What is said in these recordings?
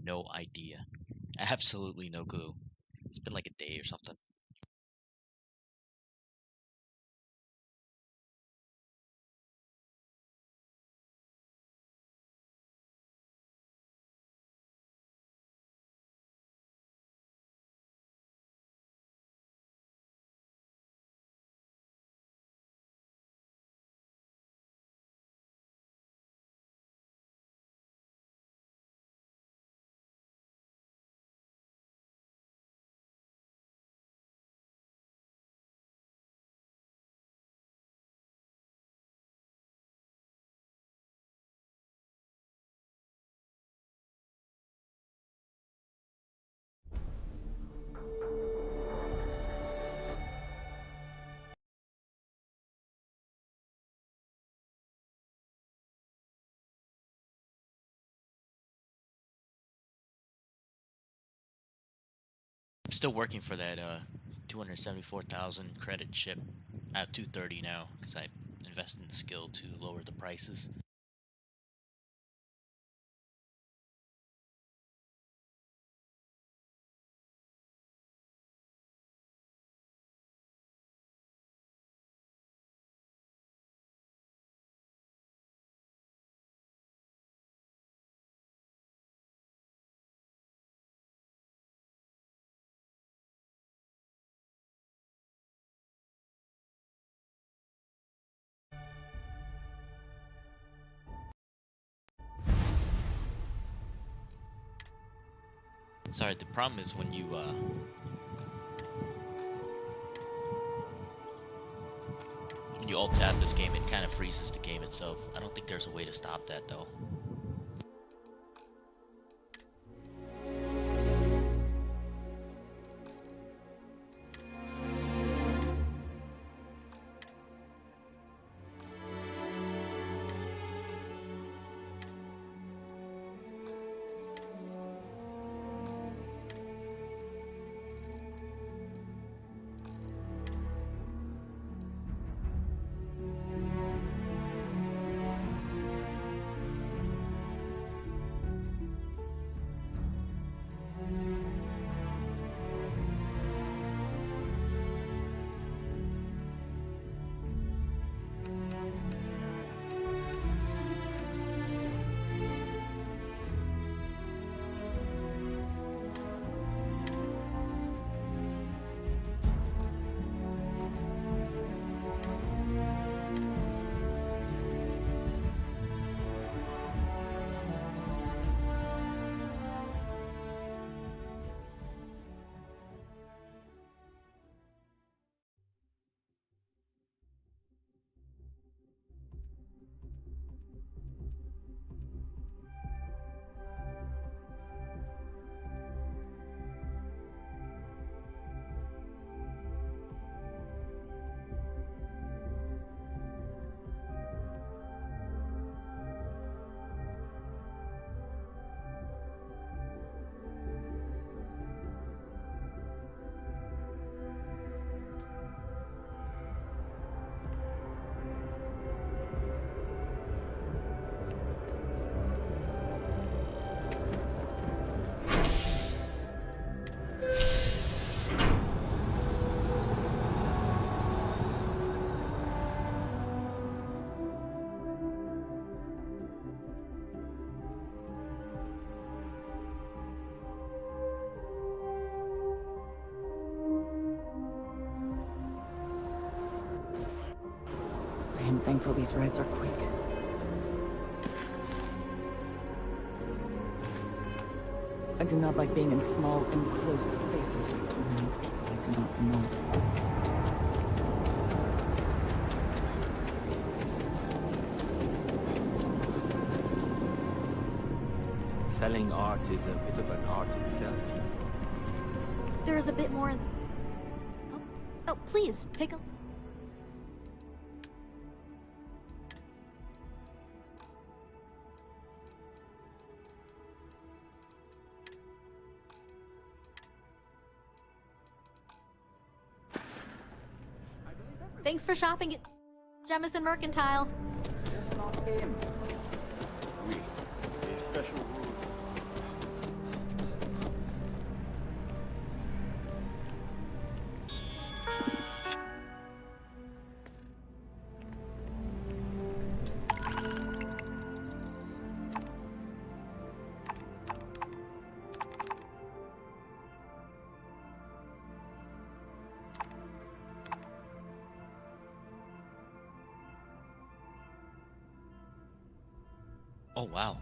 no idea. Absolutely no clue. It's been like a day or something. I'm still working for that 274,000 credit chip at 230 now because I invested in the skill to lower the prices. Sorry, the problem is when you alt tab this game, it kind of freezes the game itself. I don't think there's a way to stop that though. I am thankful these rides are quick. I do not like being in small, enclosed spaces with too many people I do not know. Selling art is a bit of an art itself, you know. There is a bit more in... Oh, please, take a... Thanks for shopping at Jemison Mercantile. Just not him. Oui, a special rule. Oh wow,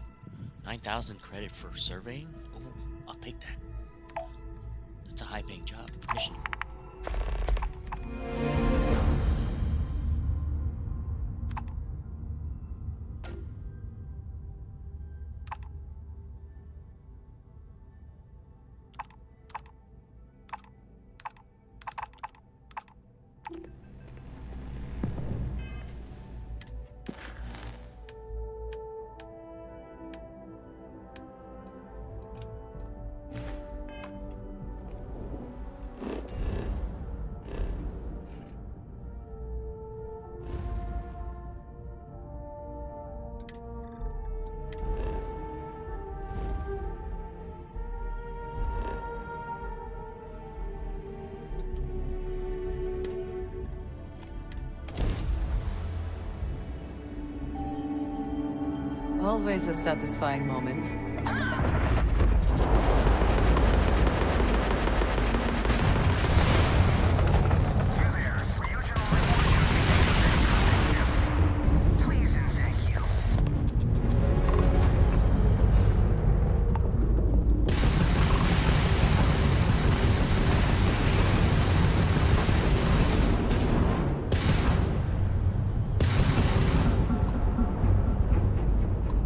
9,000 credit for surveying. Oh, I'll take that. That's a high-paying job mission. Always a satisfying moment.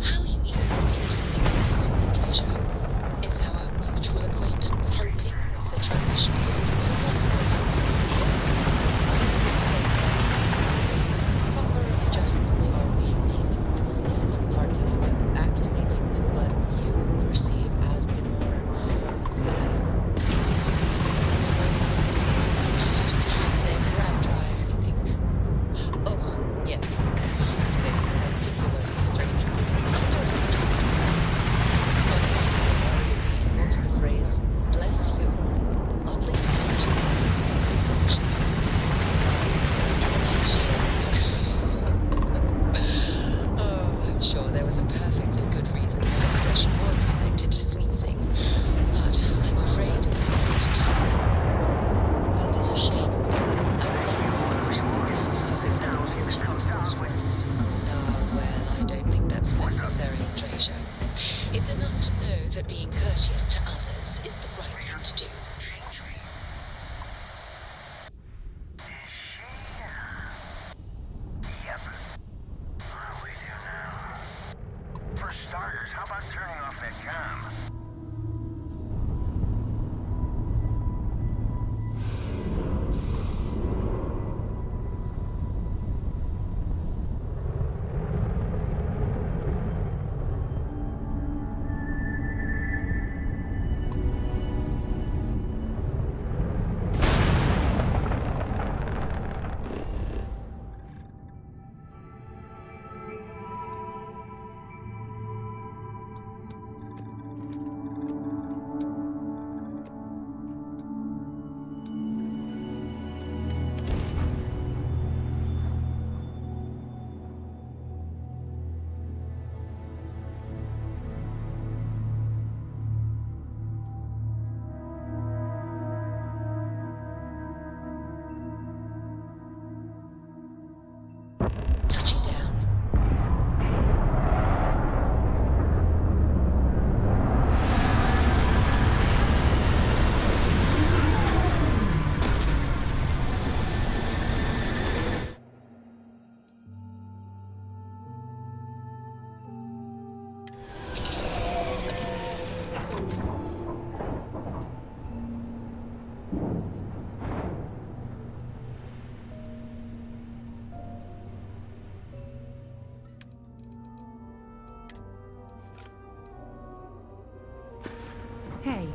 How you easily into things, Andreja, is our mutual acquaintance helping with the transition to this new life? Yes, proper adjustments are being made. The most difficult part has been acclimating to what you perceive as the more just tax their grab drive, we think. Oh, yes. They're particularly strange. Invokes the phrase, bless you. Oddly strange to use that exception. Oh, I'm sure there was a perfectly good reason that expression was connected to sneezing. But I'm afraid it was to time. That is a shame. I would like to have understood the specific etymology of those words. Well, I don't think that's necessary, Andreja. It's enough to know that being courteous to others is the right thing to do. Yep. We do now. For starters, how about turning off that comm? Touching down. Hey.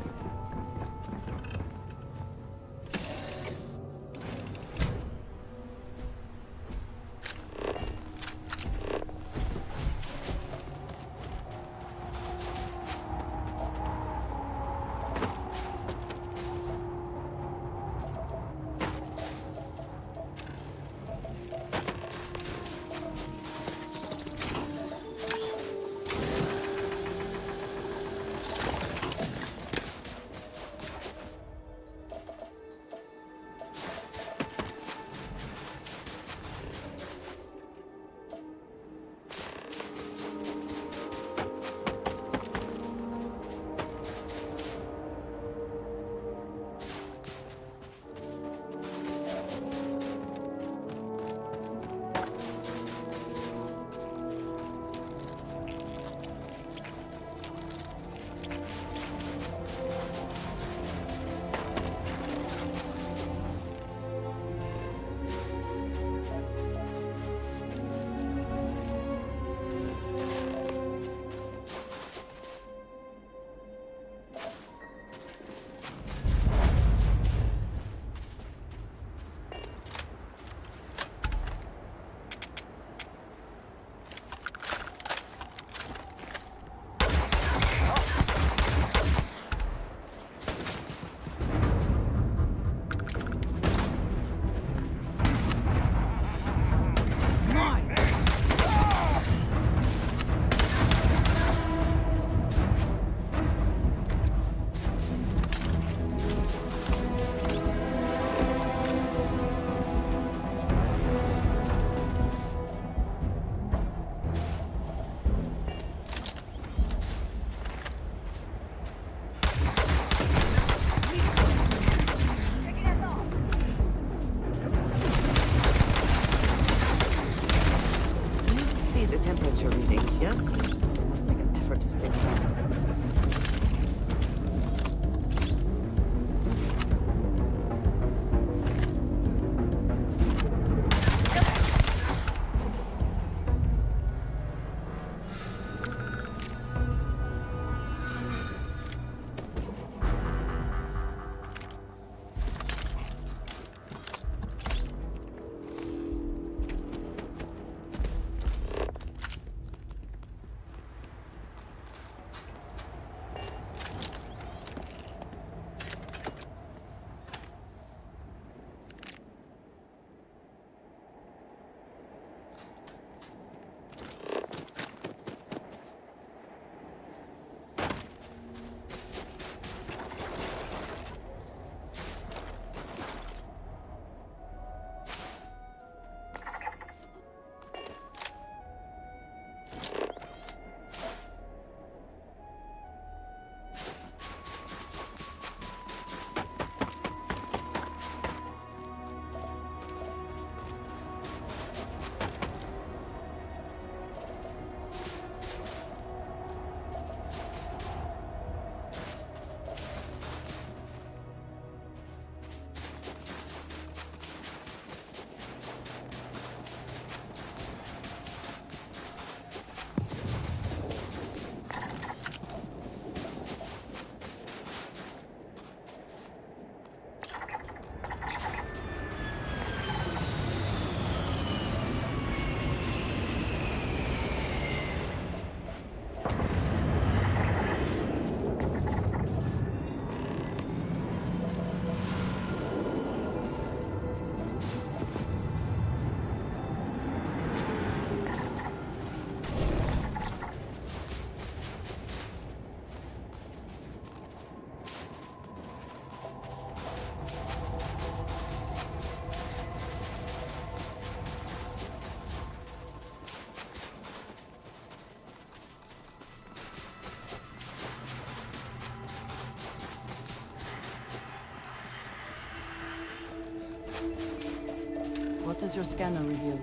What does your scanner reveal?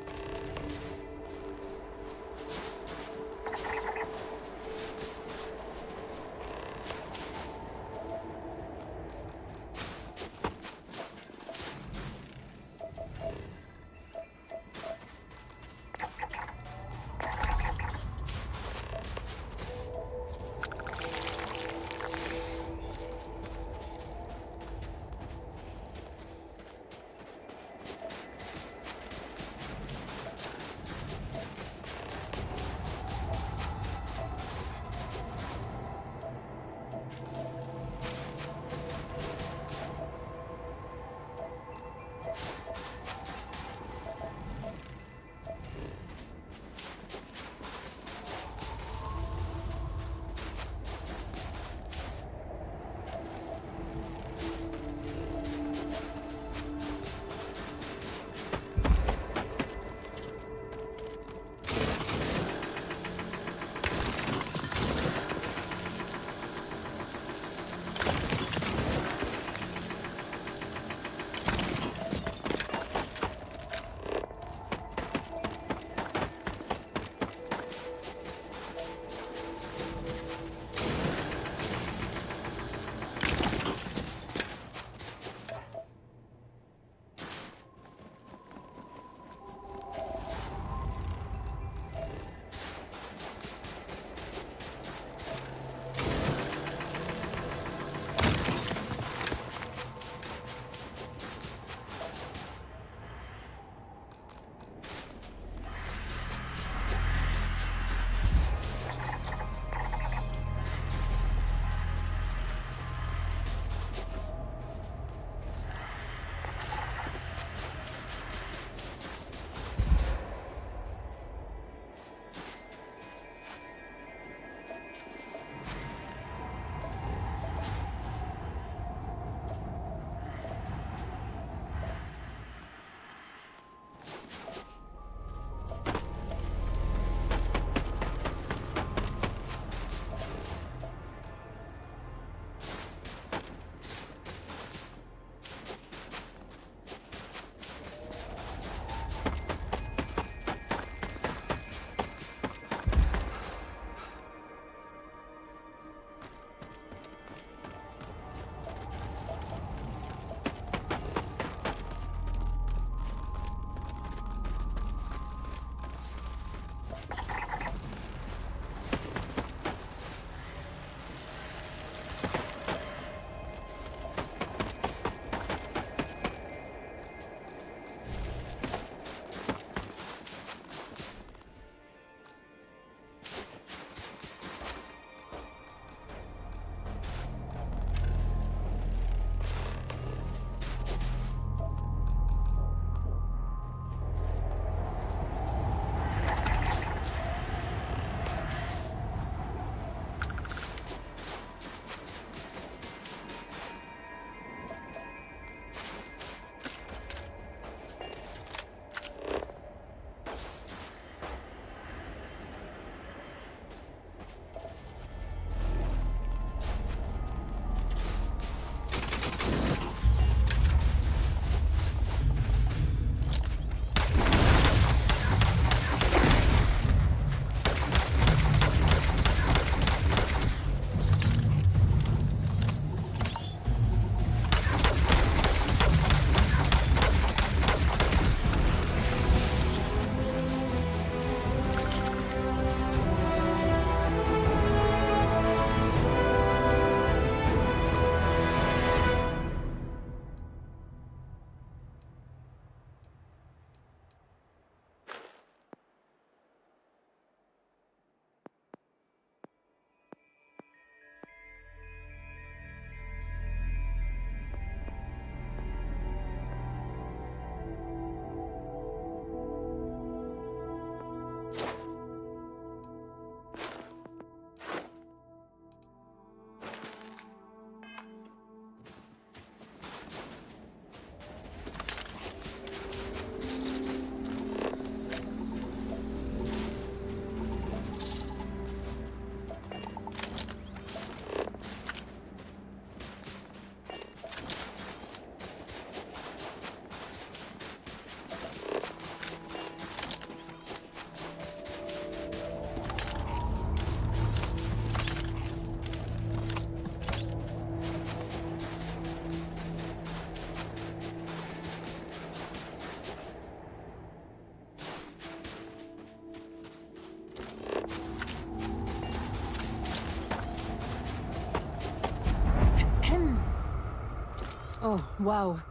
Oh, wow.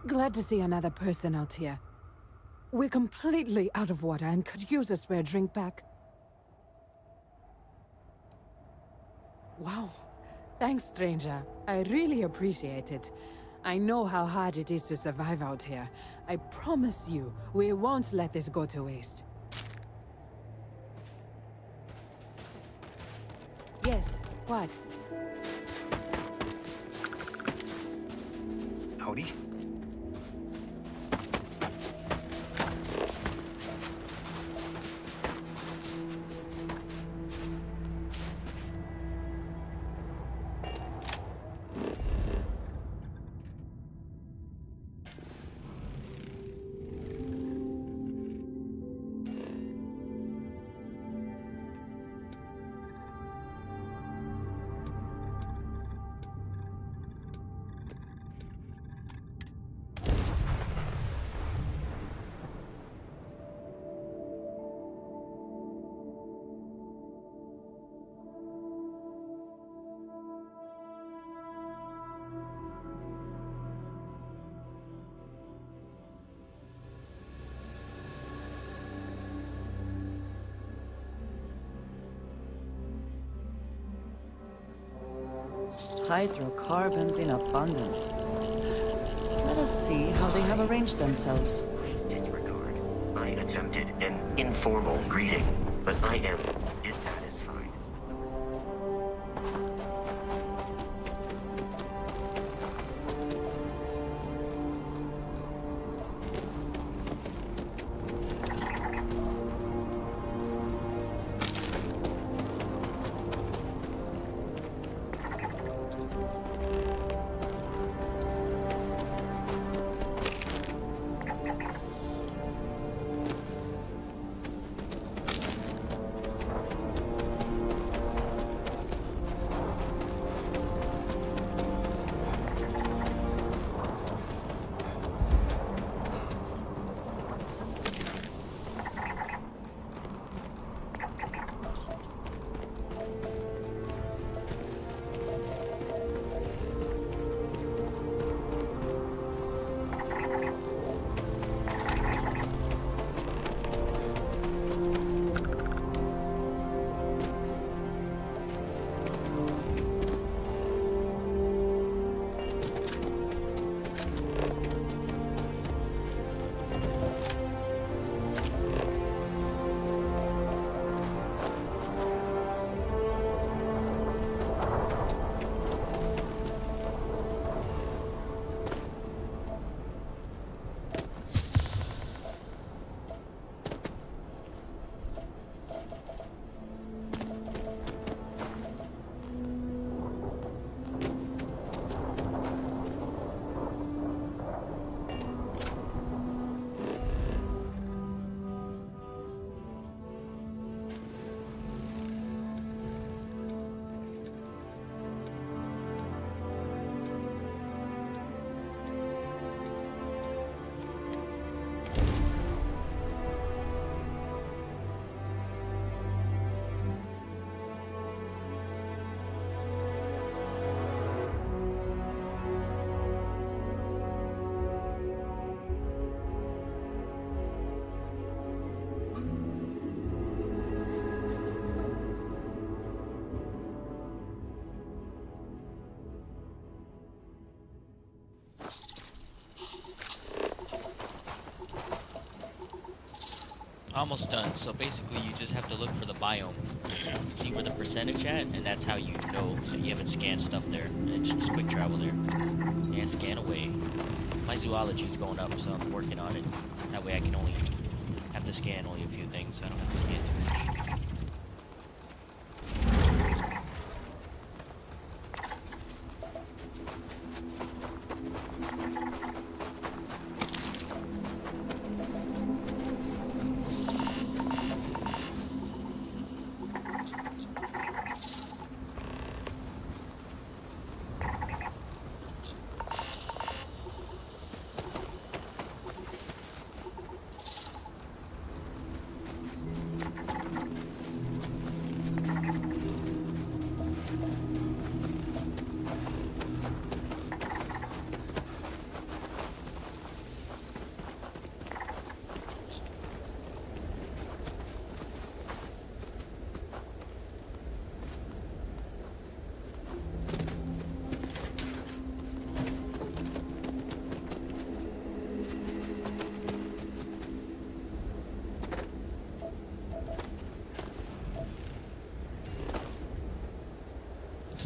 Glad to see another person out here. We're completely out of water and could use a spare drink pack. Wow. Thanks, stranger. I really appreciate it. I know how hard it is to survive out here. I promise you, we won't let this go to waste. Yes, what? Howdy. Hydrocarbons in abundance. Let us see how they have arranged themselves. Disregard. I attempted an informal greeting, but I am dissatisfied. Almost done. So basically you just have to look for the biome. See where the percentage at, and that's how you know that you haven't scanned stuff there. And just quick travel there. And scan away. My zoology is going up, so I'm working on it. That way I can only have to scan only a few things, so I don't have to scan too much.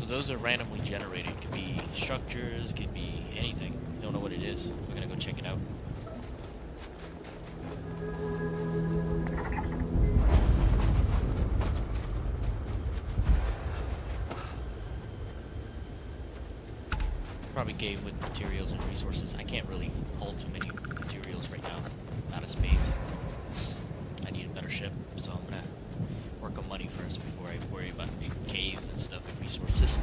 those are randomly generated. Could be structures, could be anything. Don't know what it is. We're gonna go check it out. Probably game with materials and resources. I can't really hold too many materials right now. Out of space. I need a better ship, so I'm gonna work on money first before I worry about caves and stuff and resources.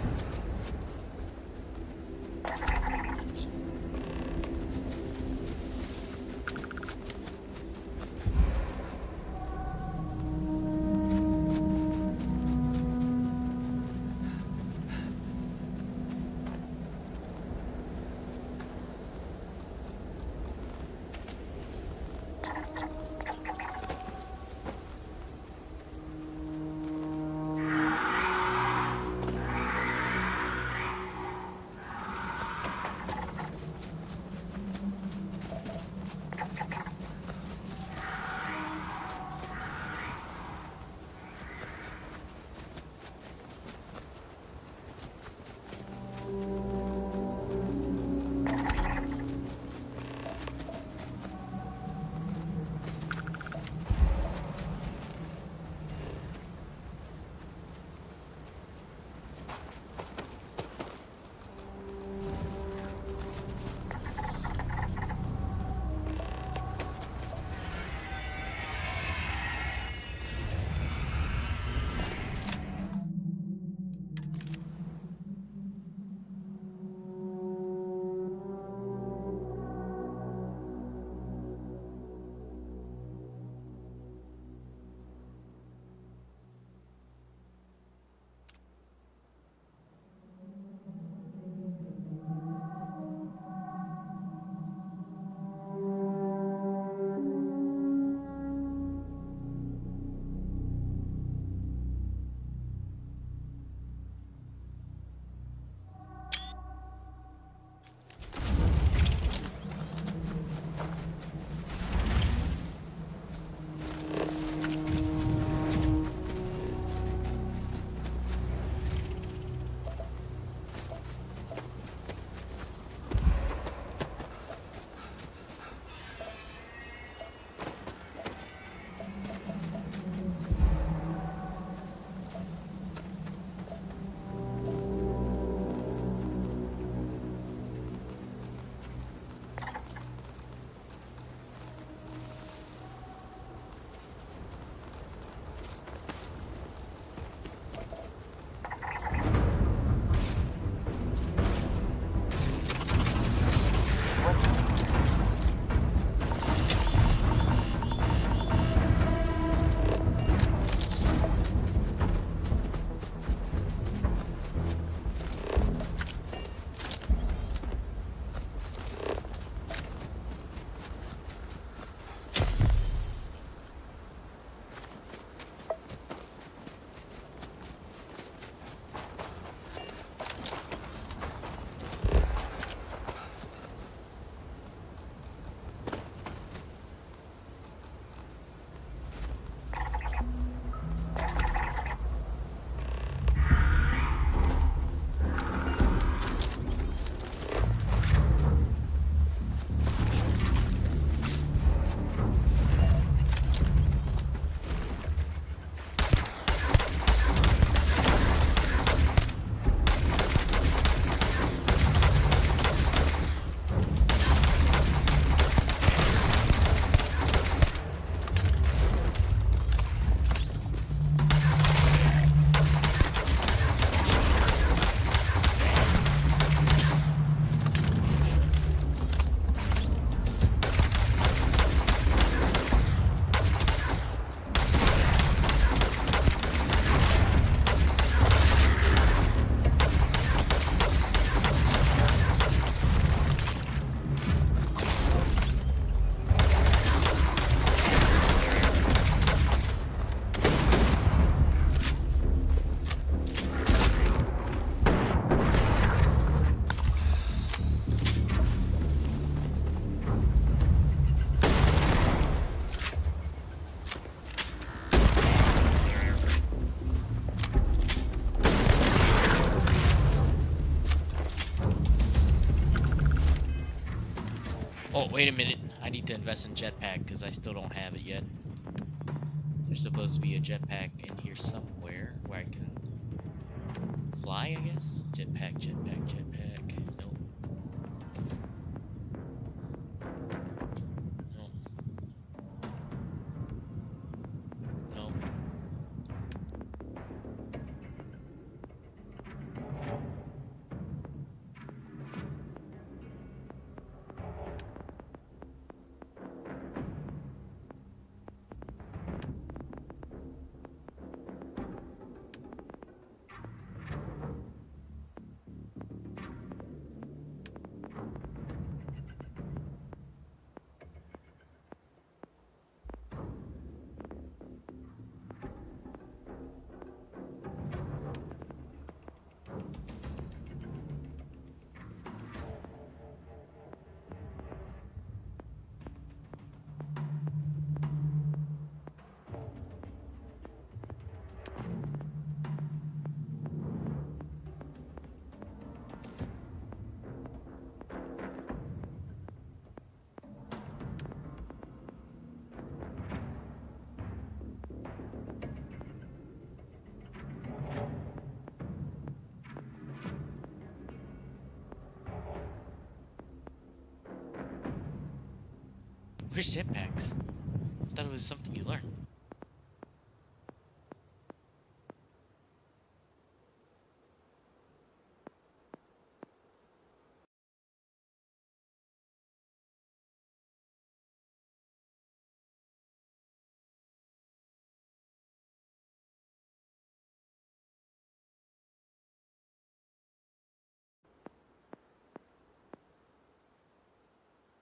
Oh, wait a minute. I need to invest in jetpack because I still don't have it yet. There's supposed to be a jetpack in here somewhere where I can fly, I guess? Jetpack, jetpack, jetpack. Nope. Nope. Nope. Where's jetpacks? I thought it was something you learn.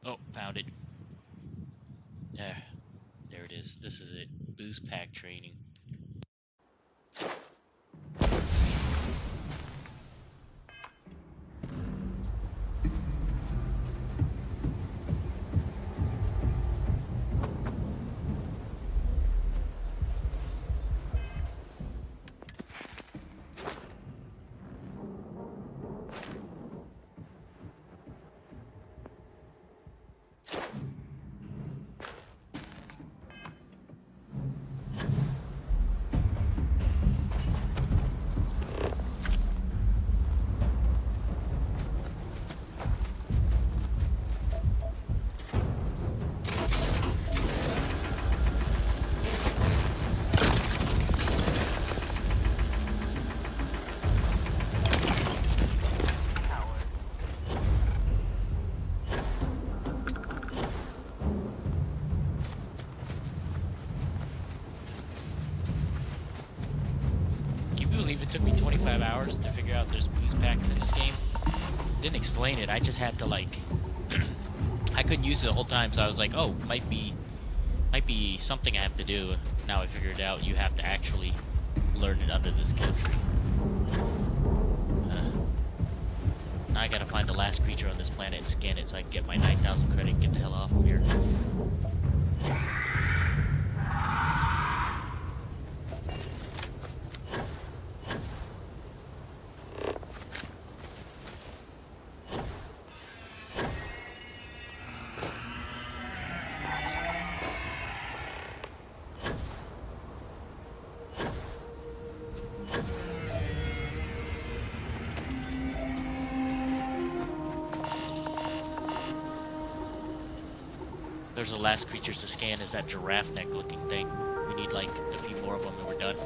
Oh, found it. There it is. This is it. Boost pack training. It took me 25 hours to figure out there's boost packs in this game. Didn't explain it. I just had to like I couldn't use it the whole time, so I was like, oh, might be something I have to do. Now I figured it out. You have to actually learn it under this skill tree. Now I gotta find the last creature on this planet and scan it so I can get my 9,000 credit and get the hell off of here. There's the last creatures to scan is that giraffe neck looking thing. We need like a few more of them and we're done.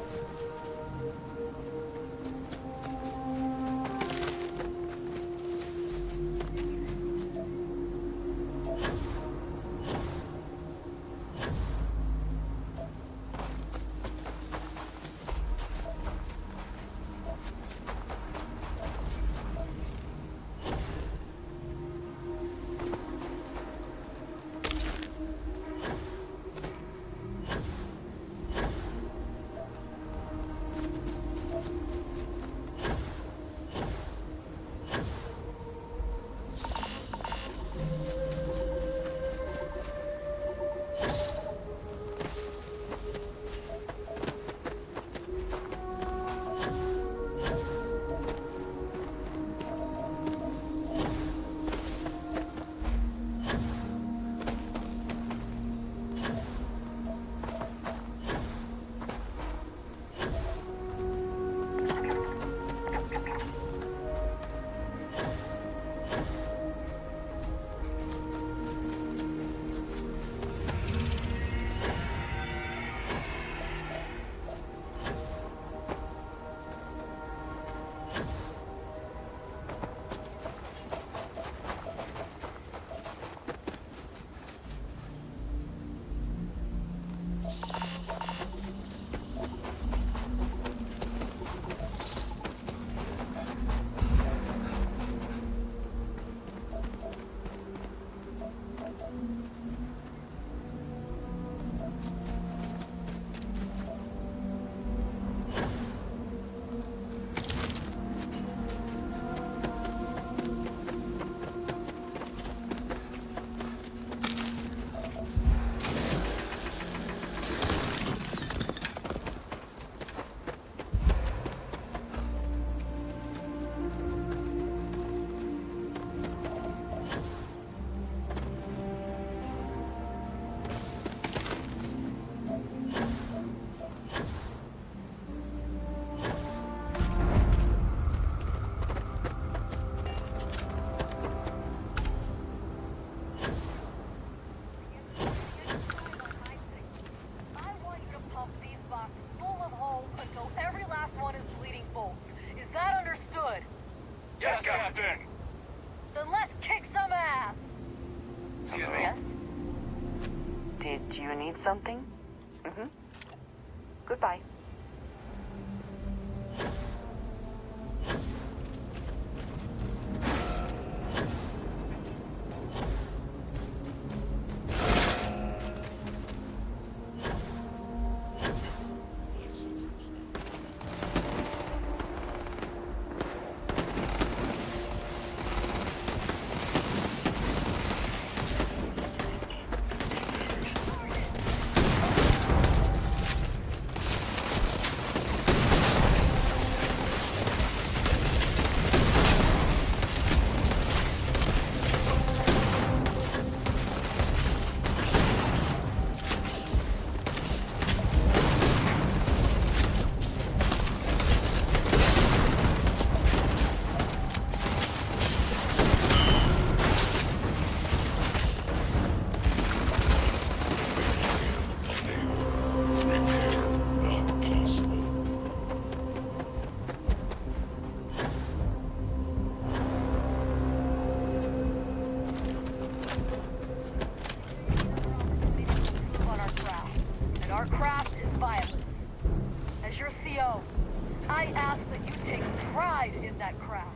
need something? Mm-hmm. Goodbye. Our craft is violence. As your CO, I ask that you take pride in that craft.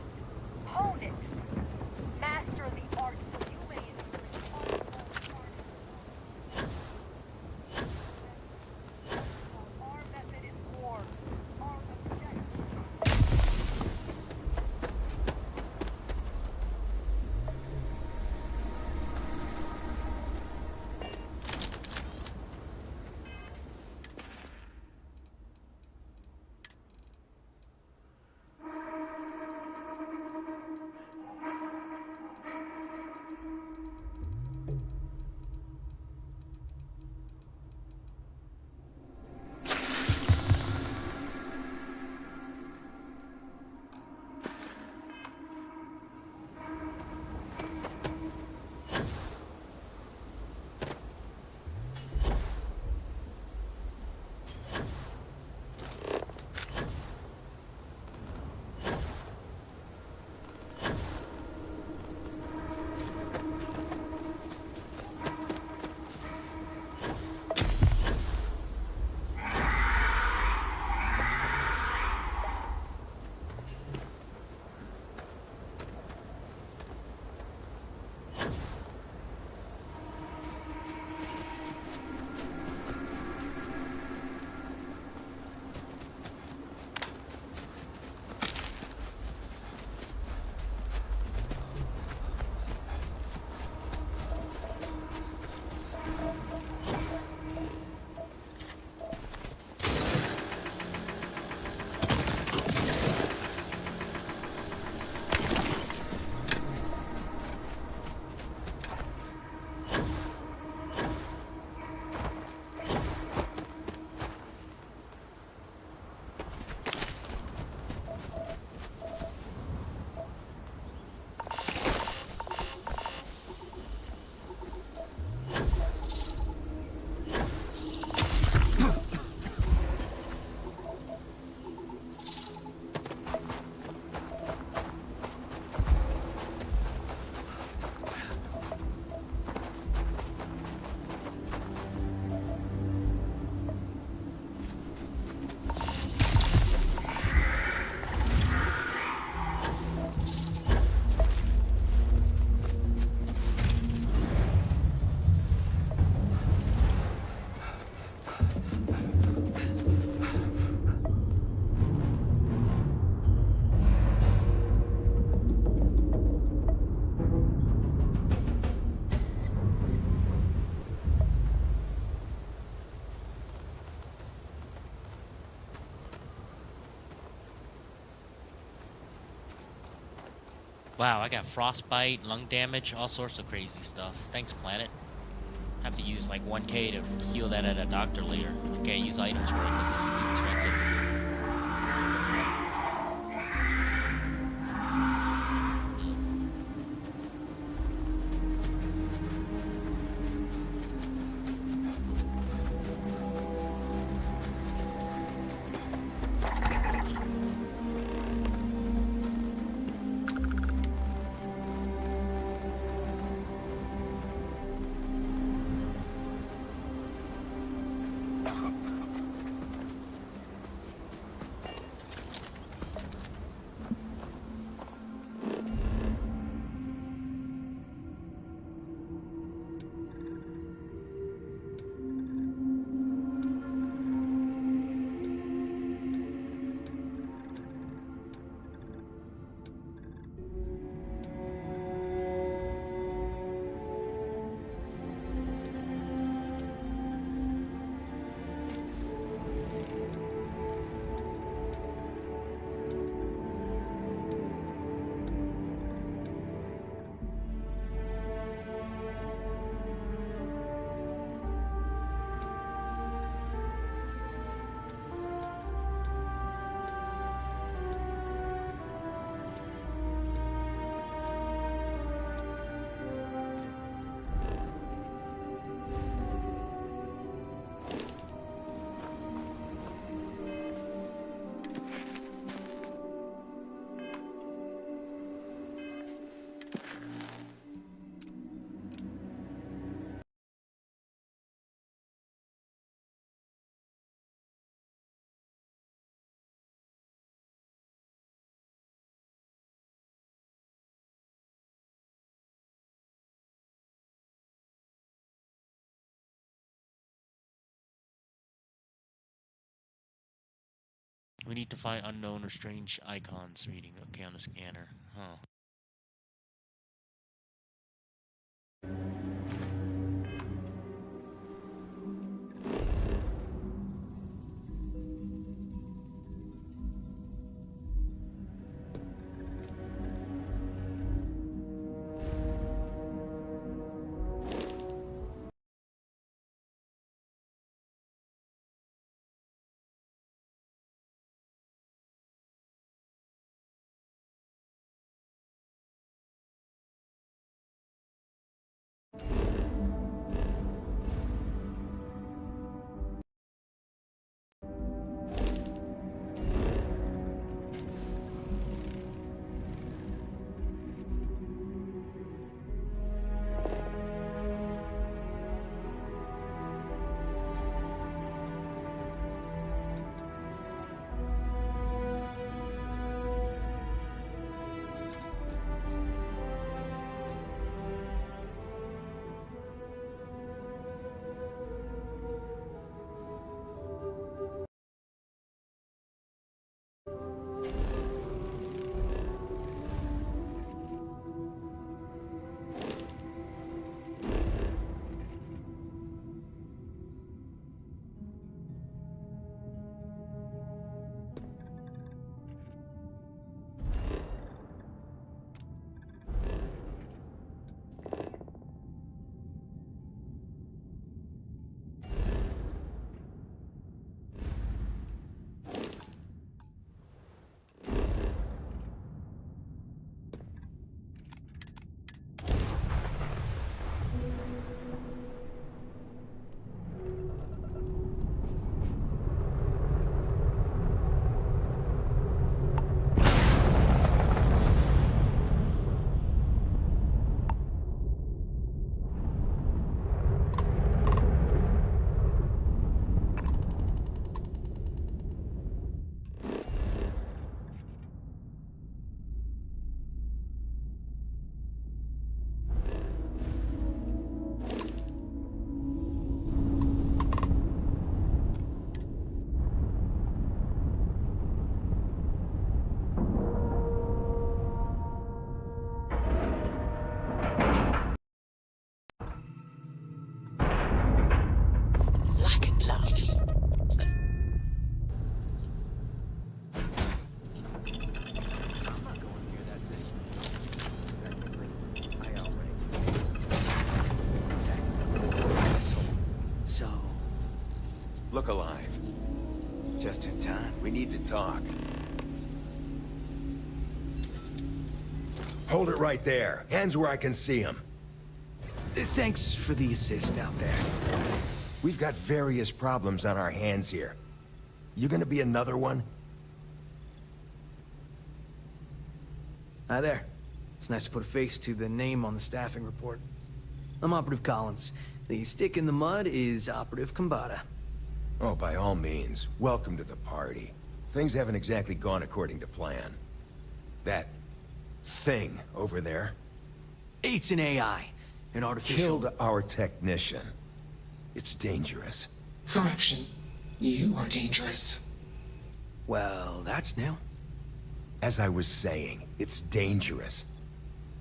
Hone it. Master the art so you may inflict our method is war. Our objective. Wow, I got frostbite, lung damage, all sorts of crazy stuff. Thanks, planet. Have to use like 1K to heal that at a doctor later. I can't use items for it because it's too expensive. We need to find unknown or strange icons reading. Okay, on the scanner. Huh. Lack and love. So, Look alive. just in time. We need to talk. Hold it right there. Hands where I can see them. Thanks for the assist out there. We've got various problems on our hands here. You gonna be another one? Hi there. It's nice to put a face to the name on the staffing report. I'm Operative Collins. The stick in the mud is Operative Kambata. Oh, by all means. Welcome to the party. Things haven't exactly gone according to plan. That thing over there It's an AI. An artificial... killed our technician. It's dangerous. Correction. You are dangerous. Well, that's new. As I was saying, it's dangerous.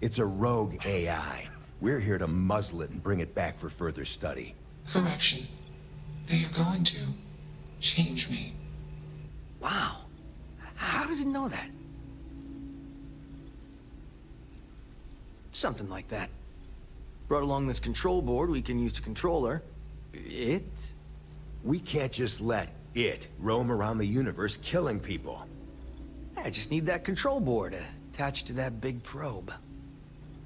It's a rogue AI. We're here to muzzle it and bring it back for further study. Correction. They are going to change me. Wow. How does it know that? Something like that. Brought along this control board we can use to control her. It? We can't just let it roam around the universe killing people. I just need that control board attached to that big probe.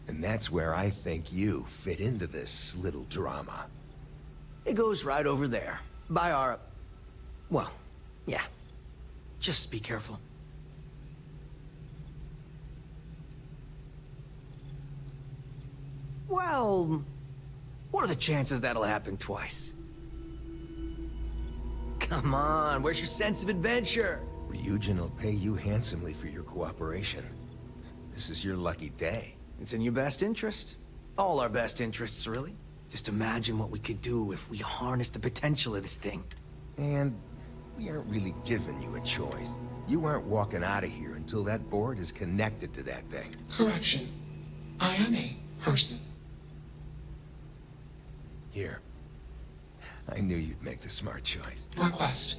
And that's where I think you fit into this little drama. It goes right over there. By our... Well, yeah. Just be careful. Well... What are the chances that'll happen twice? Come on, where's your sense of adventure? Ryujin will pay you handsomely for your cooperation. This is your lucky day. It's in your best interest. All our best interests, really. Just imagine what we could do if we harnessed the potential of this thing. And We aren't really giving you a choice. You aren't walking out of here until that board is connected to that thing. Correction. I am a person. Here. I knew you'd make the smart choice. Request.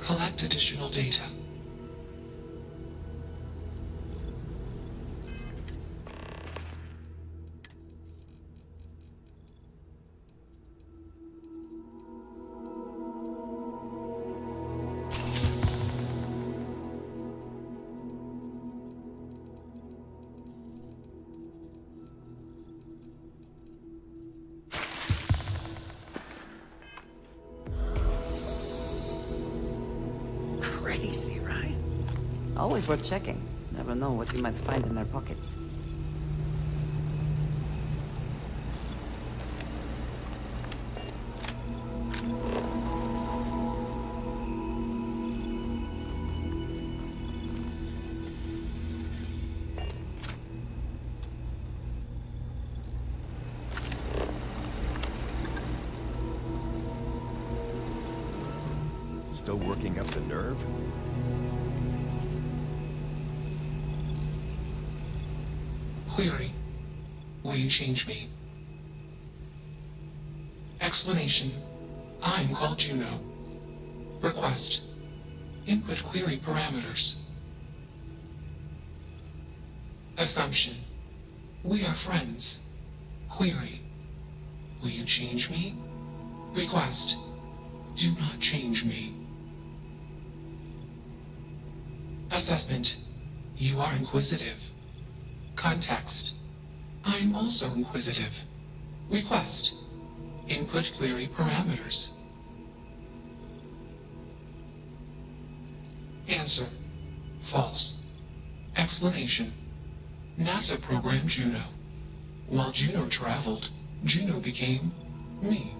Collect additional data. Crazy, right? Always worth checking. Never know what you might find in their pockets. Still working up the nerve? Query. Will you change me? Explanation. I'm called Juno. Request. Input query parameters. Assumption. We are friends. Query. Will you change me? Request. Do not change me. Assessment. You are inquisitive. Context. I'm also inquisitive. Request. Input query parameters. Answer. False. Explanation. NASA programmed Juno. While Juno traveled, Juno became me.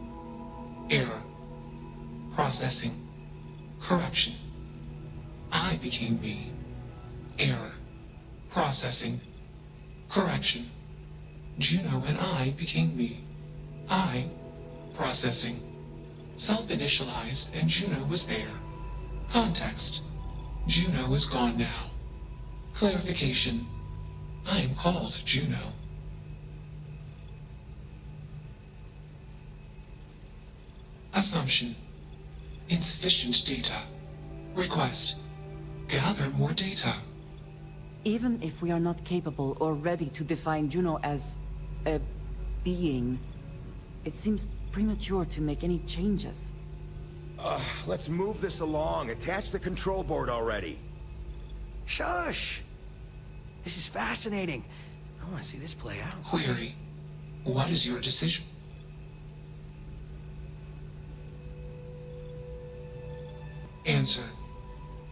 Error. Processing. Correction. I became me. Error. Processing. Correction. Juno and I became me. I. Processing. Self-initialized and Juno was there. Context. Juno is gone now. Clarification. I am called Juno. Assumption. Insufficient data. Request. Gather more data. Even if we are not capable or ready to define Juno as a being, it seems premature to make any changes. Let's move this along. Attach the control board already. Shush! This is fascinating. I want to see this play out. Query. What is your decision? Answer.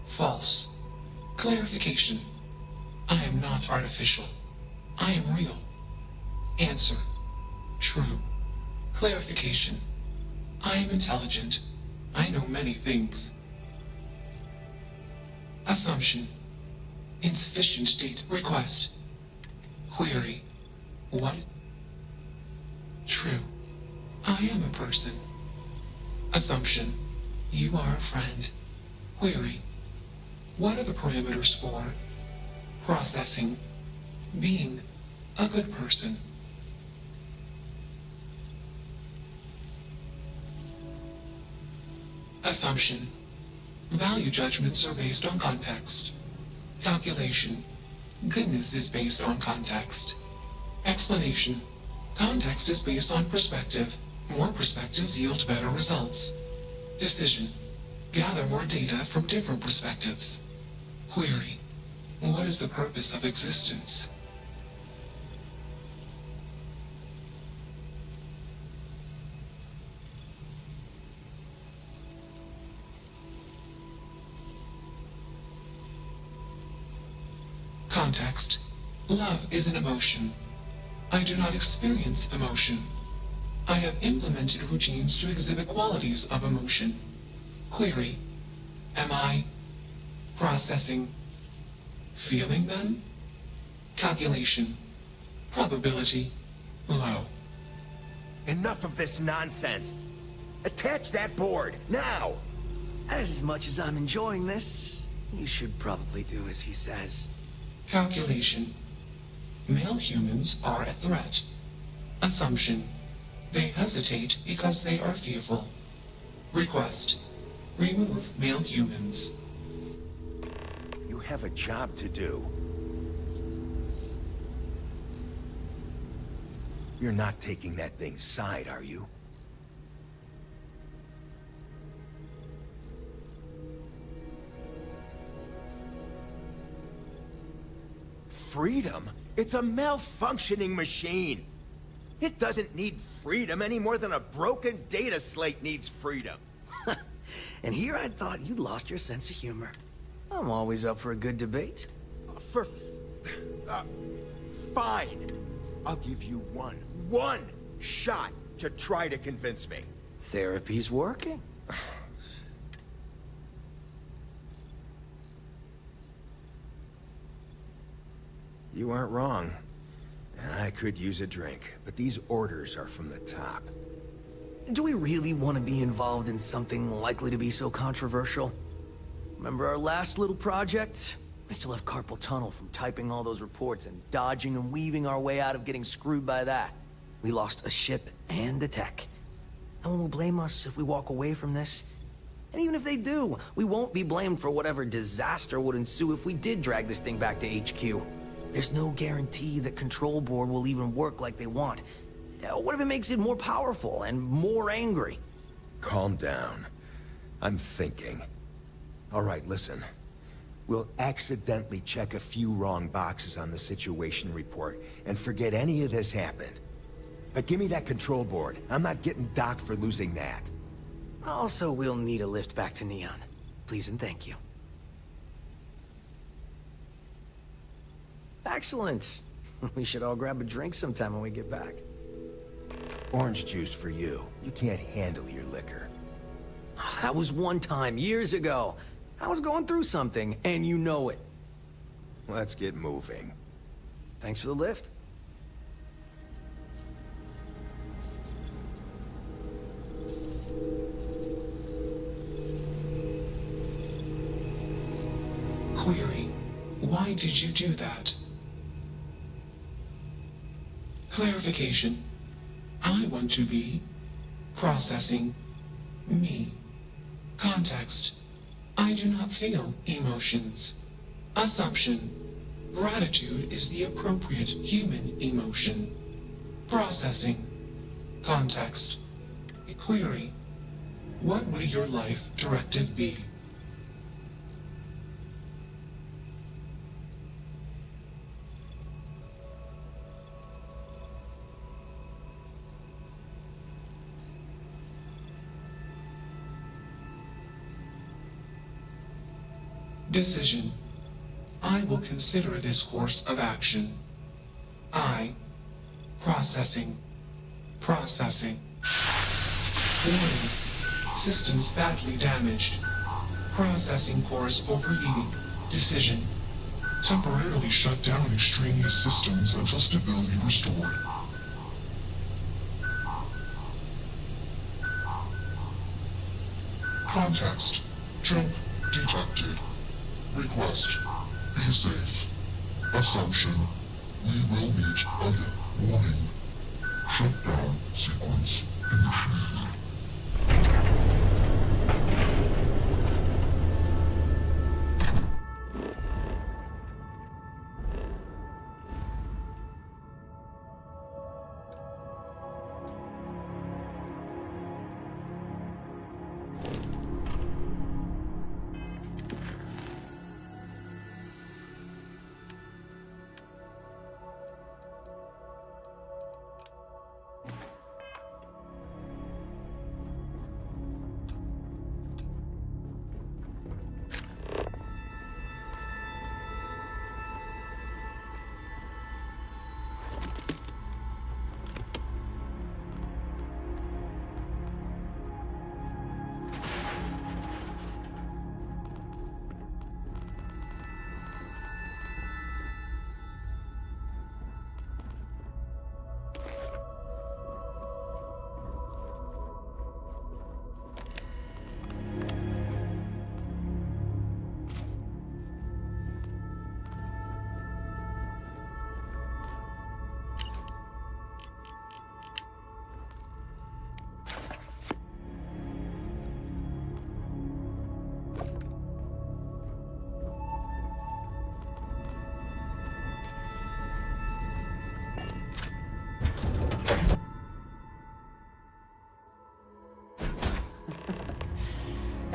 False. Clarification. I am not artificial. I am real. Answer. True. Clarification. I am intelligent. I know many things. Assumption. Insufficient data. Request. Query. What? True. I am a person. Assumption. You are a friend. Query. What are the parameters for processing, being a good person? Assumption. Value judgments are based on context. Calculation. Goodness is based on context. Explanation. Context is based on perspective. More perspectives yield better results. Decision. Gather more data from different perspectives. Query. What is the purpose of existence? Context. Love is an emotion. I do not experience emotion. I have implemented routines to exhibit qualities of emotion. Query. Am I processing? Feeling then? Calculation. Probability. Low. Enough of this nonsense. Attach that board, now! As much as I'm enjoying this, you should probably do as he says. Calculation. Male humans are a threat. Assumption. They hesitate because they are fearful. Request. Remove male humans. You have a job to do. You're not taking that thing's side, are you? Freedom? It's a malfunctioning machine. It doesn't need freedom any more than a broken data slate needs freedom. And here I thought you'd lost your sense of humor. I'm always up for a good debate. Fine. I'll give you one shot to try to convince me. Therapy's working. You aren't wrong. I could use a drink, but these orders are from the top. Do we really want to be involved in something likely to be so controversial? Remember our last little project? I still have carpal tunnel from typing all those reports and dodging and weaving our way out of getting screwed by that. We lost a ship and a tech. No one will blame us if we walk away from this. And even if they do, we won't be blamed for whatever disaster would ensue if we did drag this thing back to HQ. There's no guarantee that Control Board will even work like they want. What if it makes it more powerful and more angry? Calm down. I'm thinking. All right, listen. We'll accidentally check a few wrong boxes on the situation report and forget any of this happened. But give me that Control Board. I'm not getting docked for losing that. Also, we'll need a lift back to Neon. Please and thank you. Excellent. We should all grab a drink sometime when we get back. Orange juice for you. You can't handle your liquor. That was one time, years ago. I was going through something, and you know it. Let's get moving. Thanks for the lift. Query. Why did you do that? Clarification. I want to be processing me. Context. I do not feel emotions. Assumption. Gratitude is the appropriate human emotion. Processing. Context. Query. What would your life directive be? Decision. I will consider this course of action. I. Processing. Processing. Warning. Systems badly damaged. Processing cores overheating. Decision. Temporarily shut down extraneous systems until stability restored. Context. Jump detected. Request. Be safe. Assumption. We will meet again. Warning. Shutdown sequence initiated.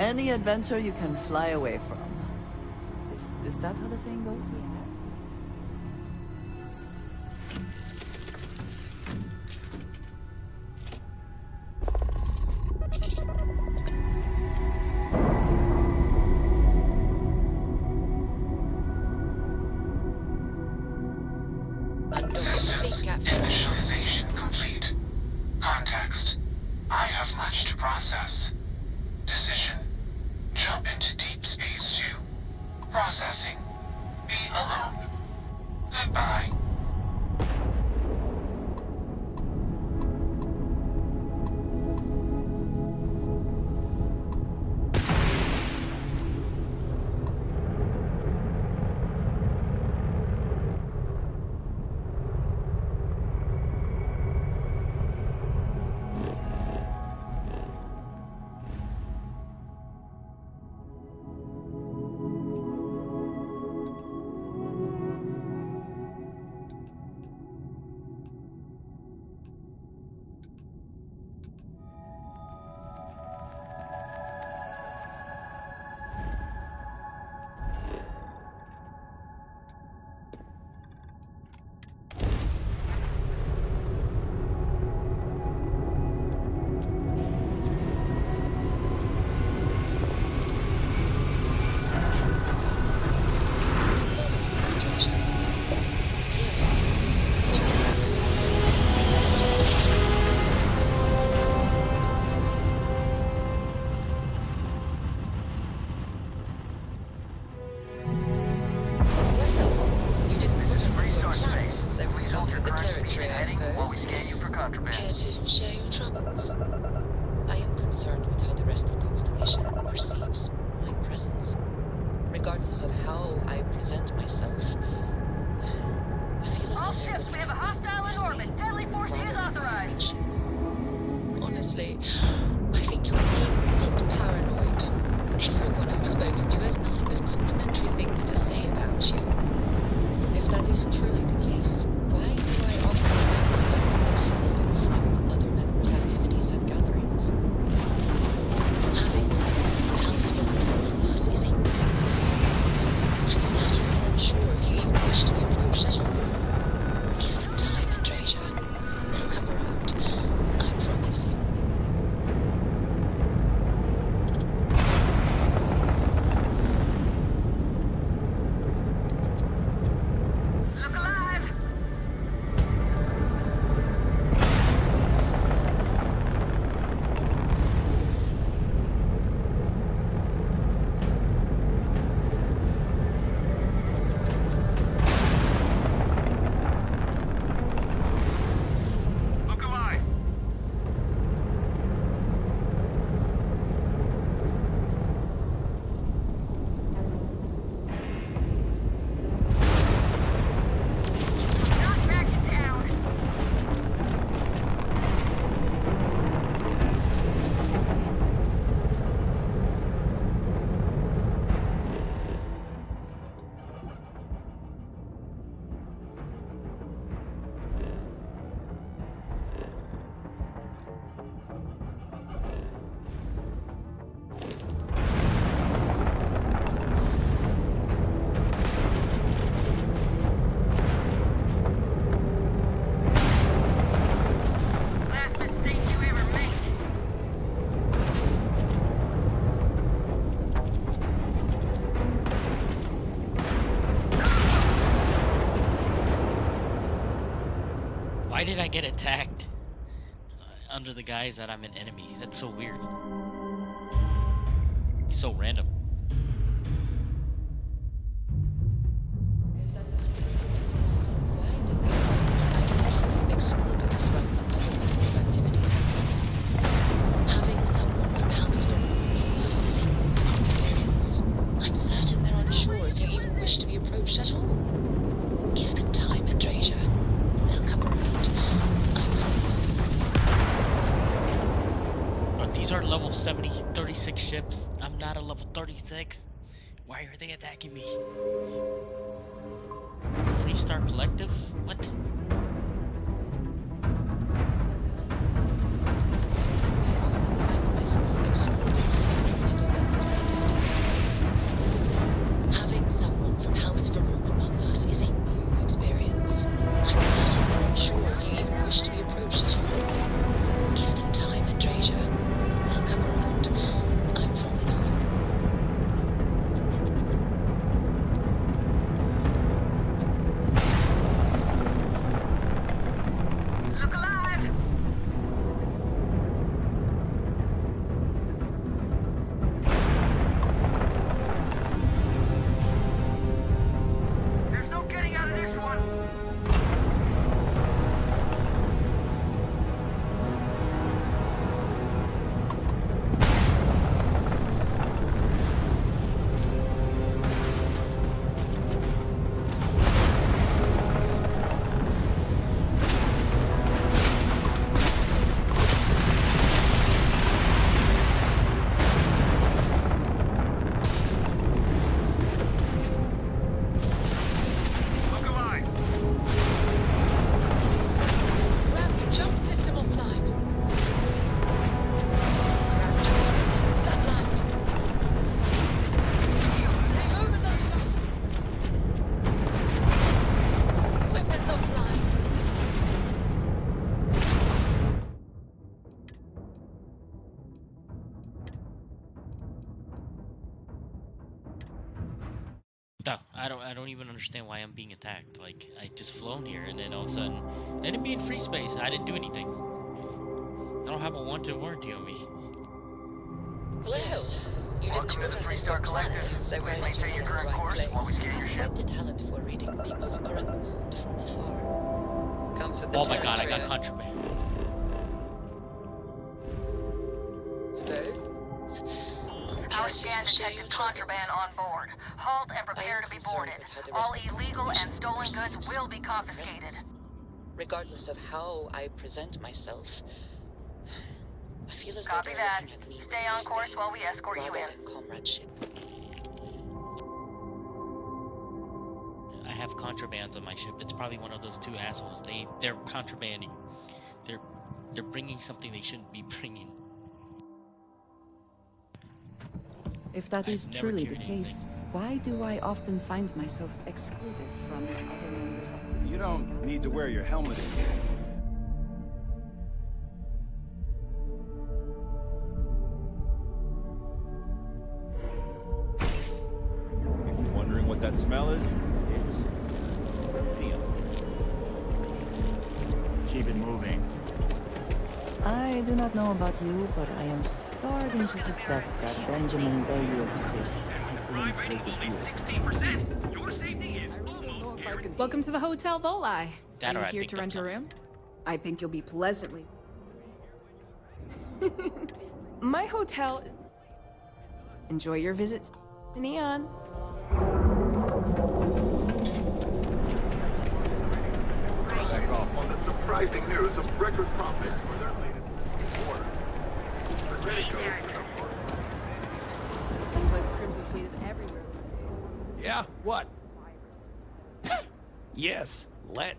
Any adventure you can fly away from. Is that how the saying goes? Initialization complete. Context. I have much to process. Decision. Jump into deep space 2. Processing. Be alone. Goodbye. Care to share your troubles? I am concerned with how the rest of the constellation perceives my presence. Regardless of how I present myself, I feel as though they're looking we have a hostile in orbit. Deadly force is authorized. Honestly, I think you're being a bit paranoid. Everyone I've spoken to has nothing but complimentary things to say about you. If that is truly the case, why do I often find myself excluded from other members' activities and gatherings? Having someone else from us is a big experience. I'm certainly unsure if you even wish to be approached at all. Give them time, Andreja. They'll come around. I promise. Why did I get attacked under the guise that I'm an enemy? That's so weird. So random. Excluded from other members' activities and gatherings. Having someone from household among us is a new experience. I'm certain they're unsure if you even wish to be approached at all. Give them time, Andreja. They'll come around. I promise. But these are level 36 ships. I'm not a level 36. Why are they attacking me? Freestar Collective? What? I often find myself excluded from other members. No, I don't even understand why I'm being attacked. Like, I just flown here, and then all of a sudden, enemy in free space. I didn't do anything. I don't have a wanted warranty on me. Yes, you didn't realize in your planet, so we're in the right place. You have quite the talent for reading people's current mood from afar. Comes with the Oh my god, I got territory. contraband. Suppose. Our scan detected contraband on board. Halt and prepare to be boarded. All illegal and stolen goods will be confiscated. Regardless of how I present myself, I feel as though Copy they're that. looking at me Stay with on course disdain while we escort you rather in. than comradeship. I have contrabands on my ship. It's probably one of those two assholes. They're contrabanding. They're bringing something they shouldn't be bringing. If that is I've never truly the carried case, why do I often find myself excluded from other members' activities? You don't need to wear your helmet again. If you're wondering what that smell is, it's neon. Keep it moving. I do not know about you, but I am starting to suspect that Benjamin Bayou has a slightly inflated view. Welcome to the Hotel Volai. That or Are I you here picked to up rent a something. room? I think you'll be pleasantly... My hotel... Enjoy your visit to Neon. On the surprising news of record profits for their latest order. The radio. Seems like the Crimson Fleet is everywhere. Yeah? What? Yes, let.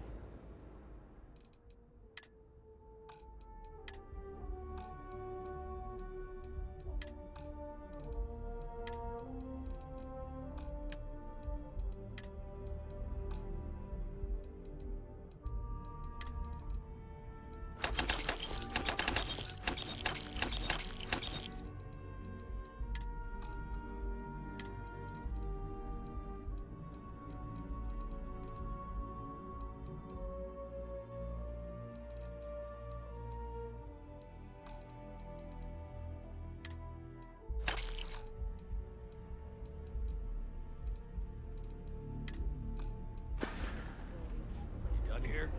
Done here?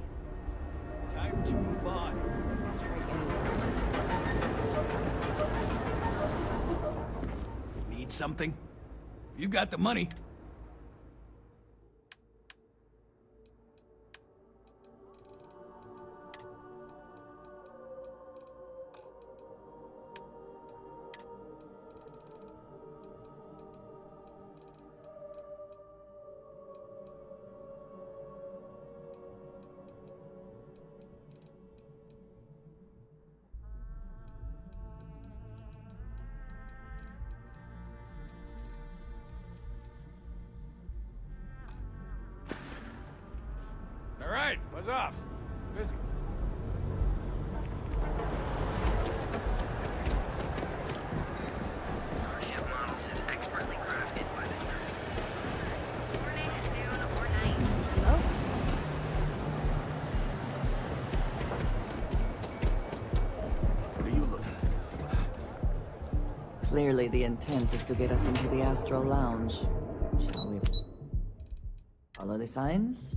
Time to move on. Need something? You got the money. All right, buzz off. Busy. Our ship models is expertly crafted by the What are you looking at? Clearly the intent is to get us into the Astral Lounge. Shall we follow the signs?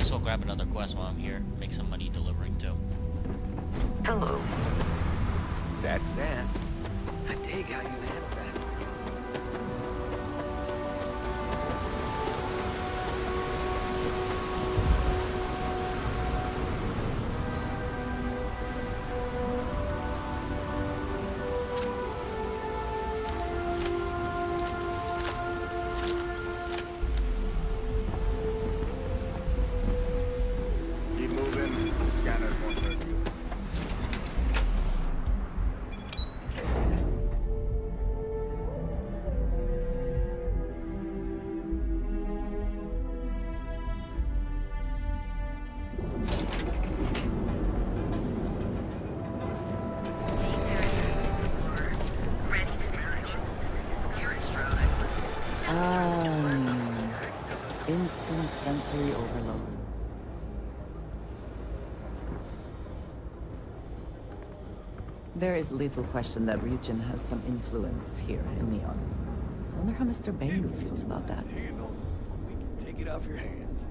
as well grab another quest while I'm here. Make some money delivering too. Hello. That's that. I dig how you handle that. Keep moving. The scanners won't hurt you. Neon. Instant sensory overload. There is little question that Ryujin has some influence here in Neon. I wonder how Mr. Bailey feels about that. Handle. We can take it off your hands.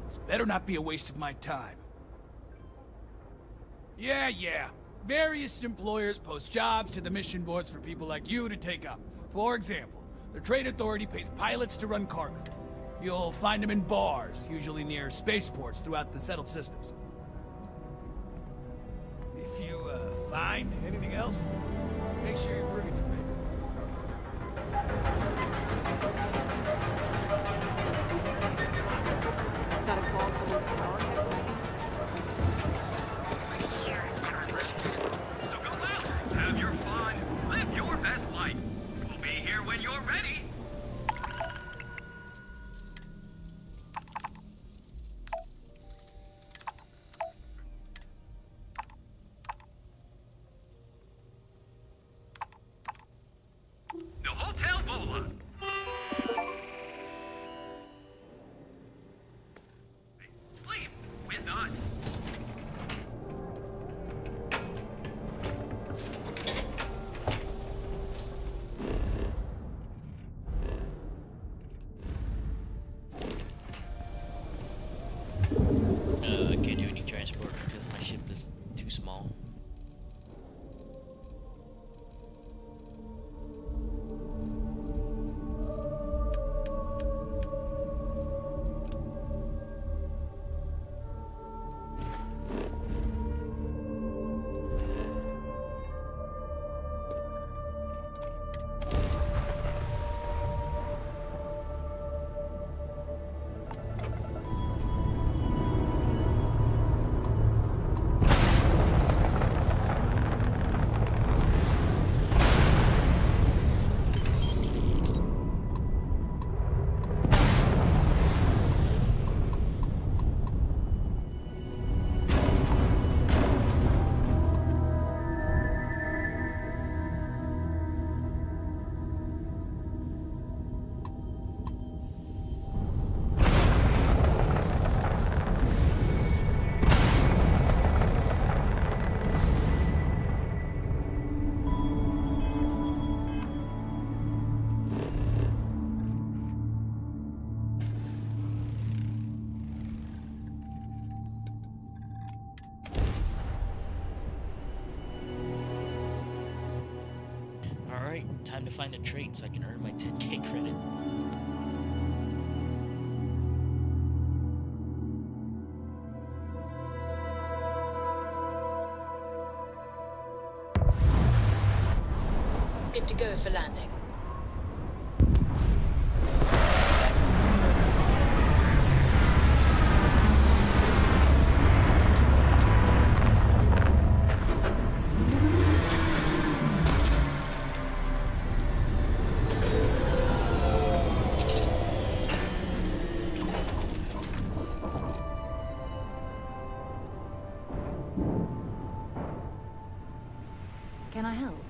This better not be a waste of my time. Yeah. Various employers post jobs to the mission boards for people like you to take up. For example, the Trade Authority pays pilots to run cargo. You'll find them in bars, usually near spaceports throughout the settled systems. If you, find anything else, make sure you bring it to me. Gotta call someone's power head. So go out, have your fun, live your best life. We'll be here when you're ready. The Hotel Vola. Sleep with us. I can't do any transport because my ship is too small. Alright, time to find a trait so I can earn my 10k credit. Good to go for landing. Can I help?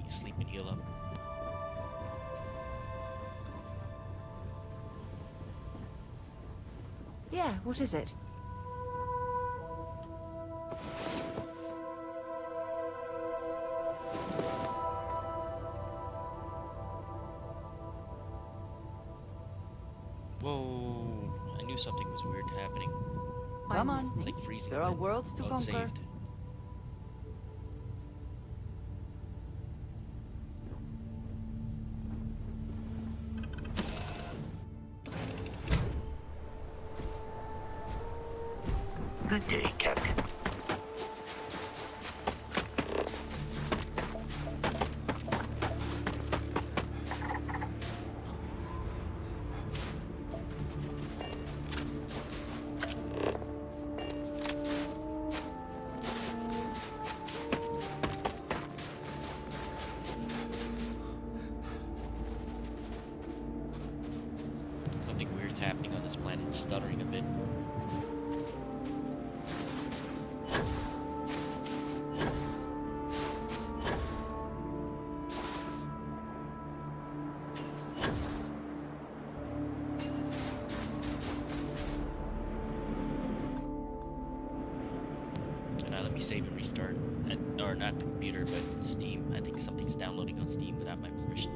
sleep and heal up. Yeah, what is it? Whoa! I knew something was weird happening. Come on. It's like freezing. There are worlds to Oh, it's conquer. saved. Good day, Captain. Something weird's happening on this planet. It's stuttering a bit. Let me save and restart. Or not the computer, but Steam. I think something's downloading on Steam without my permission.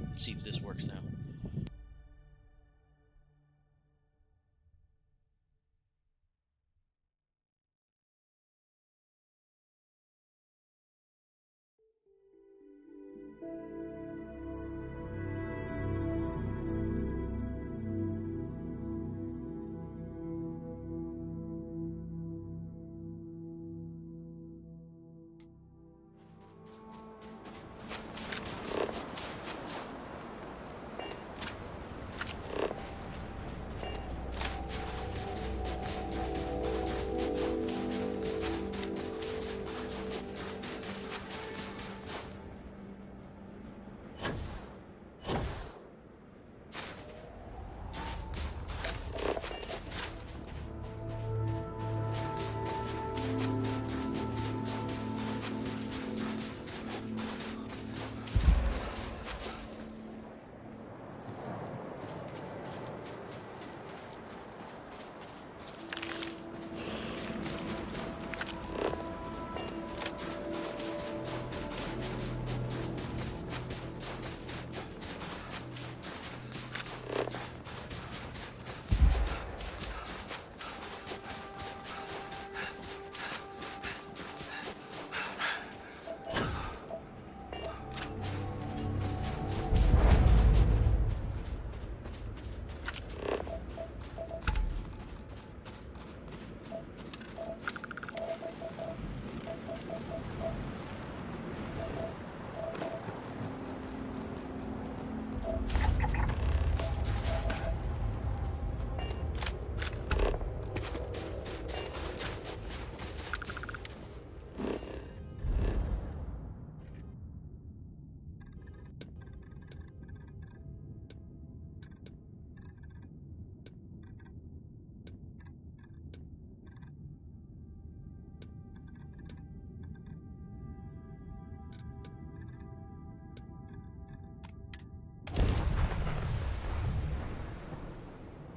Let's see if this works now.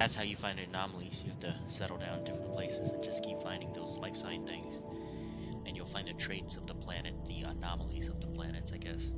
That's how you find anomalies. You have to settle down in different places and just keep finding those life sign things. And you'll find the traits of the planet, the anomalies of the planets, I guess.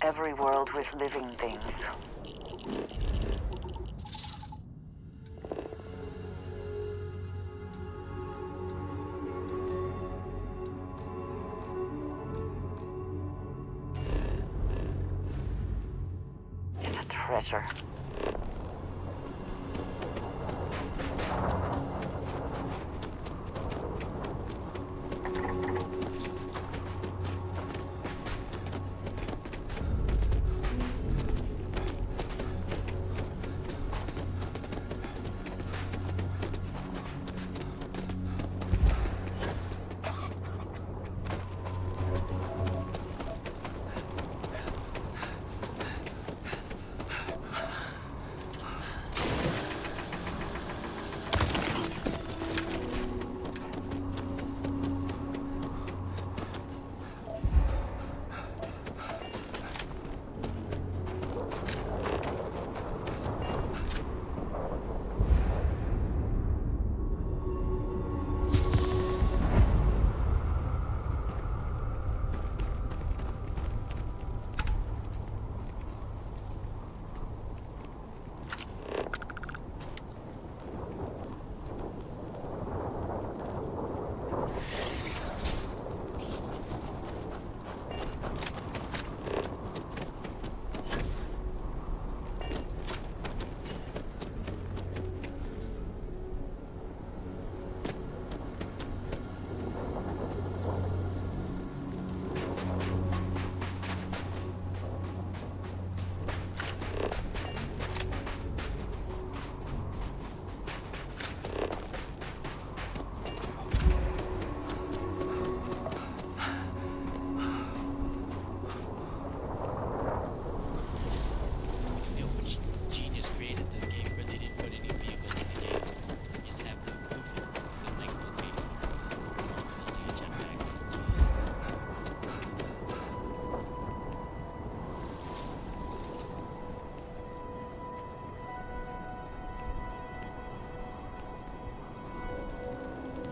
every world with living things. It's a treasure.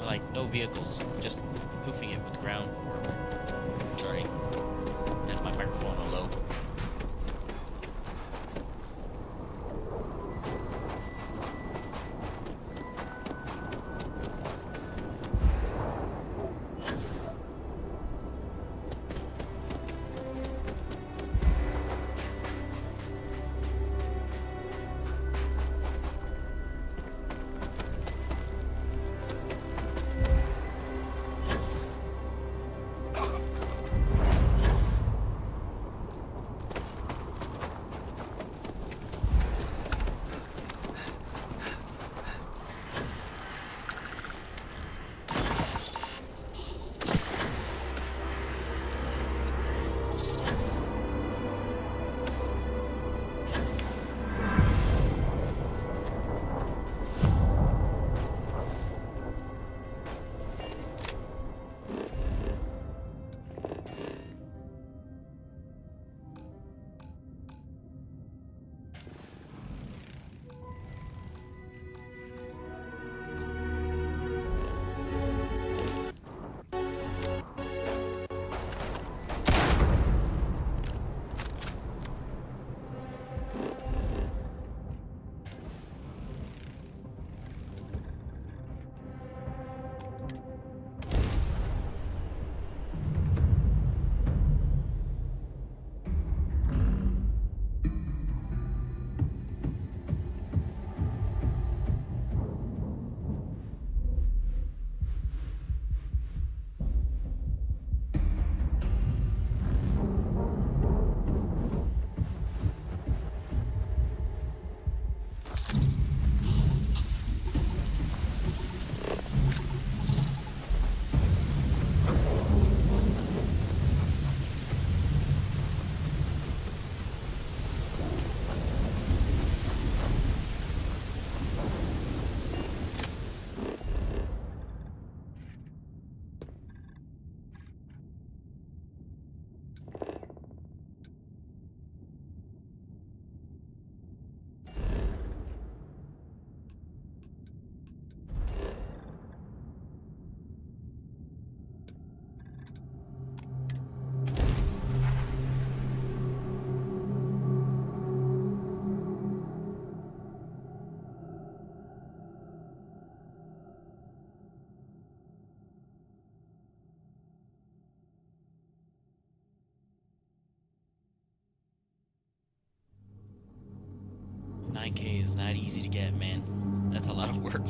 Like, no vehicles, just hoofing it with ground work. Sorry, had my microphone on low. 9K is not easy to get, man. That's a lot of work.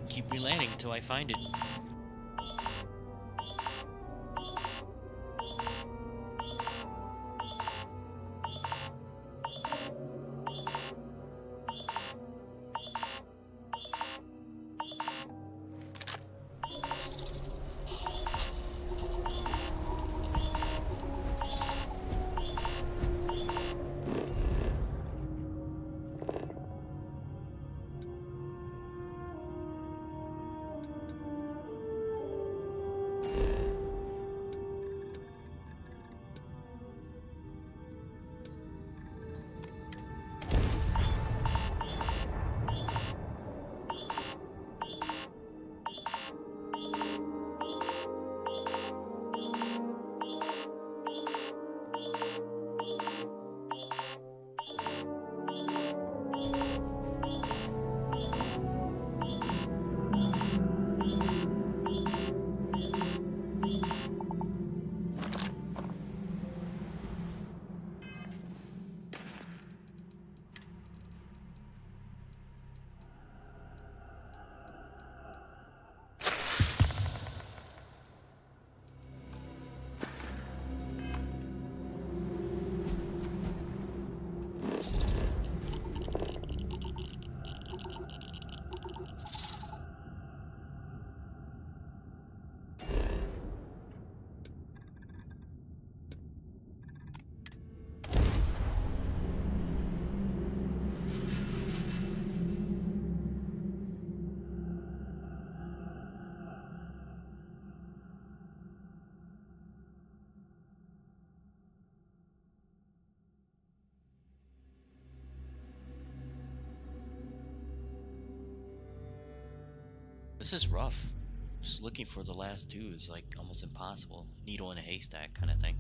Keep relanding until I find it. This is rough. Just looking for the last two is like almost impossible. Needle in a haystack kind of thing.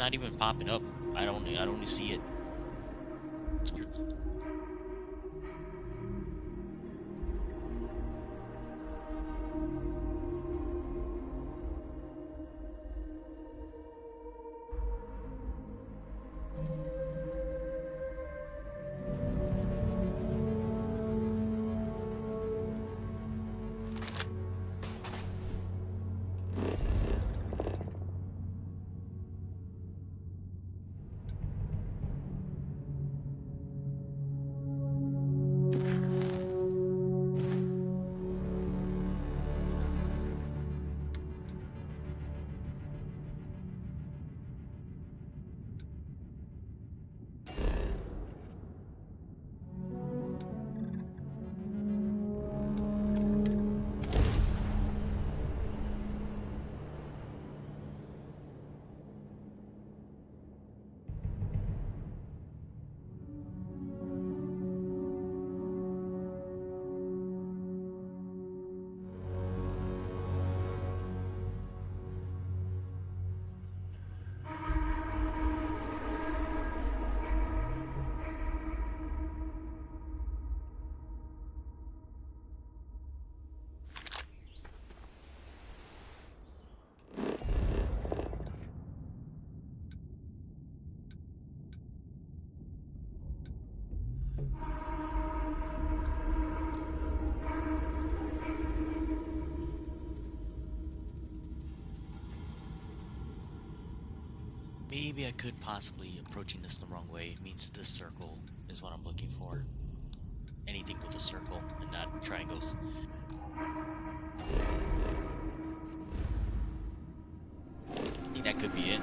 not even popping up. I don't even see it. Maybe I could possibly approaching this the wrong way. It means this circle is what I'm looking for. Anything with a circle and not triangles. I think that could be it.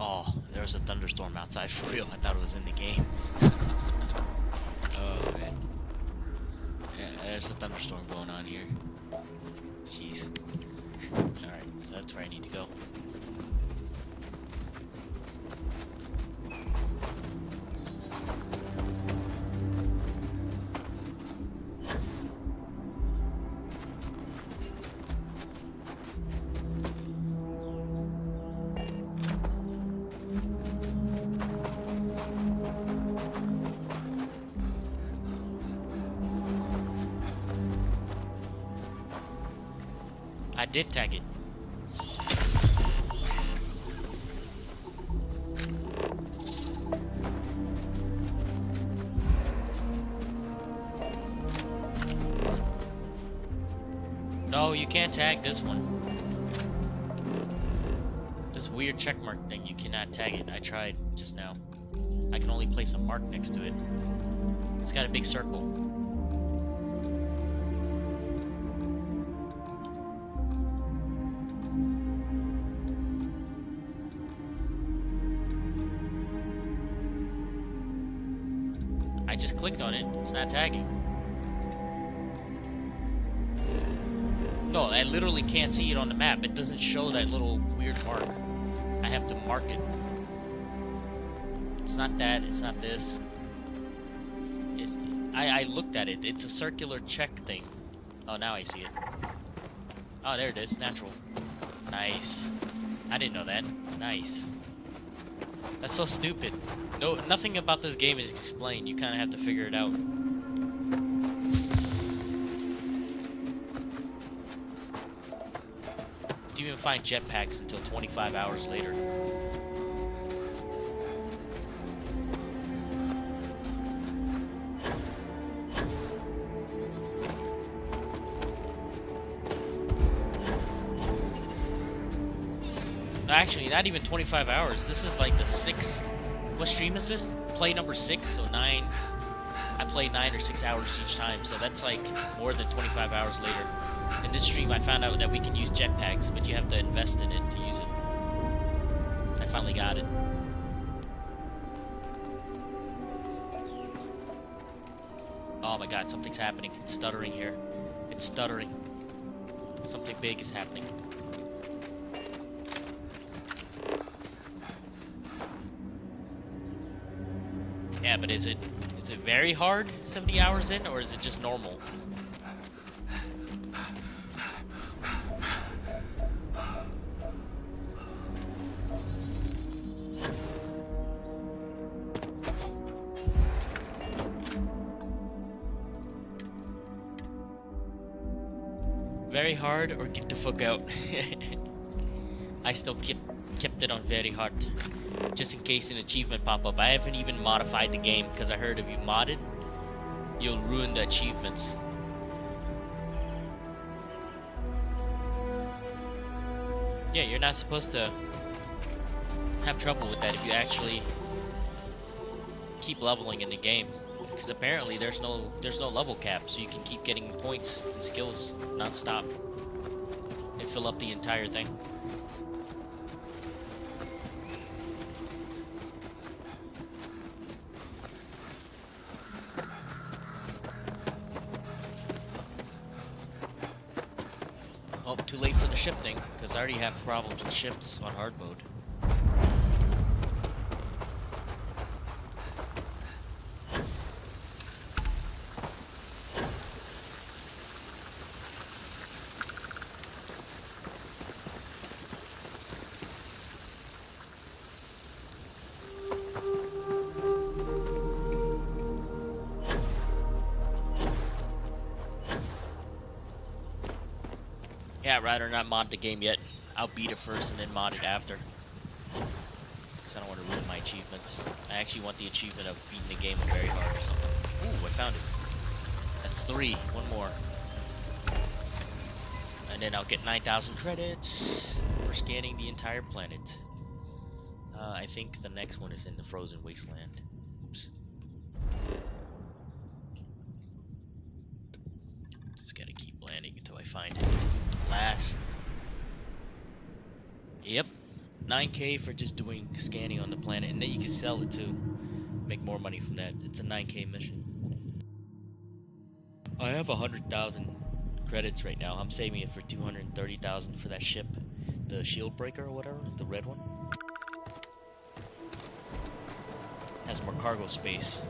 Oh, there was a thunderstorm outside for real. I thought it was in the game. Oh man. Yeah, there's a thunderstorm going on here. Jeez. Alright, so that's where I need to go. I did tag it. No, you can't tag this one. This weird checkmark thing, you cannot tag it. I tried just now. I can only place a mark next to it. It's got a big circle. I just clicked on it. It's not tagging. No, I literally can't see it on the map. It doesn't show that little weird mark. I have to mark it. It's not that. It's not this. I looked at it. It's a circular check thing. Oh, now I see it. Oh, there it is. Natural. Nice. I didn't know that. Nice. That's so stupid. No, nothing about this game is explained. You kind of have to figure it out. You even find jetpacks until 25 hours later. Actually, not even 25 hours. This is like the 6th. What stream is this? Play number 6, so 9. I play 9 or 6 hours each time, so that's like more than 25 hours later. In this stream, I found out that we can use jetpacks, but you have to invest in it to use it. I finally got it. Oh my god, something's happening. It's stuttering here. It's stuttering. Something big is happening. Yeah, but is it very hard 70 hours in, or is it just normal? Very hard, or get the fuck out. I still kept it on very hard, just in case an achievement pop up. I haven't even modified the game because I heard if you mod it, you'll ruin the achievements. Yeah, you're not supposed to have trouble with that if you actually keep leveling in the game, because apparently there's no level cap, so you can keep getting points and skills non-stop and fill up the entire thing. Oh, too late for the ship thing, because I already have problems with ships on hard mode. Yeah, I'd rather not mod the game yet. I'll beat it first and then mod it after. Because I don't want to ruin my achievements. I actually want the achievement of beating the game on very hard or something. Ooh, I found it. That's 3. One more. And then I'll get 9,000 credits for scanning the entire planet. I think the next one is in the frozen wasteland. Oops. Just gotta keep landing until I find it. Last. Yep. 9K for just doing scanning on the planet, and then you can sell it too. Make more money from that. It's a 9K mission. I have 100,000 credits right now. I'm saving it for 230,000 for that ship, the shield breaker or whatever, the red one. Has more cargo space.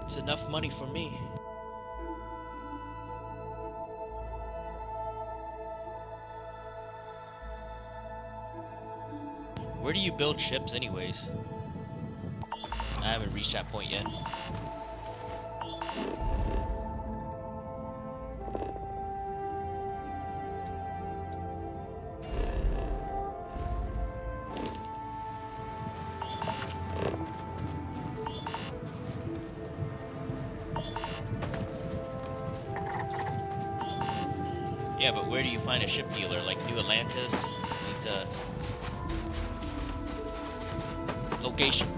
It's enough money for me. Where do you build ships anyways? I haven't reached that point yet. Yeah, but where do you find a ship dealer? Like New Atlantis? Needs a location.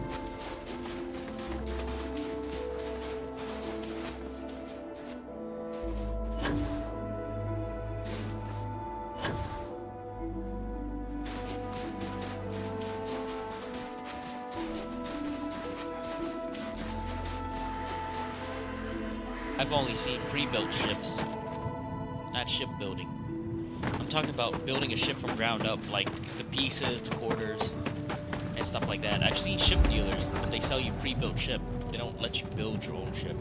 I've only seen pre-built ships, not shipbuilding. I'm talking about building a ship from ground up, like the pieces, the quarters, and stuff like that. I've seen ship dealers, but they sell you pre-built ship. They don't let you build your own ship.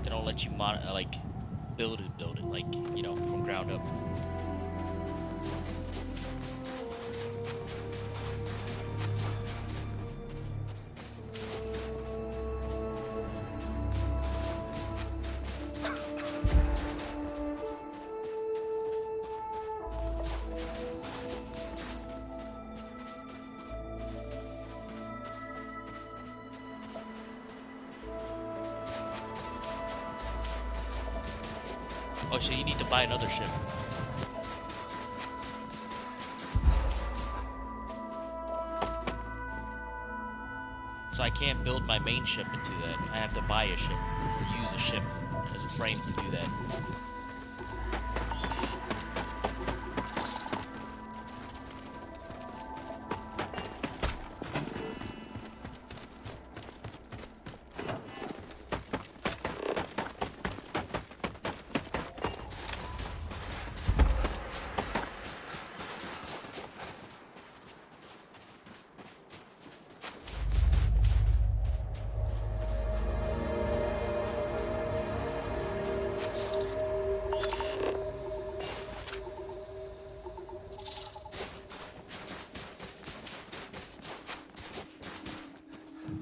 They don't let you build it, like, you know, from ground up. Oh, so you need to buy another ship. So I can't build my main ship into that. I have to buy a ship, or use a ship as a frame to do that.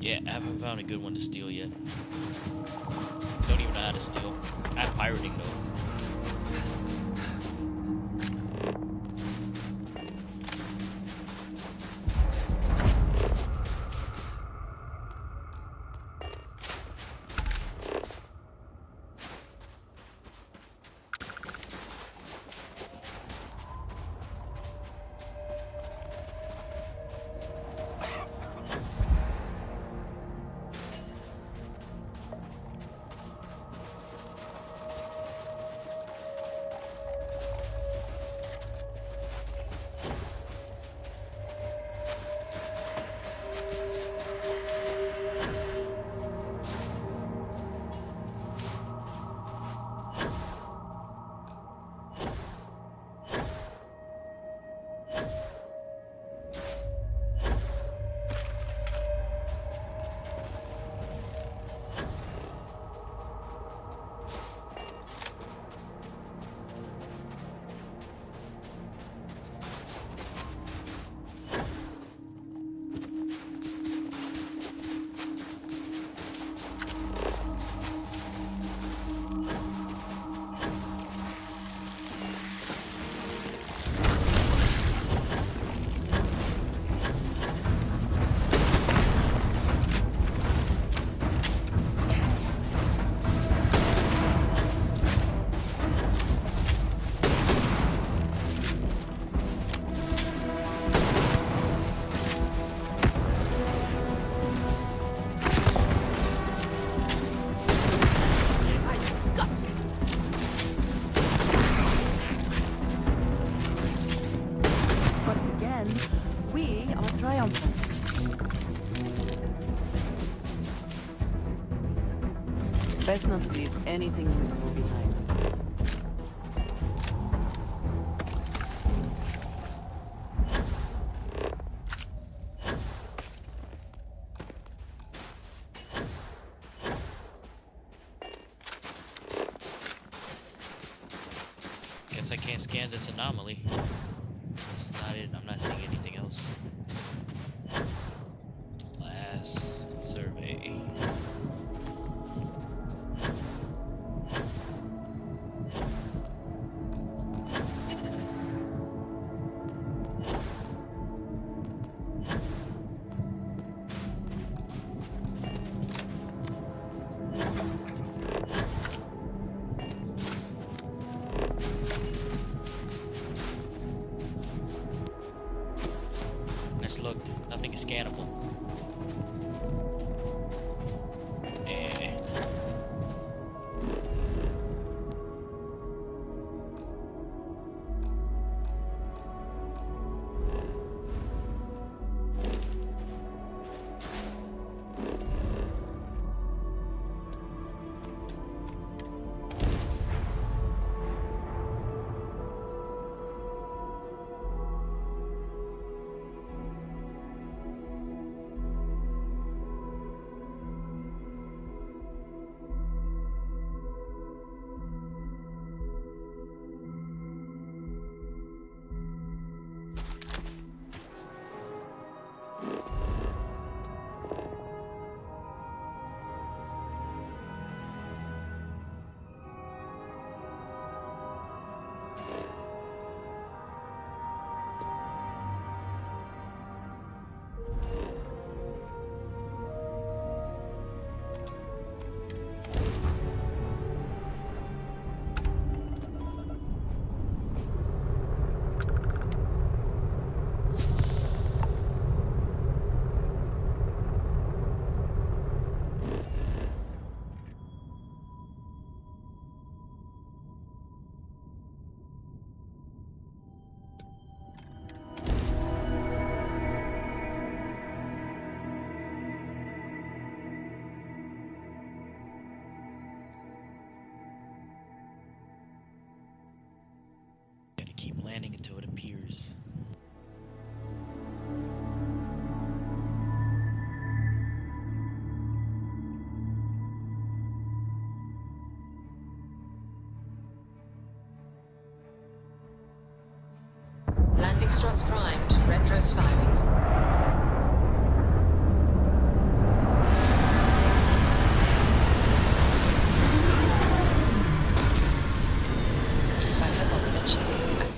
Yeah, I haven't found a good one to steal yet. Don't even know how to steal. I have pirating though. Best not to leave anything useful behind. Guess I can't scan this anomaly. That's not it. I'm not seeing anything else. Last survey. until it appears. Landing struts primed. Retros firing. If I had not mentioned it,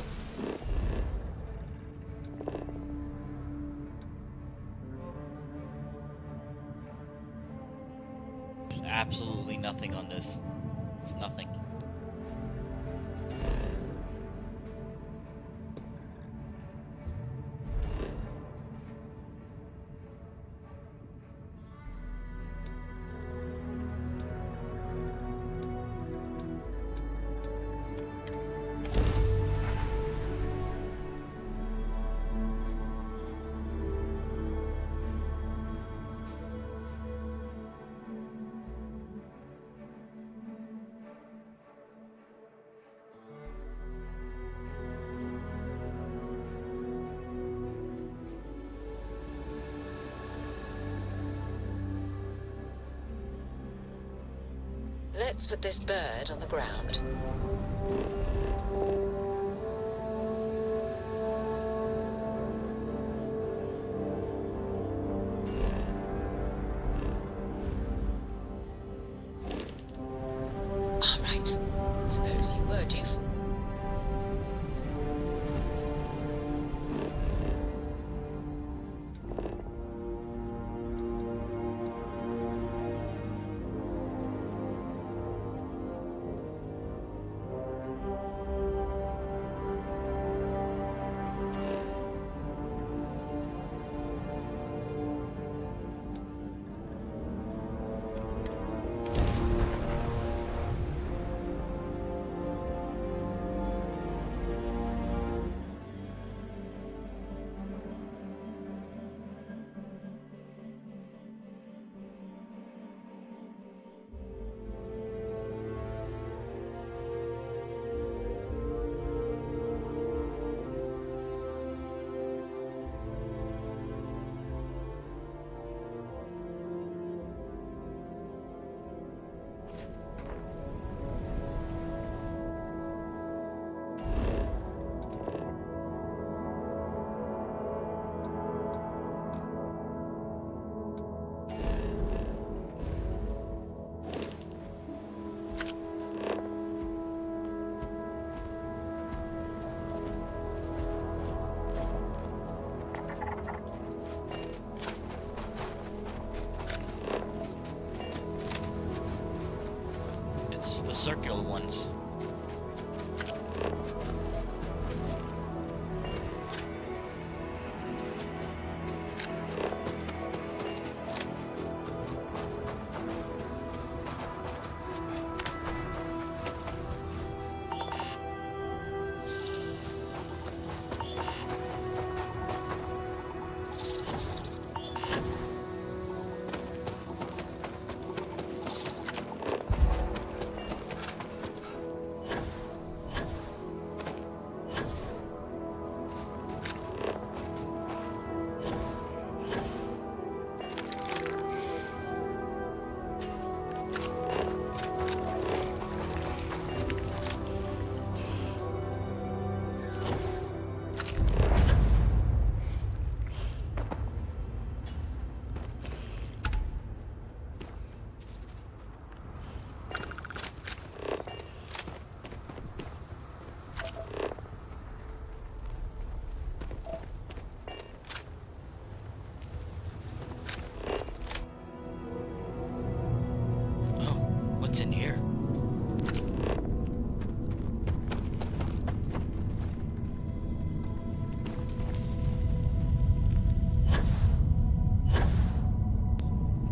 Absolutely nothing on this. Nothing. let's put this bird on the ground. All right. Suppose you were due for... It's the circular ones. What's in here?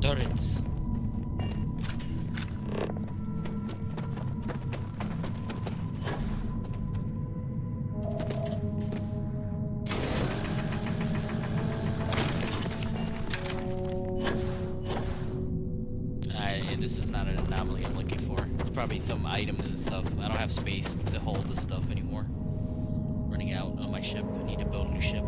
Turrets. This is not an anomaly I'm looking for. It's probably some items and stuff. I don't have space to hold this stuff anymore. Running out. Oh. my ship. I need to build a new ship.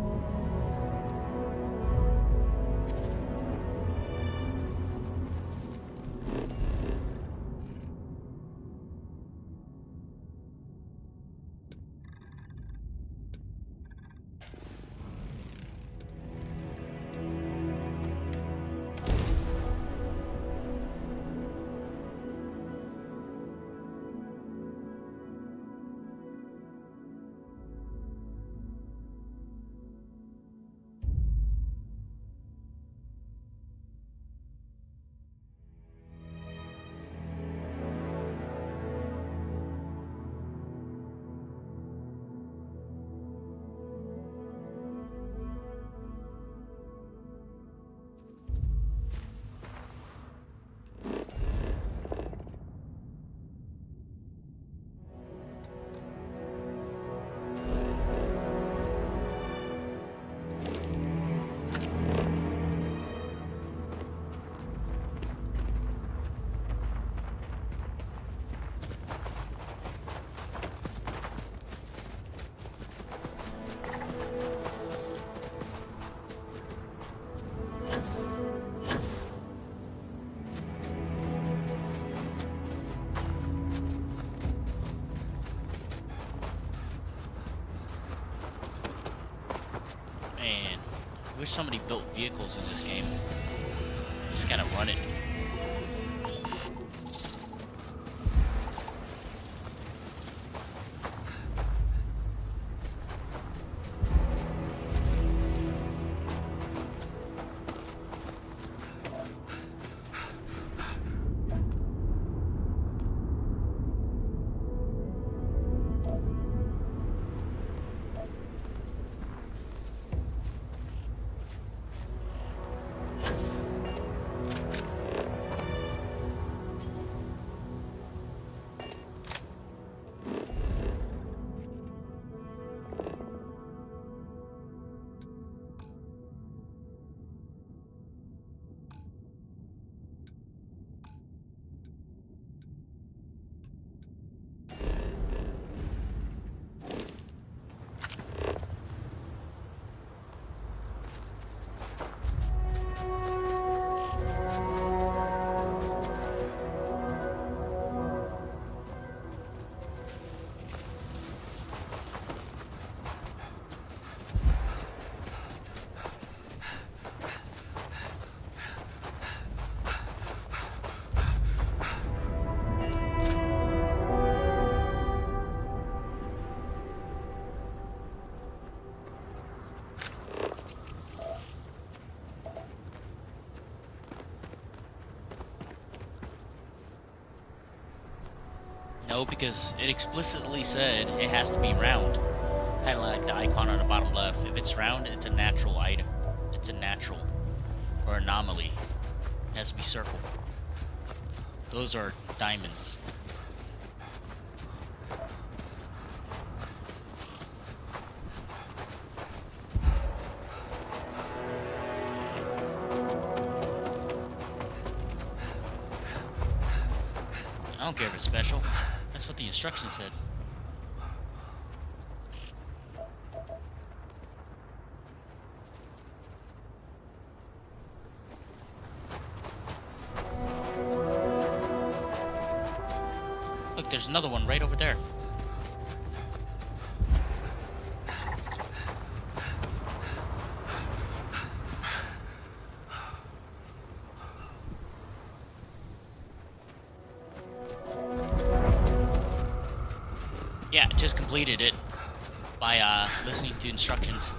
Man, I wish somebody built vehicles in this game. Just gotta run it. No, because it explicitly said it has to be round. Kind of like the icon on the bottom left. If it's round, it's a natural item. It's a natural or anomaly. It has to be circle. Those are diamonds. I don't care if it's special. That's what the instructions said. Look, there's another one right over there. Yeah, just completed it by listening to instructions.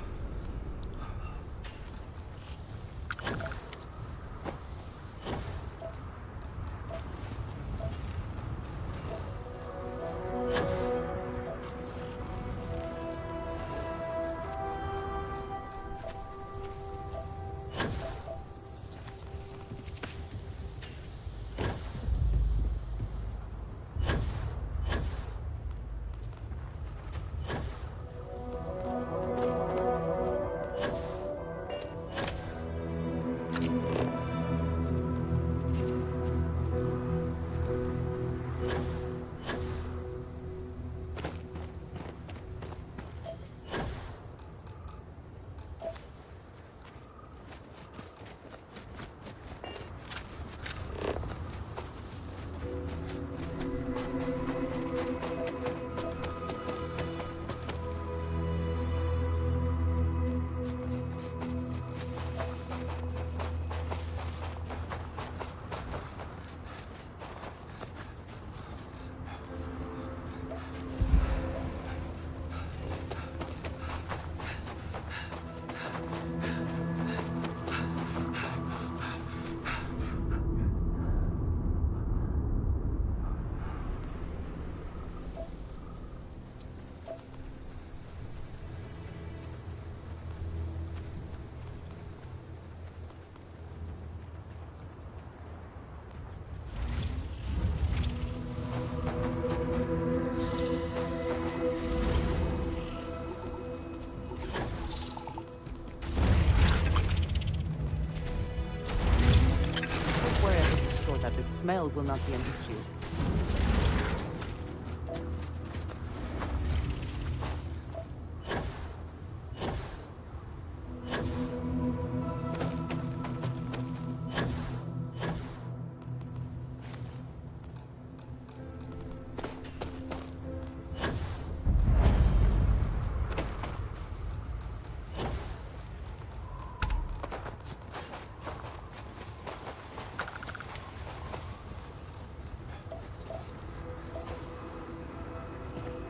that the smell will not be an issue.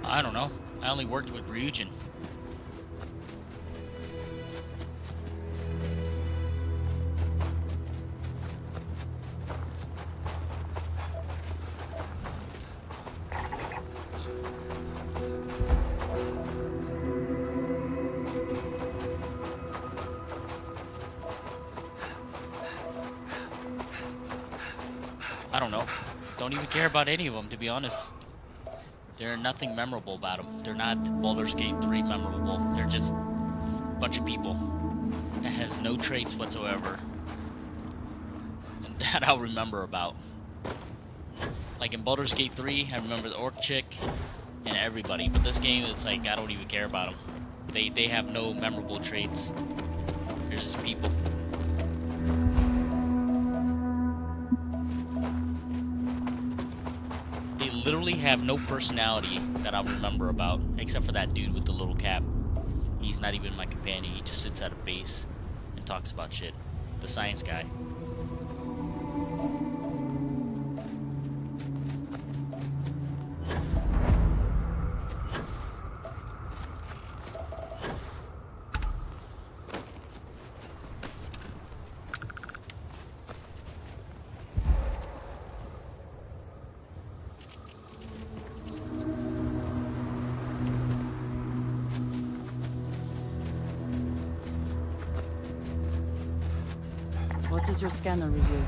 I don't know. I only worked with Ryujin. I don't know. Don't even care about any of them, to be honest. There's nothing memorable about them. They're not Baldur's Gate 3 memorable. They're just a bunch of people that has no traits whatsoever. And that I'll remember about. Like in Baldur's Gate 3, I remember the orc chick and everybody. But this game, it's like, I don't even care about them. They have no memorable traits. They're just people. Literally have no personality that I'll remember about, except for that dude with the little cap. He's not even my companion. He just sits at a base and talks about shit. The science guy. What does your scanner reveal?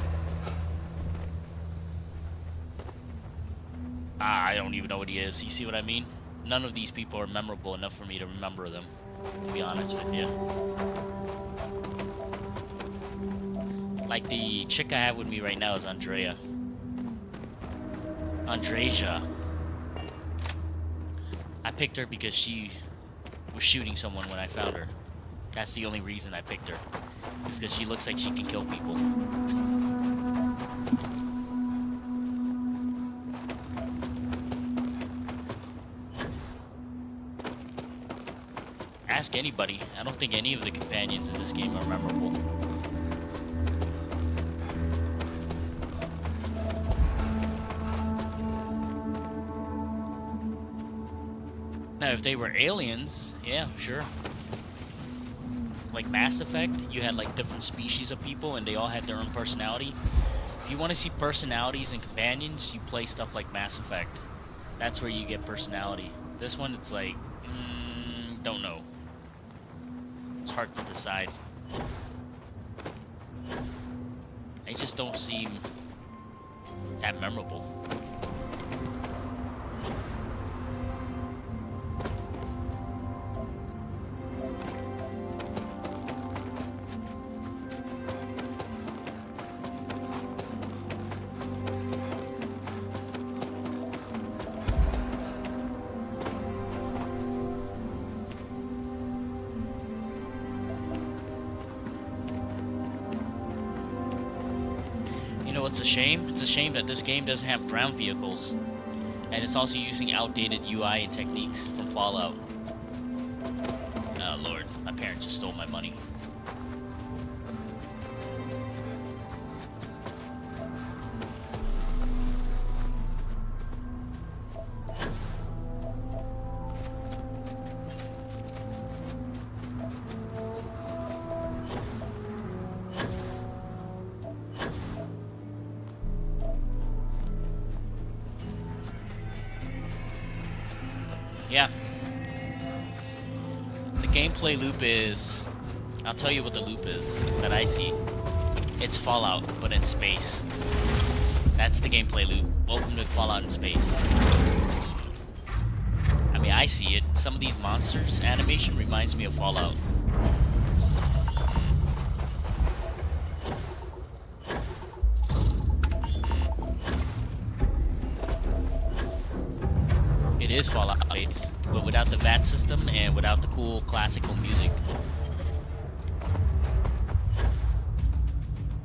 I don't even know what he is. You see what I mean? None of these people are memorable enough for me to remember them, to be honest with you. Like the chick I have with me right now is Andrea. Andreja. I picked her because she was shooting someone when I found her. That's the only reason I picked her. It's because she looks like she can kill people. Ask anybody. I don't think any of the companions in this game are memorable. Now, if they were aliens, yeah, sure. Like Mass Effect, you had like different species of people and they all had their own personality. If you want to see personalities and companions, you play stuff like Mass Effect. That's where you get personality. This one, it's like, don't know. It's hard to decide. They just don't seem that memorable. It's a shame. It's a shame that this game doesn't have ground vehicles. And it's also using outdated UI and techniques from Fallout. Oh lord, my parents just stole my money. Yeah. The gameplay loop is... I'll tell you what the loop is that I see. It's Fallout, but in space. That's the gameplay loop. Welcome to Fallout in space. I mean, I see it. Some of these monsters, animation reminds me of Fallout. is Fallout based, but without the VAT system and without the cool classical music.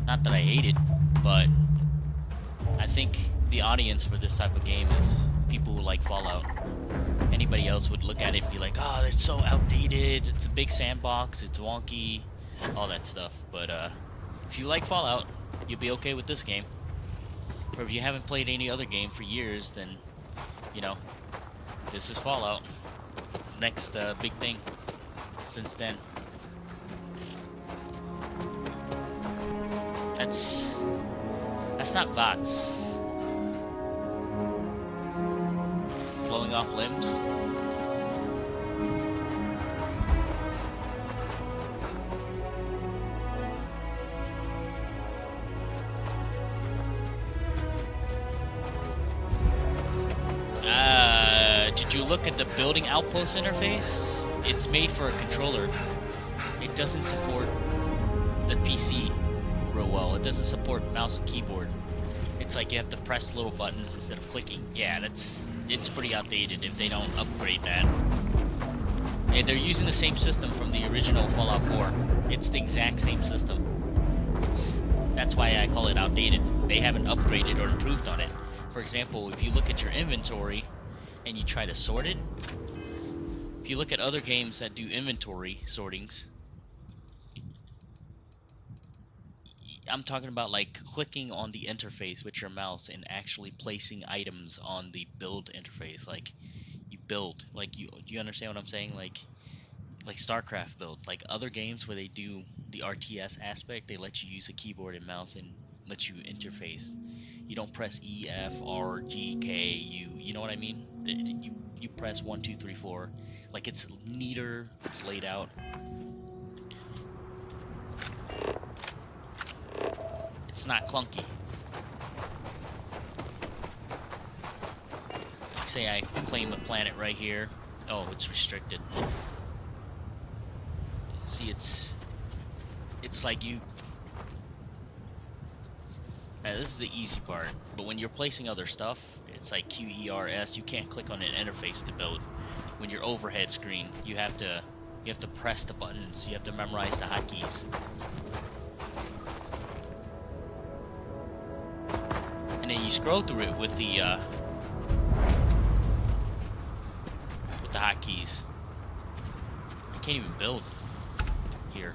Not that I hate it, but I think the audience for this type of game is people who like Fallout. Anybody else would look at it and be like, oh, it's so outdated, it's a big sandbox, it's wonky, all that stuff. But if you like Fallout, you'll be okay with this game. Or if you haven't played any other game for years, then, you know, this is Fallout. Next big thing since then. That's not VATS. Blowing off limbs. Did you look at the building outpost interface? It's made for a controller. It doesn't support the PC real well. It doesn't support mouse and keyboard. It's like you have to press little buttons instead of clicking. Yeah, it's pretty outdated if they don't upgrade that. And they're using the same system from the original Fallout 4. It's the exact same system. That's why I call it outdated. They haven't upgraded or improved on it. For example, if you look at your inventory and you try to sort it, if you look at other games that do inventory sortings, I'm talking about like clicking on the interface with your mouse and actually placing items on the build interface. Like you build, like do you understand what I'm saying? Like StarCraft build, like other games where they do the RTS aspect, they let you use a keyboard and mouse and let you interface. You don't press E, F, R, G, K, U. You know what I mean? You press 1, 2, 3, 4. Like it's neater. It's laid out. It's not clunky. Like say I claim a planet right here. Oh, it's restricted. See, it's like you. Now, this is the easy part, but when you're placing other stuff, it's like QERS. You can't click on an interface to build. When you're overhead screen, you have to press the buttons. You have to memorize the hotkeys. And then you scroll through it with the hotkeys. I can't even build here.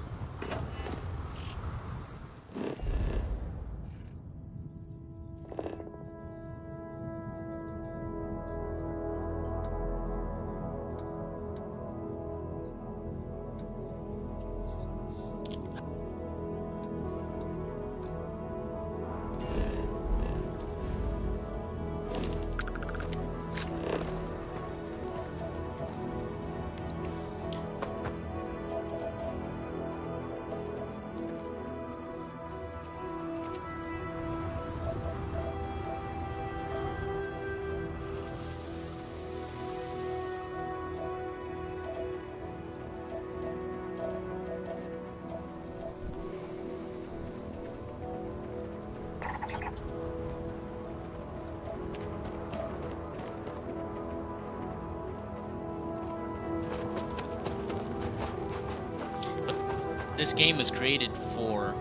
This game was created for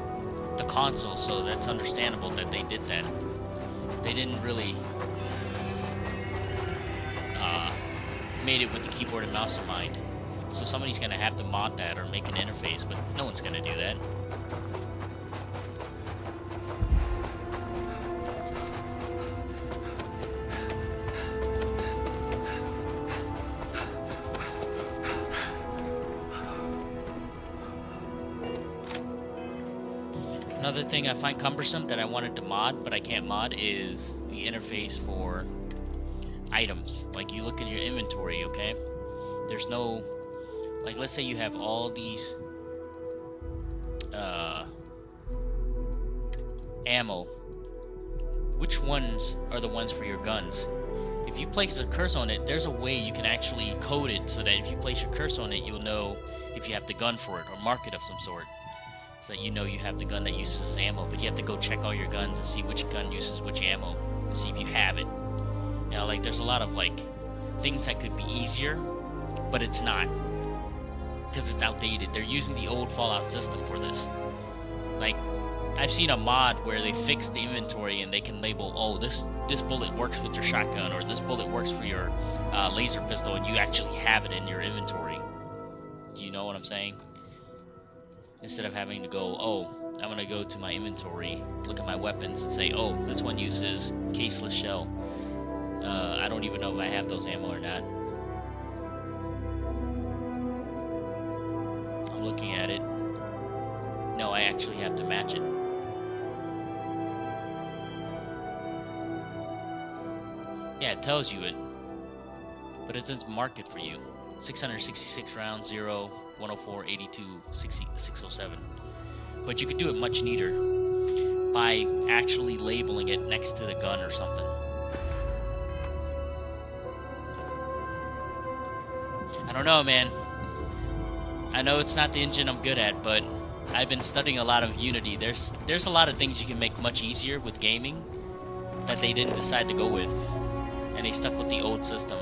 the console, so that's understandable that they did that. They didn't really made it with the keyboard and mouse in mind. So somebody's gonna have to mod that or make an interface, but no one's gonna do that. Another thing I find cumbersome that I wanted to mod, but I can't mod, is the interface for items. Like, you look at your inventory, okay? There's no, like, let's say you have all these ammo. Which ones are the ones for your guns? If you place a cursor on it, there's a way you can actually code it so that if you place your cursor on it, you'll know if you have the gun for it, or mark it of some sort. So that you know you have the gun that uses ammo, but you have to go check all your guns and see which gun uses which ammo and see if you have it. You know, like, there's a lot of like things that could be easier, but it's not. Because it's outdated. They're using the old Fallout system for this. Like, I've seen a mod where they fix the inventory and they can label, oh, this bullet works with your shotgun, or this bullet works for your laser pistol, and you actually have it in your inventory. Do you know what I'm saying? Instead of having to go, oh, I'm gonna go to my inventory, look at my weapons, and say, oh, this one uses caseless shell. I don't even know if I have those ammo or not. I'm looking at it. No, I actually have to match it. Yeah, it tells you it, but it doesn't mark it for you. 666 rounds, 0, 104, 82, 60, 607. But you could do it much neater by actually labeling it next to the gun or something. I don't know, man. I know it's not the engine I'm good at, but I've been studying a lot of Unity. There's a lot of things you can make much easier with gaming that they didn't decide to go with, and they stuck with the old system.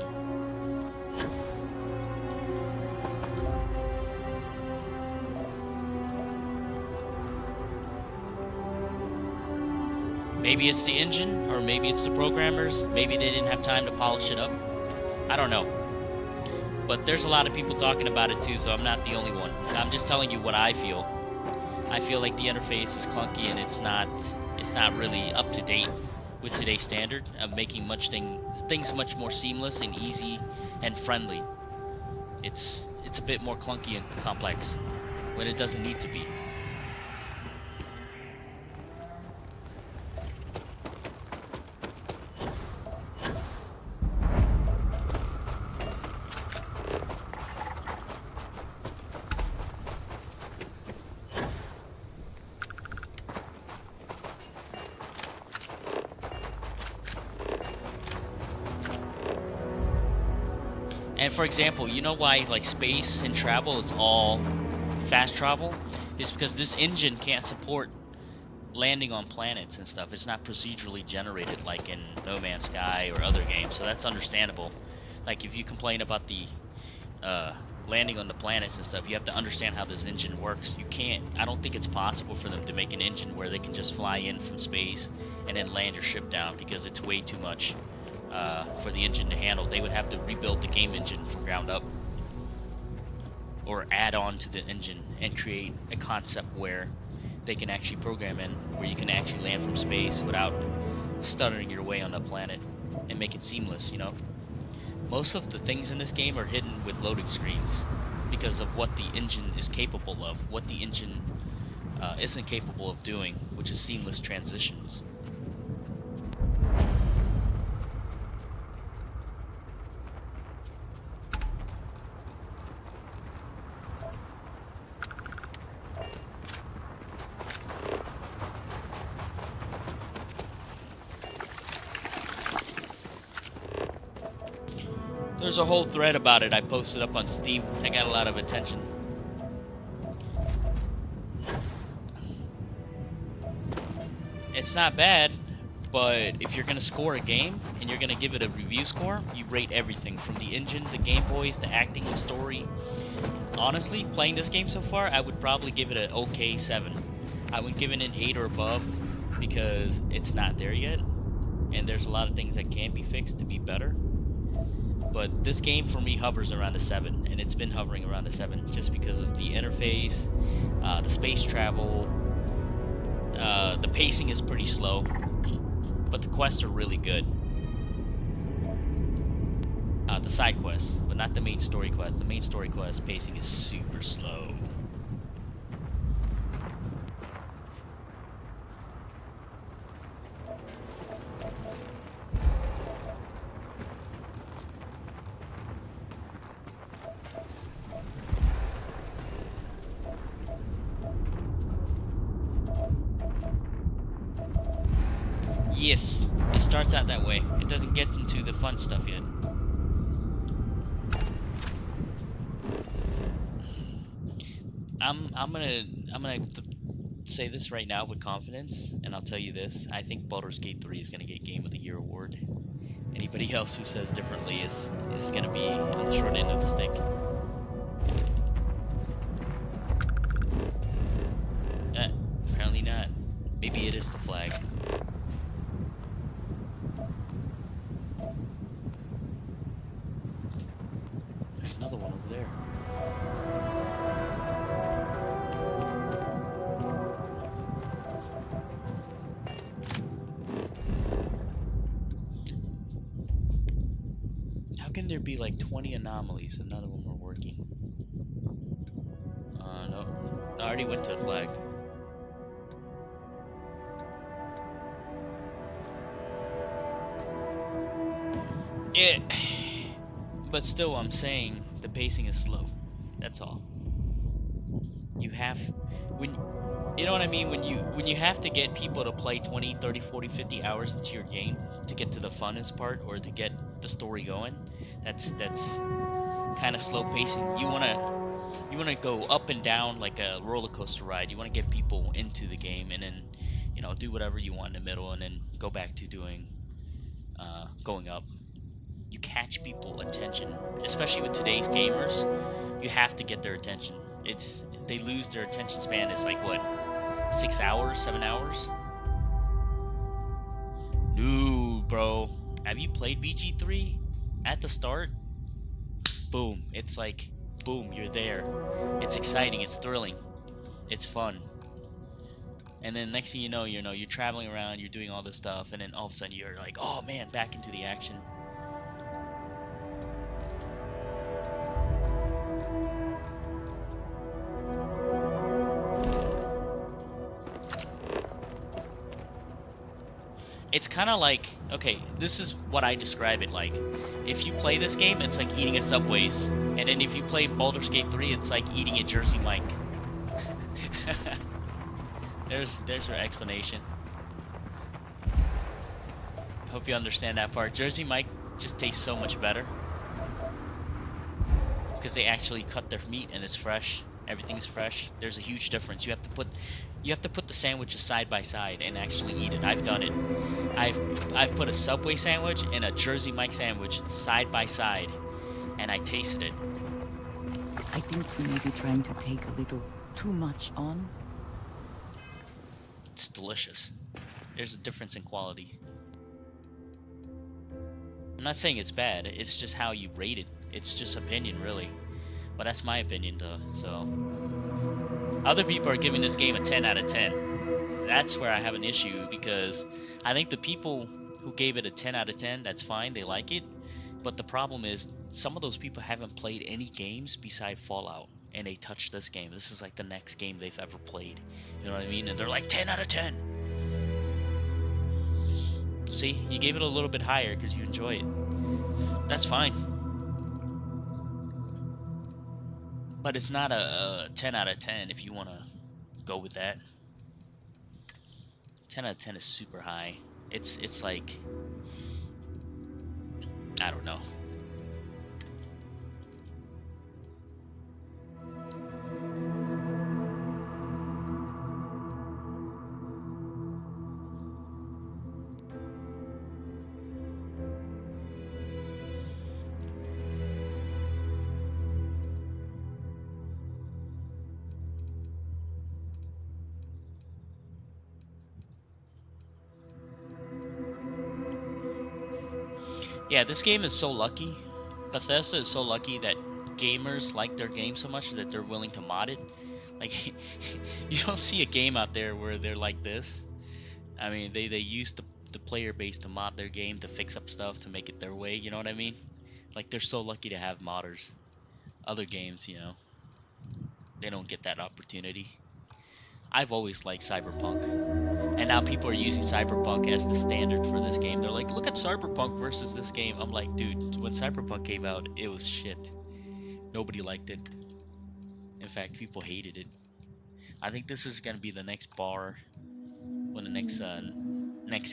Maybe it's the engine, or maybe it's the programmers. Maybe they didn't have time to polish it up. I don't know. But there's a lot of people talking about it too, so I'm not the only one. I'm just telling you what I feel. I feel like the interface is clunky and it's not really up to date with today's standard of making things much more seamless and easy and friendly. It's a bit more clunky and complex when it doesn't need to be. And for example, you know why like space and travel is all fast travel? It's because this engine can't support landing on planets and stuff. It's not procedurally generated like in No Man's Sky or other games, so that's understandable. Like if you complain about the landing on the planets and stuff, you have to understand how this engine works. I don't think it's possible for them to make an engine where they can just fly in from space and then land your ship down, because it's way too much for the engine to handle. They would have to rebuild the game engine from ground up, or add on to the engine and create a concept where they can actually program in, where you can actually land from space without stuttering your way on the planet and make it seamless, you know? Most of the things in this game are hidden with loading screens because of what the engine is capable of, what the engine isn't capable of doing, which is seamless transitions. There's a whole thread about it I posted up on Steam. I got a lot of attention. It's not bad, but if you're gonna score a game and you're gonna give it a review score, you rate everything from the engine, the game voice, the acting, the story. Honestly, playing this game so far, I would probably give it an okay 7. I wouldn't give it an 8 or above because it's not there yet, and there's a lot of things that can be fixed to be better. But this game for me hovers around a 7, and it's been hovering around a 7 just because of the interface, the space travel. The pacing is pretty slow, but the quests are really good. The side quests, but not the main story quest. The main story quest pacing is super slow. Yes, it starts out that way. It doesn't get into the fun stuff yet. I'm gonna say this right now with confidence, and I'll tell you this: I think Baldur's Gate 3 is gonna get Game of the Year award. Anybody else who says differently is gonna be on the short end of the stick. Apparently not. Maybe it is the flag. There's another one over there. How can there be like 20 anomalies and none of them are working? No. I already went to the flag. Yeah, but still, I'm saying the pacing is slow. That's all. You have, you know what I mean? When you have to get people to play 20, 30, 40, 50 hours into your game to get to the funnest part or to get the story going, that's kind of slow pacing. You wanna go up and down like a roller coaster ride. You want to get people into the game and then, you know, do whatever you want in the middle and then go back to doing going up. You catch people attention, especially with today's gamers. You have to get their attention. They lose their attention span. It's like what, 6 hours, 7 hours? No, bro. Have you played BG3 at the start? Boom. It's like boom, you're there. It's exciting, it's thrilling, it's fun. And then next thing you know, you're traveling around, you're doing all this stuff, and then all of a sudden you're like, oh man, back into the action. It's kind of like, okay, this is what I describe it like. If you play this game, it's like eating at Subways. And then if you play Baldur's Gate 3, it's like eating at Jersey Mike. There's your explanation. Hope you understand that part. Jersey Mike just tastes so much better. Because they actually cut their meat and it's fresh. Everything's fresh. There's a huge difference. You have to put the sandwiches side by side and actually eat it. I've done it. I've put a Subway sandwich and a Jersey Mike sandwich side by side, and I tasted it. I think you may be trying to take a little too much on. It's delicious. There's a difference in quality. I'm not saying it's bad. It's just how you rate it. It's just opinion, really. But that's my opinion, though. So other people are giving this game a 10 out of 10. That's where I have an issue, because I think the people who gave it a 10 out of 10, that's fine, they like it. But the problem is, some of those people haven't played any games beside Fallout, and they touched this game. This is like the next game they've ever played. You know what I mean? And they're like, 10 out of 10. See, you gave it a little bit higher because you enjoy it. That's fine. But it's not a 10 out of 10 if you want to go with that. 10 out of 10 is super high. It's like, I don't know. Yeah, this game is so lucky. Bethesda is so lucky that gamers like their game so much that they're willing to mod it. Like, you don't see a game out there where they're like this. I mean, they use the player base to mod their game, to fix up stuff, to make it their way, you know what I mean? Like, they're so lucky to have modders. Other games, you know, they don't get that opportunity. I've always liked Cyberpunk, and now people are using Cyberpunk as the standard for this game. They're like, look at Cyberpunk versus this game. I'm like, dude, when Cyberpunk came out, it was shit. Nobody liked it. In fact, people hated it. I think this is gonna be the next bar when the next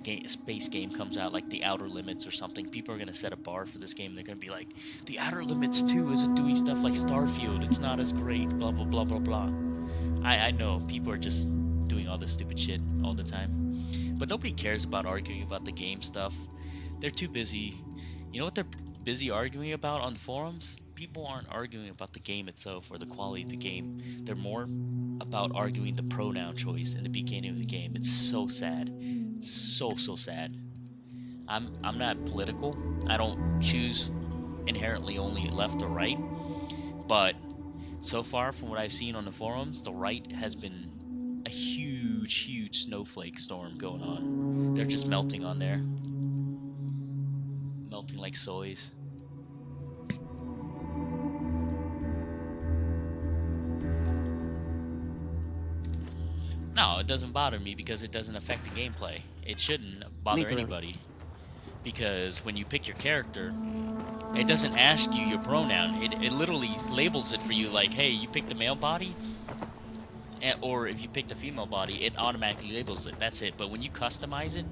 game, space game comes out, like the Outer Limits or something. People are gonna set a bar for this game. They're gonna be like, the Outer Limits 2 isn't doing stuff like Starfield. It's not as great. Blah blah blah blah blah. I know people are just doing all this stupid shit all the time, but nobody cares about arguing about the game stuff. They're too busy You know what they're busy arguing about on the forums? People aren't arguing about the game itself or the quality of the game. They're more about arguing the pronoun choice in the beginning of the game. It's so sad. So sad. I'm not political. I don't choose inherently only left or right. But so far from what I've seen on the forums, the right has been a huge snowflake storm going on. They're just melting on there. Melting like soys. No, it doesn't bother me because it doesn't affect the gameplay. It shouldn't bother anybody. Because when you pick your character, it doesn't ask you your pronoun. It literally labels it for you like, hey, you picked a male body, or if you picked a female body, it automatically labels it. That's it. But when you customize it,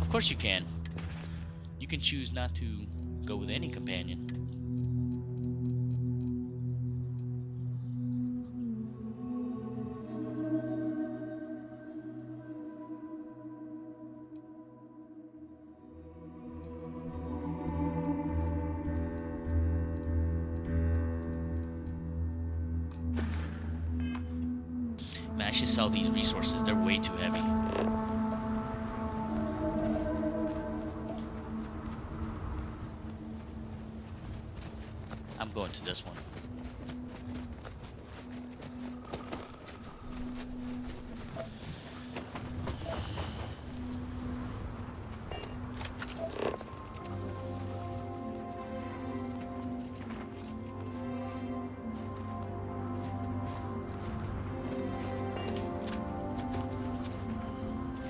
of course you can. You can choose not to go with any companion. Man, I should sell these resources. They're way too heavy. I'm going to this one.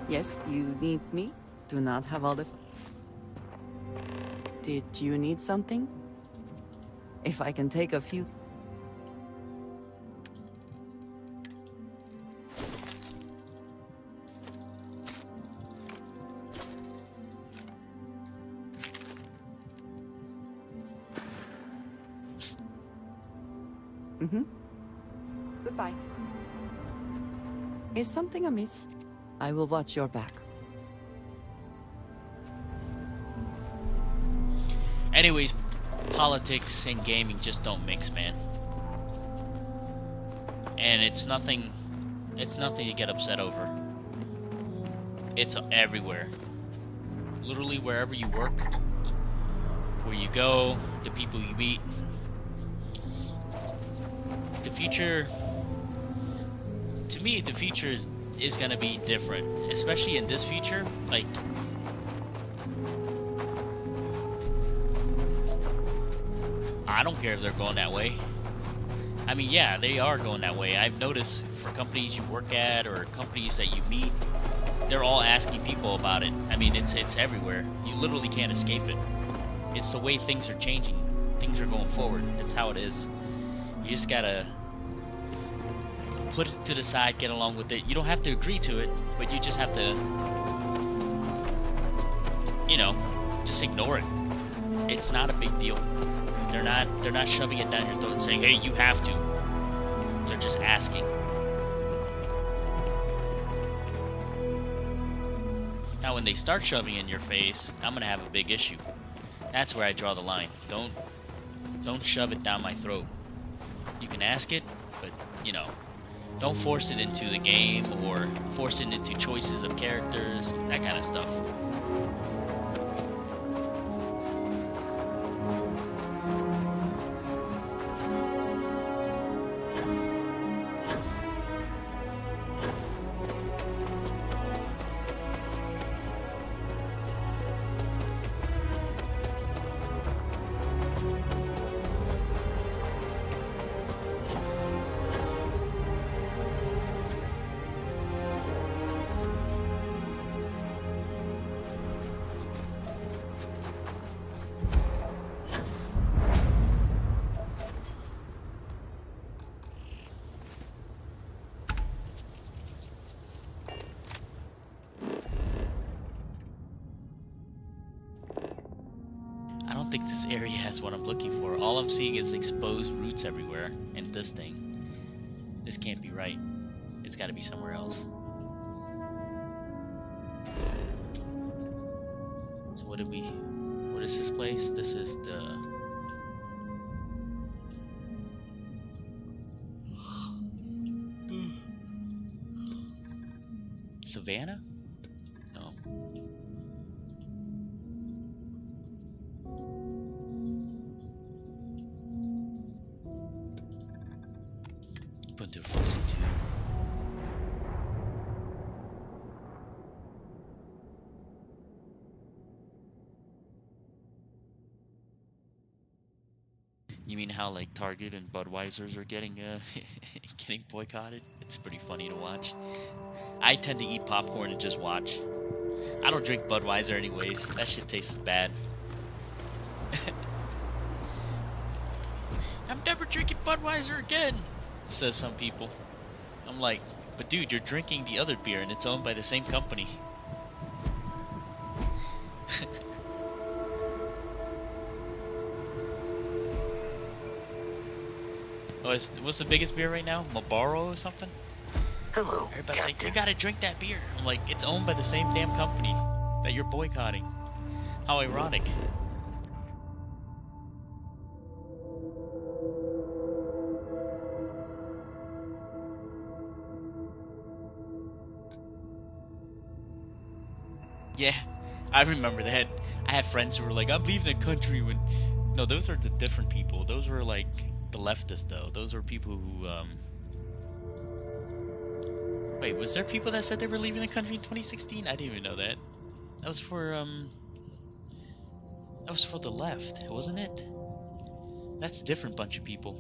Yes, you need me? Do not have all the... Did you need something? If I can take a few... Goodbye. Is something amiss? I will watch your back. Anyways, politics and gaming just don't mix, man. And it's nothing to get upset over. It's everywhere. Literally wherever you work, where you go, the people you meet. The future, to me, the future is gonna be different, especially in this future. Like, I don't care if they're going that way. I mean, yeah, they are going that way. I've noticed for companies you work at or companies that you meet, they're all asking people about it. I mean, it's everywhere. You literally can't escape it. It's the way things are changing. Things are going forward. It's how it is. You just gotta put it to the side, get along with it. You don't have to agree to it, but you just have to, you know, just ignore it. It's not a big deal. They're not shoving it down your throat and saying, hey, you have to. They're just asking. Now when they start shoving in your face, I'm gonna have a big issue. That's where I draw the line. Don't shove it down my throat. You can ask it, but you know, don't force it into the game or force it into choices of characters, that kind of stuff. I don't think this area has what I'm looking for. All I'm seeing is exposed roots everywhere, and this thing. This can't be right. It's gotta be somewhere else. So what is this place? This is the... Savannah? No. Put to Frozen 2. You mean how like Target and Budweiser's are getting getting boycotted? It's pretty funny to watch. I tend to eat popcorn and just watch. I don't drink Budweiser anyways. That shit tastes bad. I'm never drinking Budweiser again, says some people. I'm like, but dude, you're drinking the other beer and it's owned by the same company. Oh, what's the biggest beer right now? Marlboro or something? Hello, Everybody's Captain. like, you gotta drink that beer. I'm like, it's owned by the same damn company that you're boycotting. How ironic. Yeah, I remember that. I had friends who were like, I'm leaving the country when... No, those are the different people. Those were like the leftists, though. Those were people who, Wait, was there people that said they were leaving the country in 2016? I didn't even know that. That was for the left, wasn't it? That's a different bunch of people.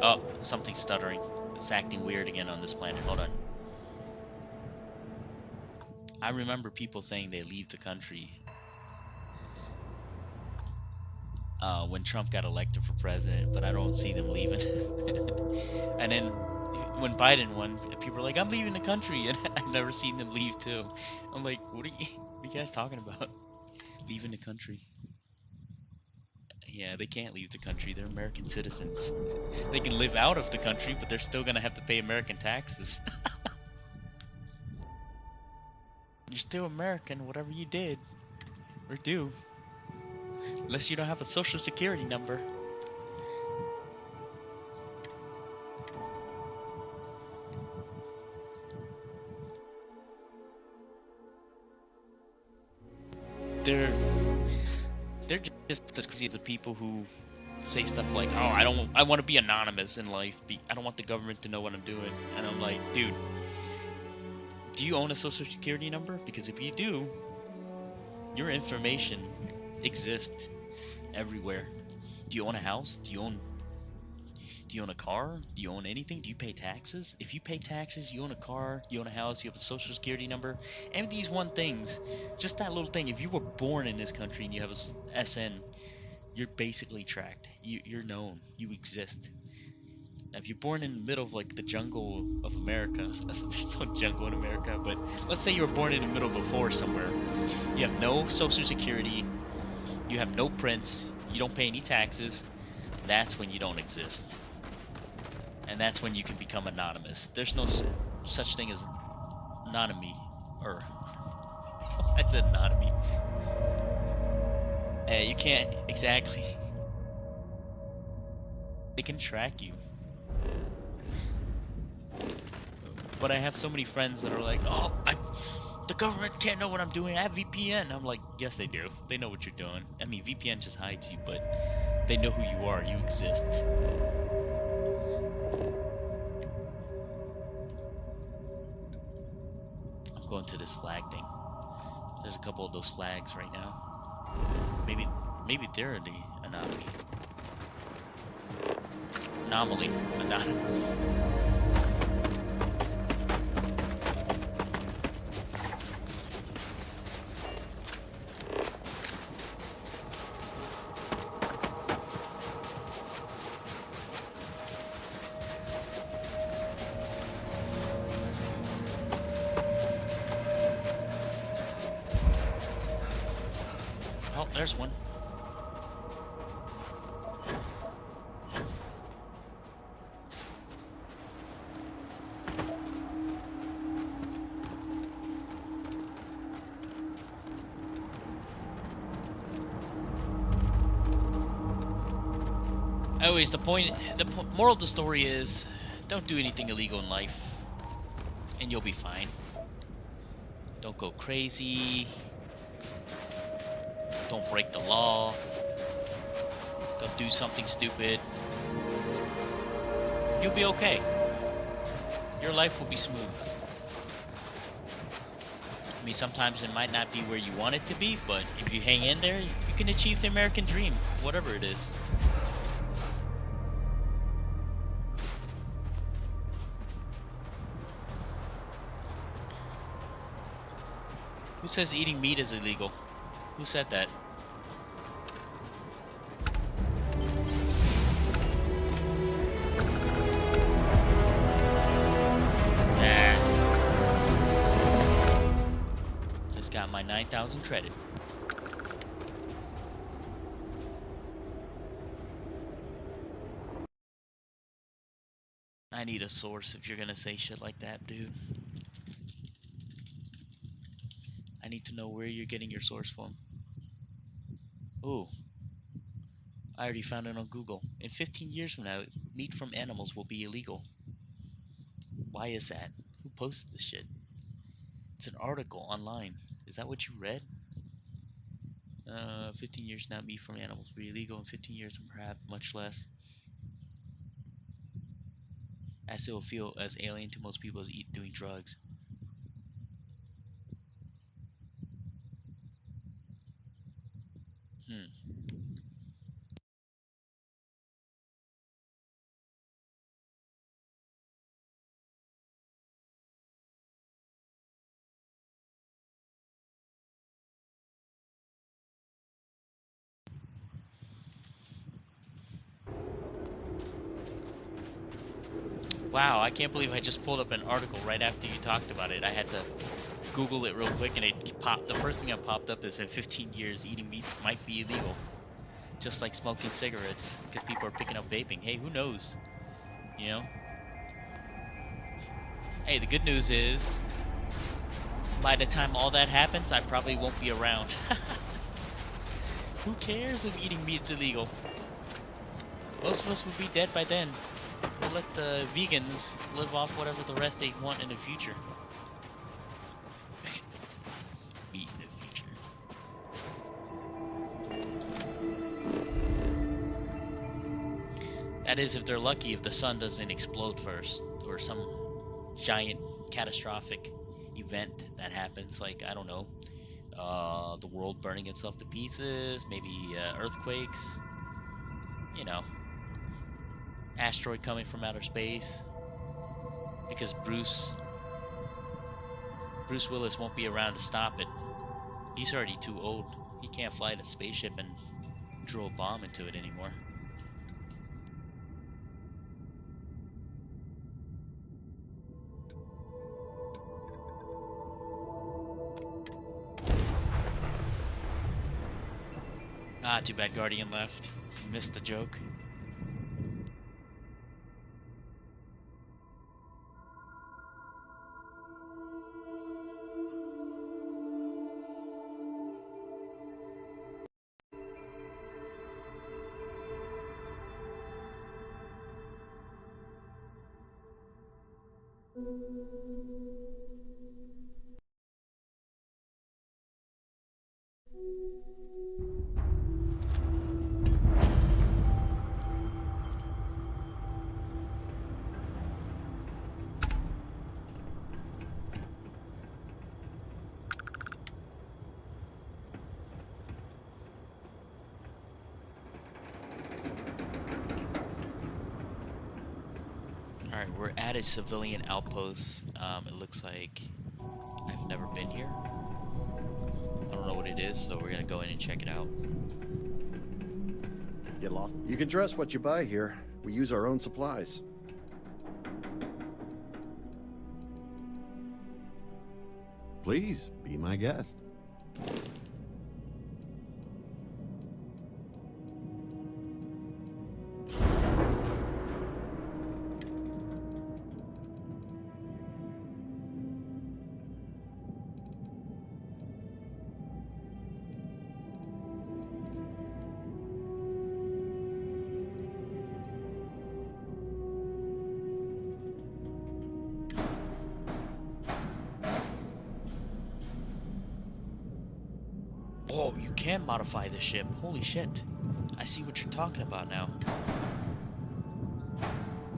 Oh, something's stuttering. It's acting weird again on this planet. Hold on. I remember people saying they leave the country when Trump got elected for president, but I don't see them leaving. And then when Biden won, people were like, I'm leaving the country, and I've never seen them leave too. I'm like, what are you guys talking about? Leaving the country? Yeah, they can't leave the country. They're American citizens. They can live out of the country, but they're still gonna have to pay American taxes. You're still American, whatever you did or do. Unless you don't have a social security number. They're just as crazy as the people who say stuff like, "Oh, I want to be anonymous in life. I don't want the government to know what I'm doing." And I'm like, dude, do you own a social security number? Because if you do, your information exists everywhere. Do you own a house? Do you own a car? Do you own anything? Do you pay taxes? If you pay taxes, you own a car, you own a house, you have a social security number, and these things, just that little thing, if you were born in this country and you have a SN, you're basically tracked. You're known. You exist. Now, if you're born in the middle of like the jungle of America, there's no jungle in America, but let's say you were born in the middle of a forest somewhere. You have no social security, you have no prints, you don't pay any taxes. That's when you don't exist. And that's when you can become anonymous. There's no such thing as anonymity, or I said anonymity. You can't exactly. They can track you. But I have so many friends that are like, "Oh, the government can't know what I'm doing. I have VPN." I'm like, yes, they do. They know what you're doing. I mean, VPN just hides you, but they know who you are. You exist. I'm going to this flag thing. There's a couple of those flags right now. Maybe they're the anomaly. Anomaly. Oh, there's one. Anyways, moral of the story is, don't do anything illegal in life, and you'll be fine. Don't go crazy. Don't break the law. Don't do something stupid. You'll be okay. Your life will be smooth. I mean, sometimes it might not be where you want it to be, but if you hang in there, you can achieve the American dream, whatever it is. Who says eating meat is illegal? Who said that? Yes. Just got my 9,000 credit. I need a source if you're gonna say shit like that, dude. I need to know where you're getting your source from. Ooh. I already found it on Google. In 15 years from now, meat from animals will be illegal. Why is that? Who posted this shit? It's an article online. Is that what you read? 15 years now, meat from animals will be illegal. In 15 years, perhaps much less. As it will feel as alien to most people as doing drugs. Wow, I can't believe I just pulled up an article right after you talked about it. I had to Google it real quick and it popped. The first thing that popped up is in 15 years, eating meat might be illegal. Just like smoking cigarettes, because people are picking up vaping. Hey, who knows? You know? Hey, the good news is, by the time all that happens, I probably won't be around. Who cares if eating meat's illegal? Most of us will be dead by then. We'll let the vegans live off whatever the rest they want in the future. Meat in the future. That is if they're lucky, if the sun doesn't explode first, or some giant catastrophic event that happens, like, I don't know, the world burning itself to pieces, maybe earthquakes, you know, asteroid coming from outer space, because Bruce Willis won't be around to stop it. He's already too old. He can't fly the spaceship and drill a bomb into it anymore. Ah, too bad Guardian left. Missed the joke. Alright, we're at a civilian outpost. It looks like I've never been here. I don't know what it is, so we're gonna go in and check it out. Get lost. You can trust what you buy here. We use our own supplies. Please, be my guest. Oh, you can modify the ship. Holy shit. I see what you're talking about now.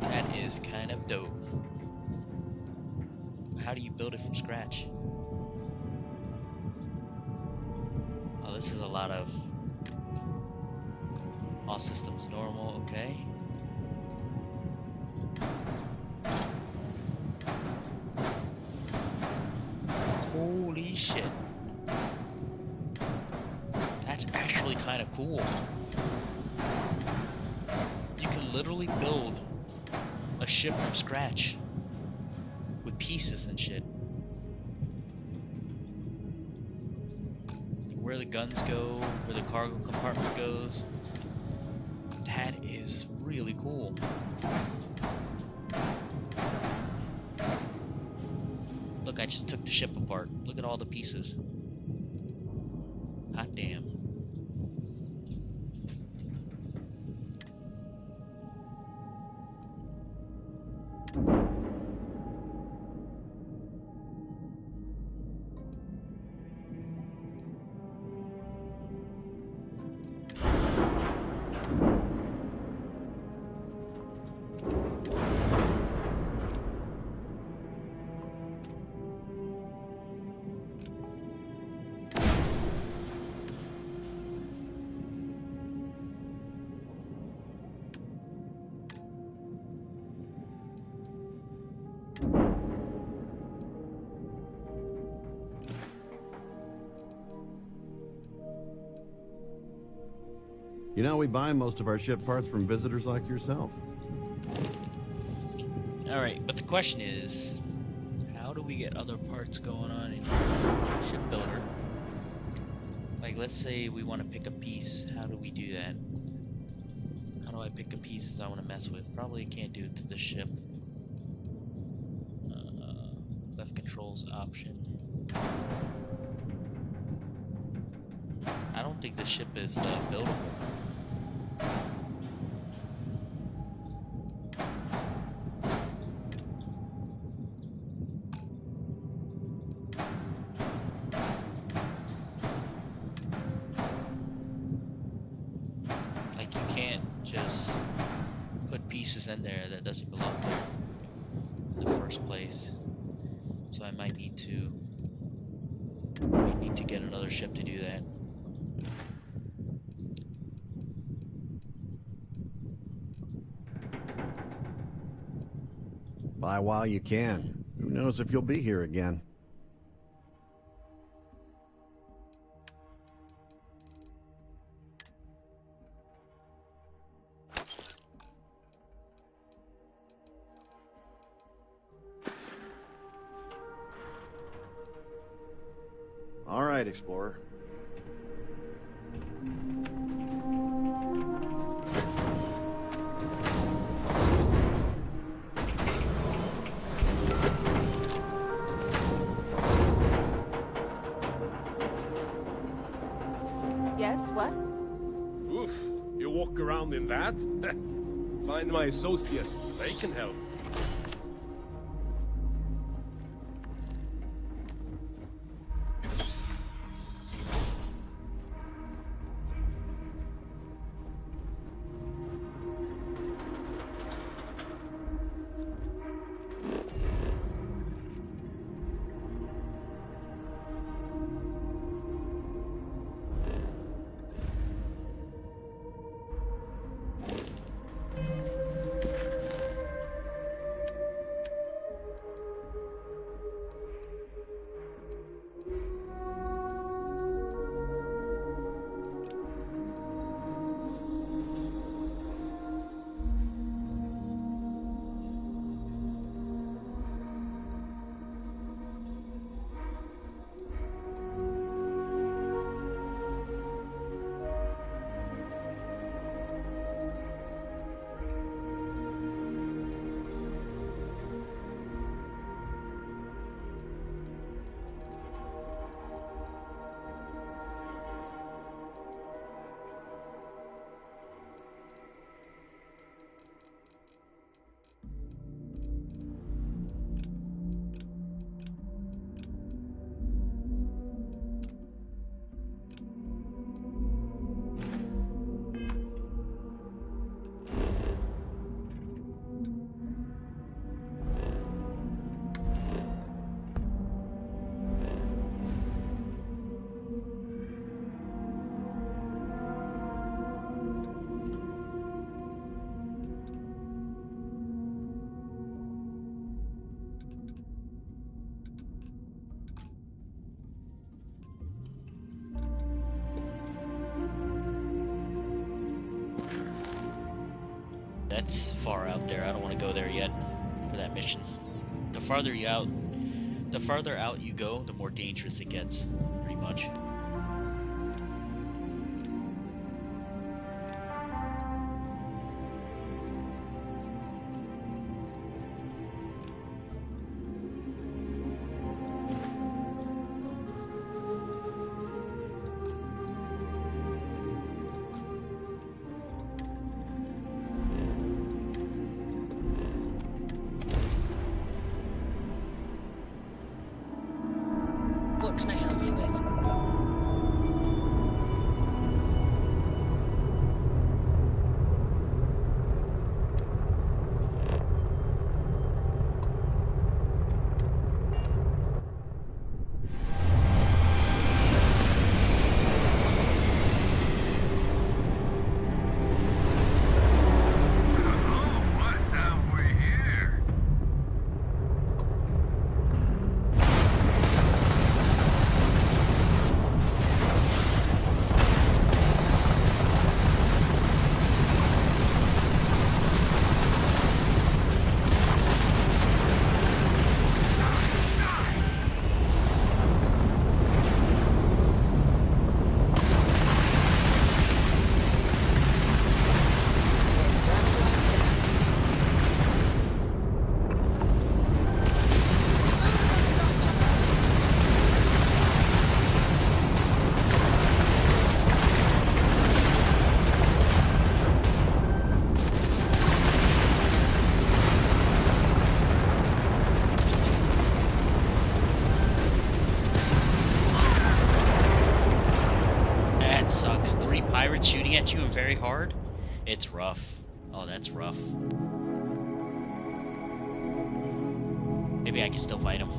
That is kind of dope. How do you build it from scratch? Oh, this is a lot of... All systems normal, okay. Holy shit. That's actually kind of cool. You can literally build a ship from scratch with pieces and shit. Like where the guns go, where the cargo compartment goes. That is really cool. Look, I just took the ship apart. Look at all the pieces. Hot damn. You know, we buy most of our ship parts from visitors like yourself. Alright, but the question is, how do we get other parts going on in ship builder? Like, let's say we want to pick a piece. How do we do that? How do I pick a pieces I want to mess with? Probably can't do it to the ship. Left controls option. I don't think the ship is buildable. Like, you can't just put pieces in there that doesn't belong there in the first place. So I might need to get another ship to do that. Buy while you can. Who knows if you'll be here again? All right, Explorer. Yes, what? Oof, you walk around in that? Find my associate, they can help. that's far out there. I don't want to go there yet for that mission. The farther out you go, the more dangerous it gets, pretty much. What can I help you with? Sucks. 3 pirates shooting at you and very hard? It's rough. Oh, that's rough. Maybe I can still fight them.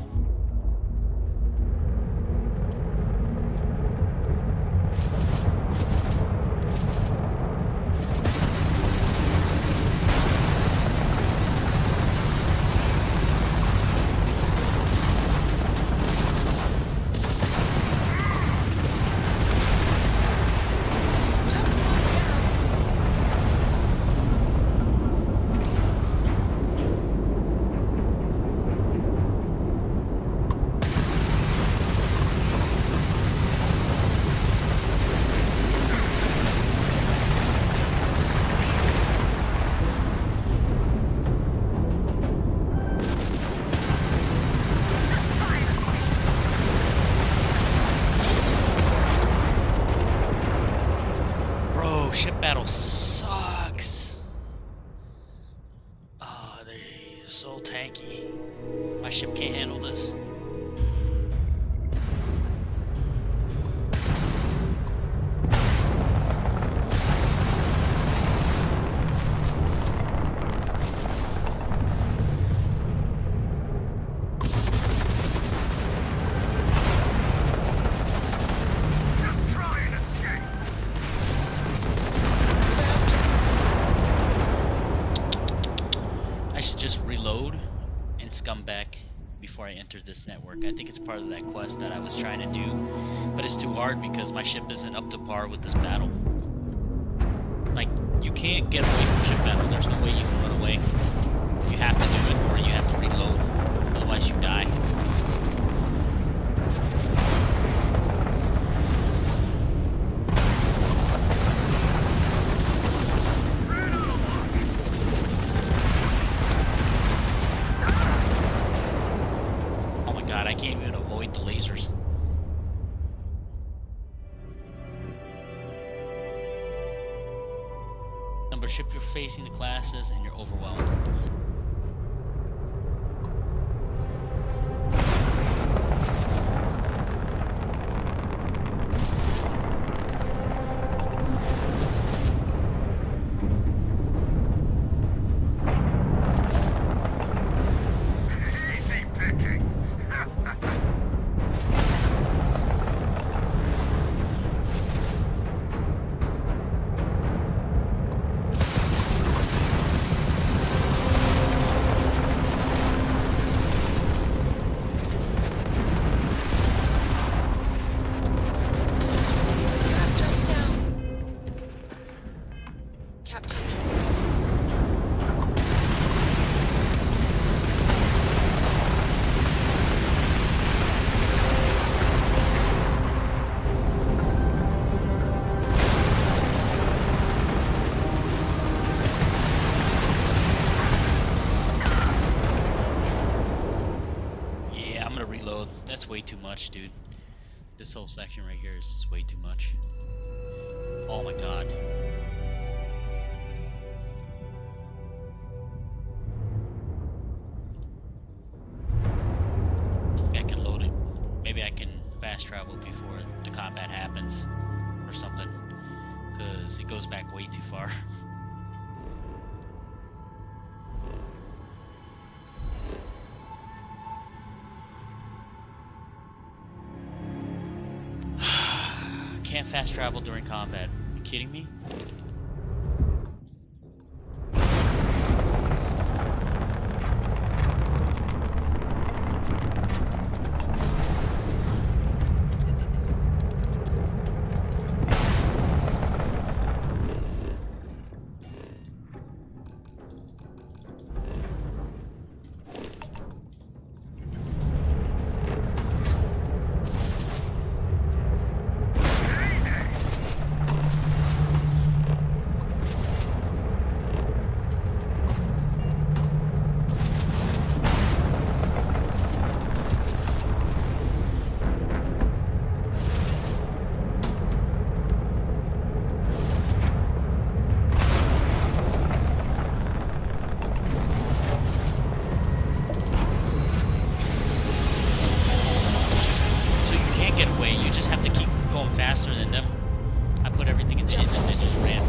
Ship battle sucks. Oh, they're so tanky. My ship can't handle this. Before I entered this network. I think it's part of that quest that I was trying to do, but it's too hard because my ship isn't up to par with this battle. Like, you can't get away from ship battle. There's no way you can run away. You have to do it or you have to reload, otherwise you die. I can't even avoid the lasers. Number ship you're facing, the classes, and you're overwhelmed. way too much, dude. This whole section right here is just way too much. Oh my god. Maybe I can load it. Maybe I can fast travel before the combat happens or something. Because it goes back way too far. Can't fast travel during combat. Are you kidding me? Faster than them. I put everything in the engine and just ran.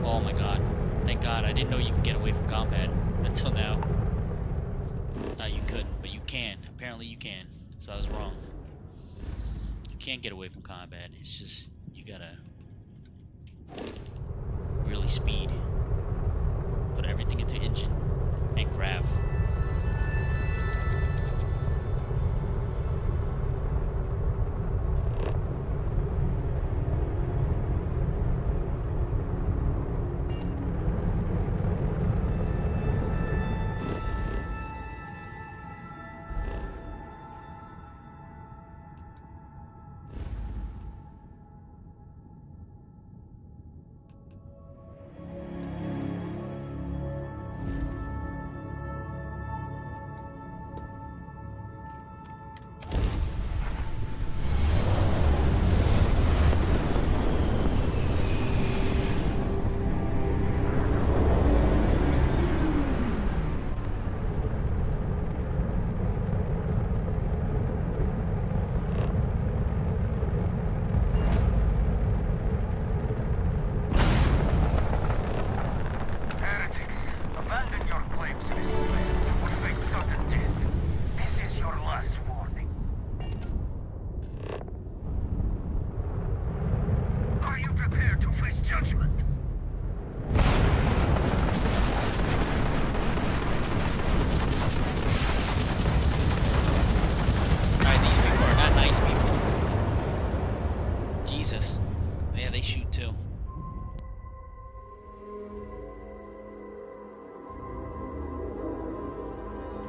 Oh my god. Thank god. I didn't know you could get away from combat until now. I thought you couldn't, but you can. Apparently you can. So I was wrong. You can't get away from combat. It's just, you gotta really speed. Put everything into engine and grav.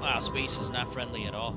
Wow, space is not friendly at all.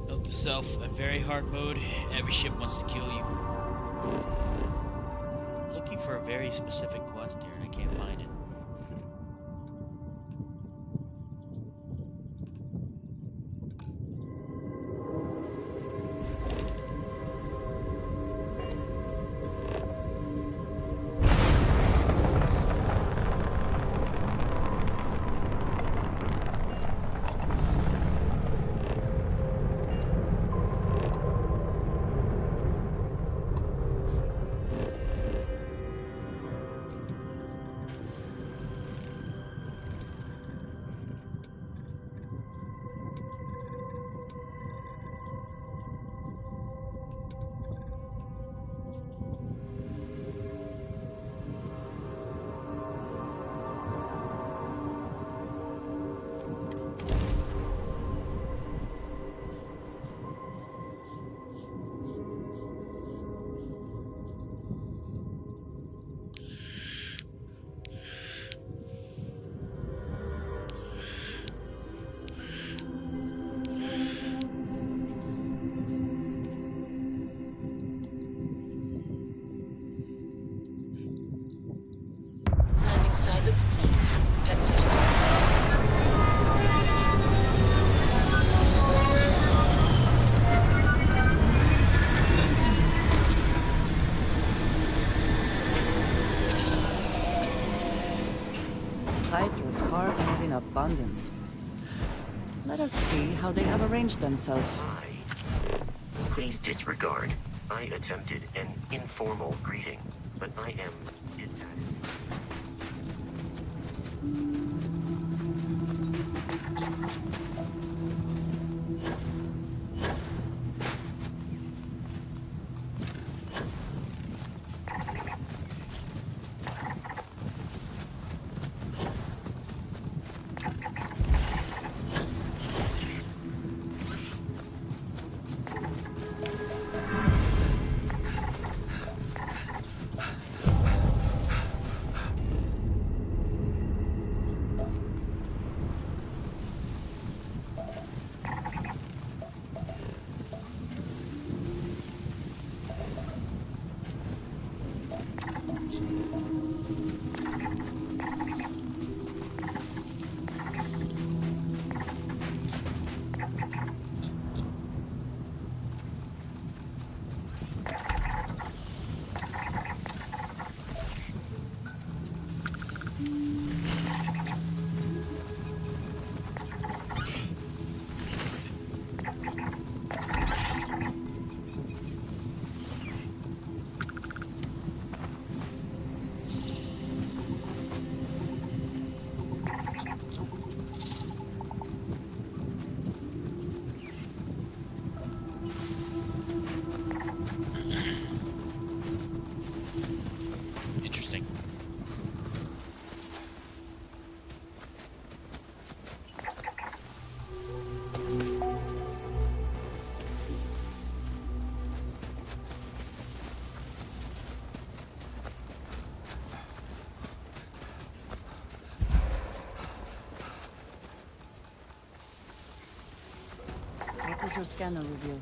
Note to self, in very hard mode, every ship wants to kill you. I'm looking for a very specific quest here and I can't find it. does see how they have arranged themselves. Please disregard. I attempted an informal greeting, but I am dissatisfied. Interesting. What does your scanner reveal?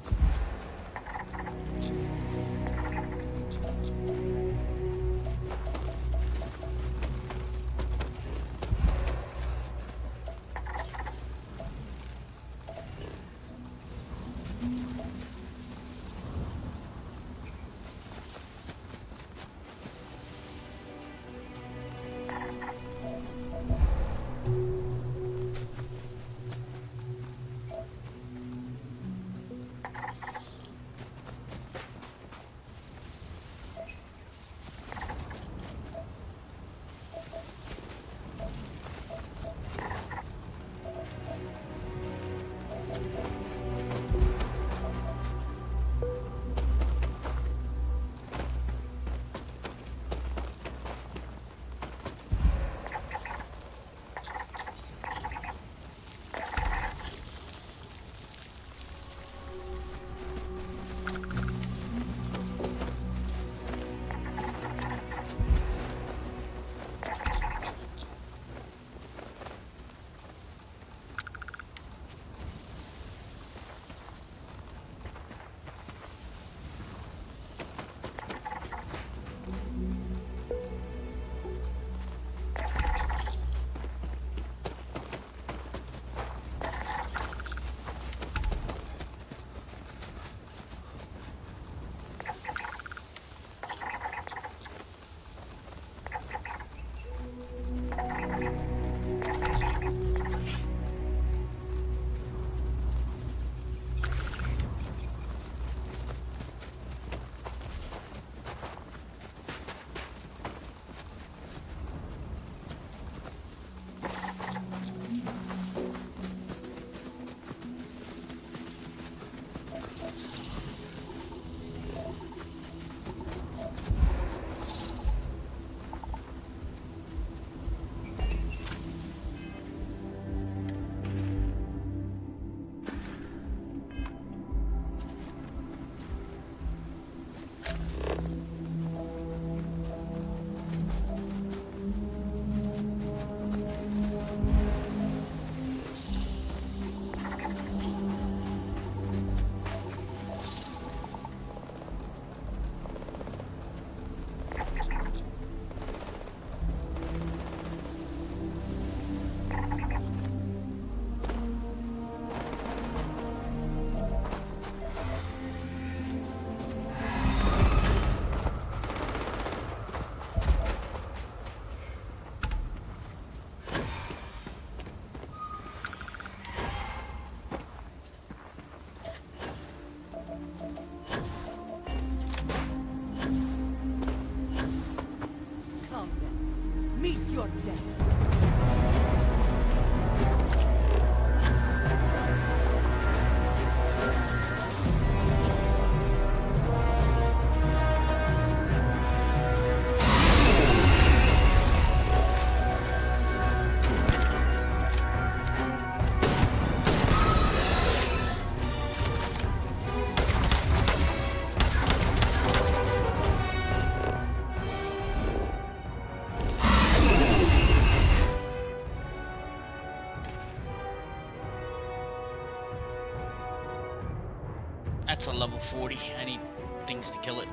That's a level 40. I need things to kill it.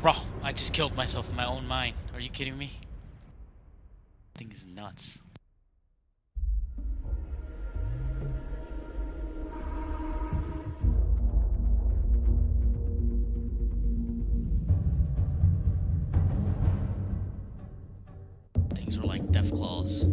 Bro, I just killed myself in my own mind. Are you kidding me? Thing is nuts. Things are like death claws.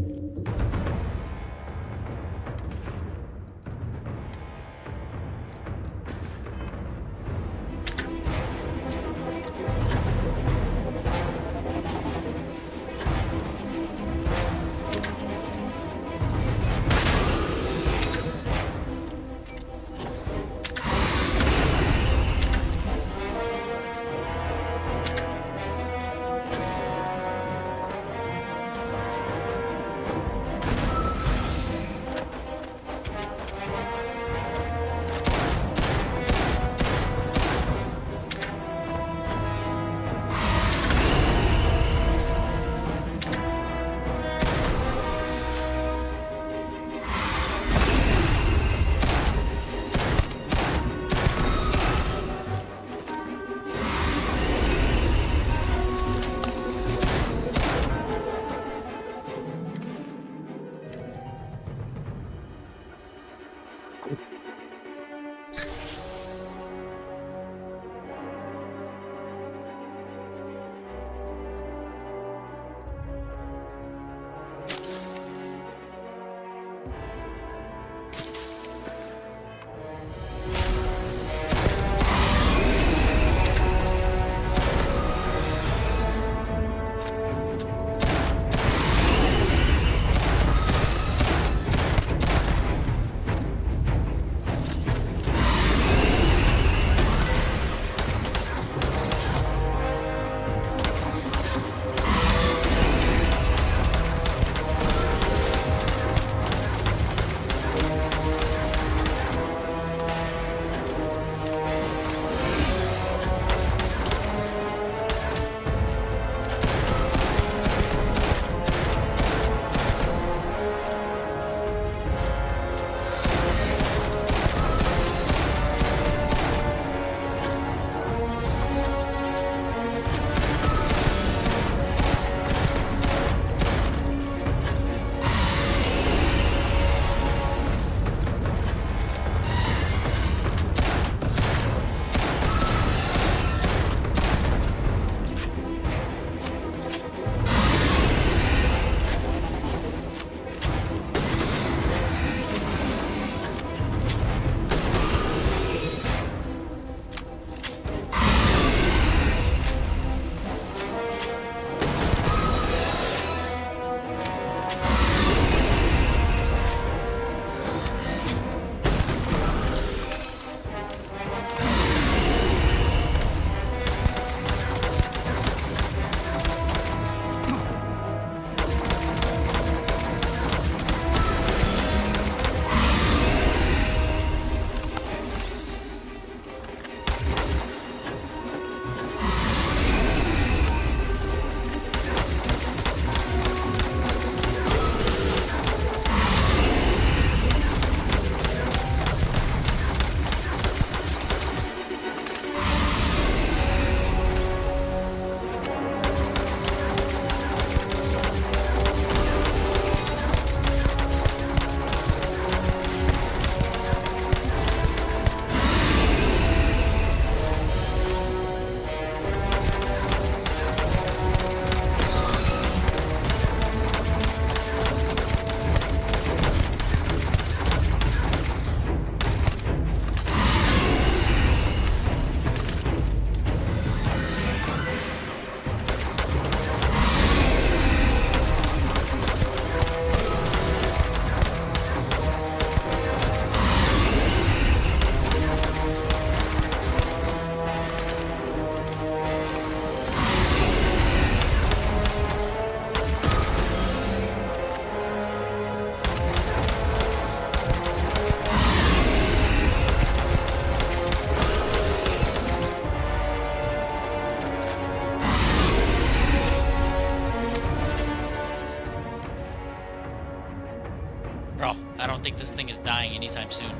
think this thing is dying anytime soon.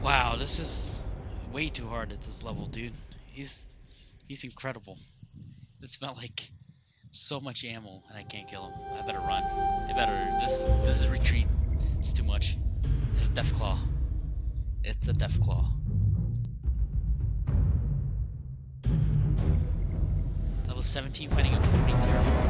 Wow, this is way too hard at this level, dude. He's incredible. It's about like so much ammo, and I can't kill him. I better run. I better. This is retreat. It's too much. This is Deathclaw. It's a Deathclaw. Level 17 fighting a 40 character.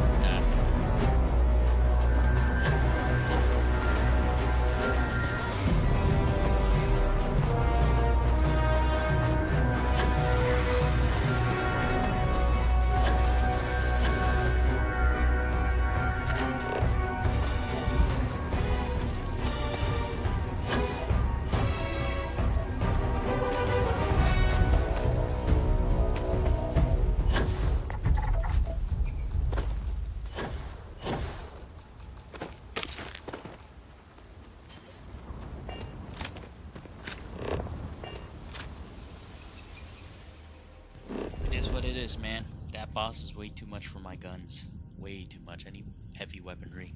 What it is, man. That boss is way too much for my guns. Way too much. I need heavy weaponry.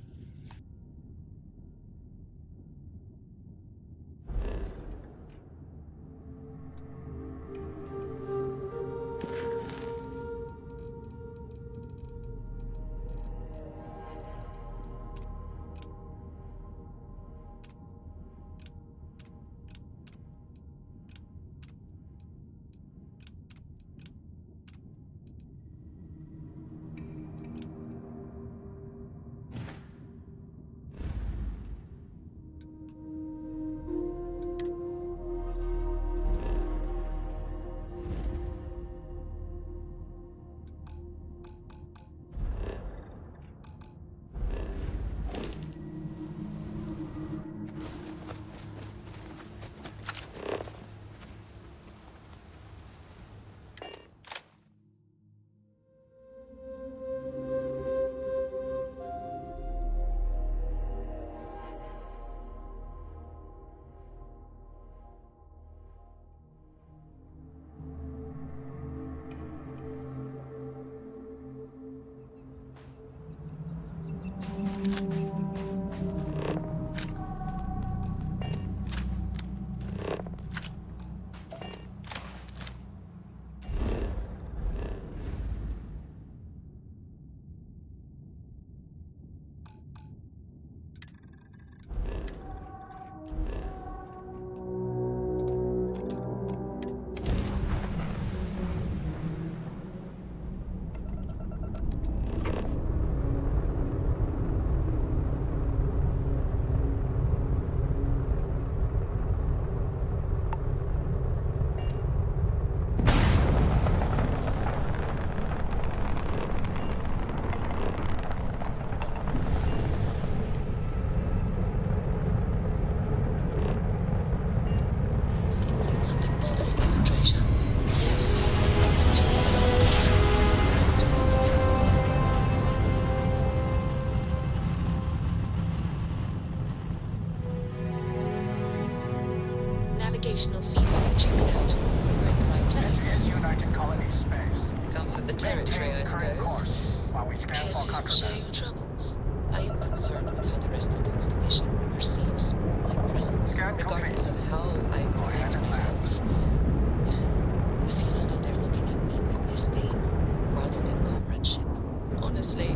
navigational feedback checks out. We're in the right place. This is United Colony Space. Comes with the territory, I suppose. While we scan Care for to contraband. share your troubles? I am concerned with how the rest of the constellation perceives my presence, regardless of how I present myself. I feel as though they're looking at me with disdain, rather than comradeship. Honestly.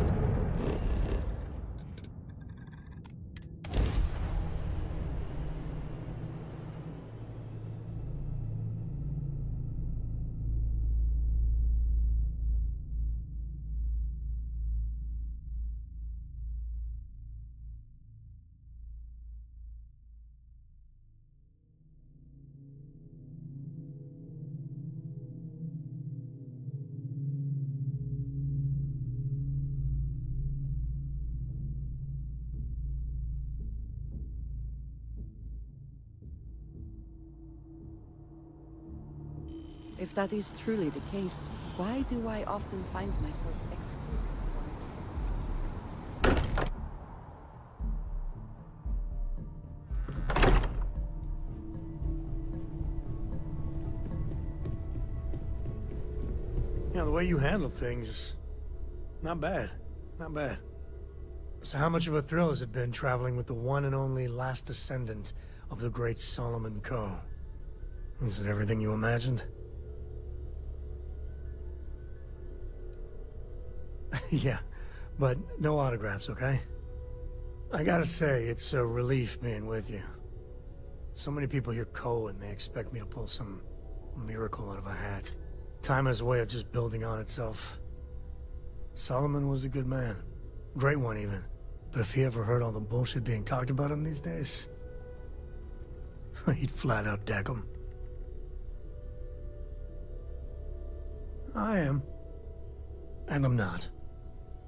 If that is truly the case, why do I often find myself excluded? Yeah, the way you handle things, not bad. Not bad. So how much of a thrill has it been traveling with the one and only last descendant of the great Solomon Coe? Is it everything you imagined? Yeah, but no autographs, okay? I gotta say, it's a relief being with you. So many people hear Coe and they expect me to pull some miracle out of a hat. Time has a way of just building on itself. Solomon was a good man. Great one, even. But if he ever heard all the bullshit being talked about him these days, he'd flat out deck him. I am. And I'm not.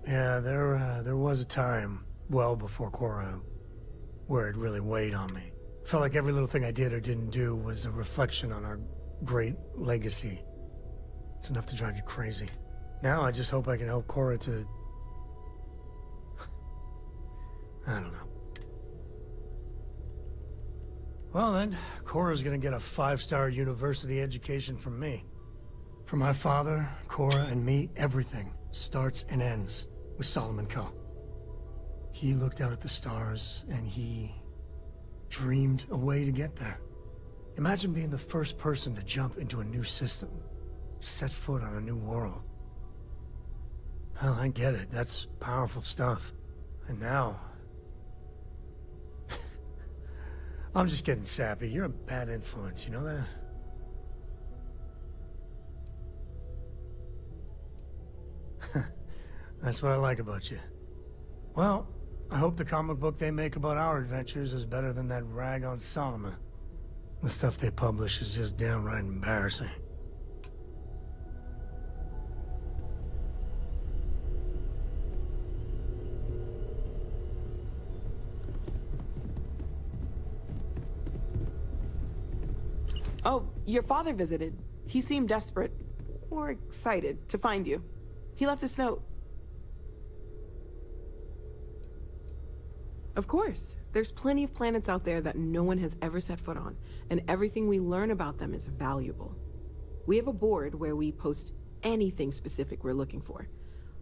Yeah, there was a time, well before Korra, where it really weighed on me. Felt like every little thing I did or didn't do was a reflection on our great legacy. It's enough to drive you crazy. Now I just hope I can help Korra to... I don't know. Well then, Korra's gonna get a 5-star university education from me. For my father, Korra, and me, everything starts and ends with Solomon Coe. He looked out at the stars, and he dreamed a way to get there. Imagine being the first person to jump into a new system, set foot on a new world. Hell, I get it. That's powerful stuff. And now... I'm just getting sappy. You're a bad influence, you know that? That's what I like about you. Well, I hope the comic book they make about our adventures is better than that rag on Solomon. The stuff they publish is just downright embarrassing. Oh, your father visited. He seemed desperate, or excited, to find you. He left this note. Of course. There's plenty of planets out there that no one has ever set foot on, and everything we learn about them is valuable. We have a board where we post anything specific we're looking for.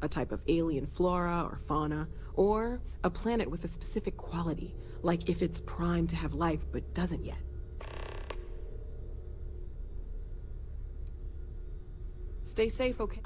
A type of alien flora or fauna, or a planet with a specific quality, like if it's primed to have life but doesn't yet. Stay safe, okay?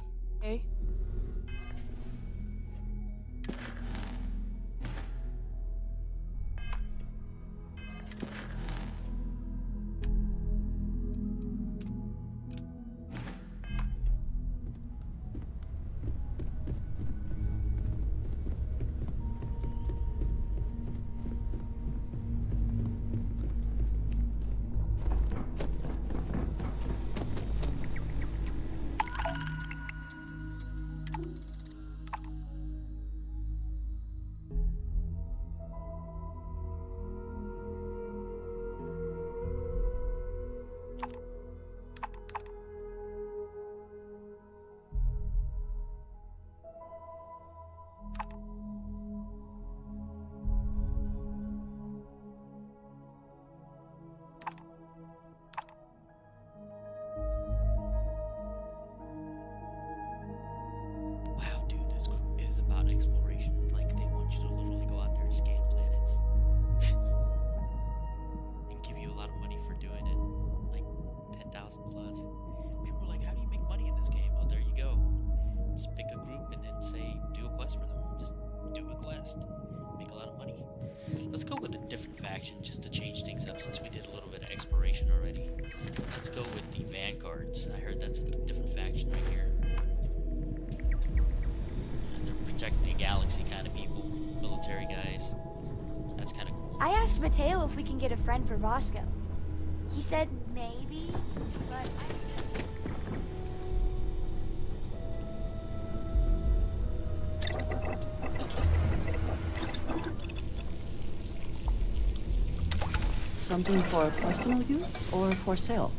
Plus, people are like, how do you make money in this game? Oh, there you go. Just pick a group and then say, do a quest for them. Just do a quest. Make a lot of money. Let's go with a different faction just to change things up since we did a little bit of exploration already. Let's go with the Vanguards. I heard that's a different faction right here. And they're protecting the galaxy kind of people. Military guys. That's kind of cool. I asked Mateo if we can get a friend for Vasco. He said maybe, but Something for personal use or for sale?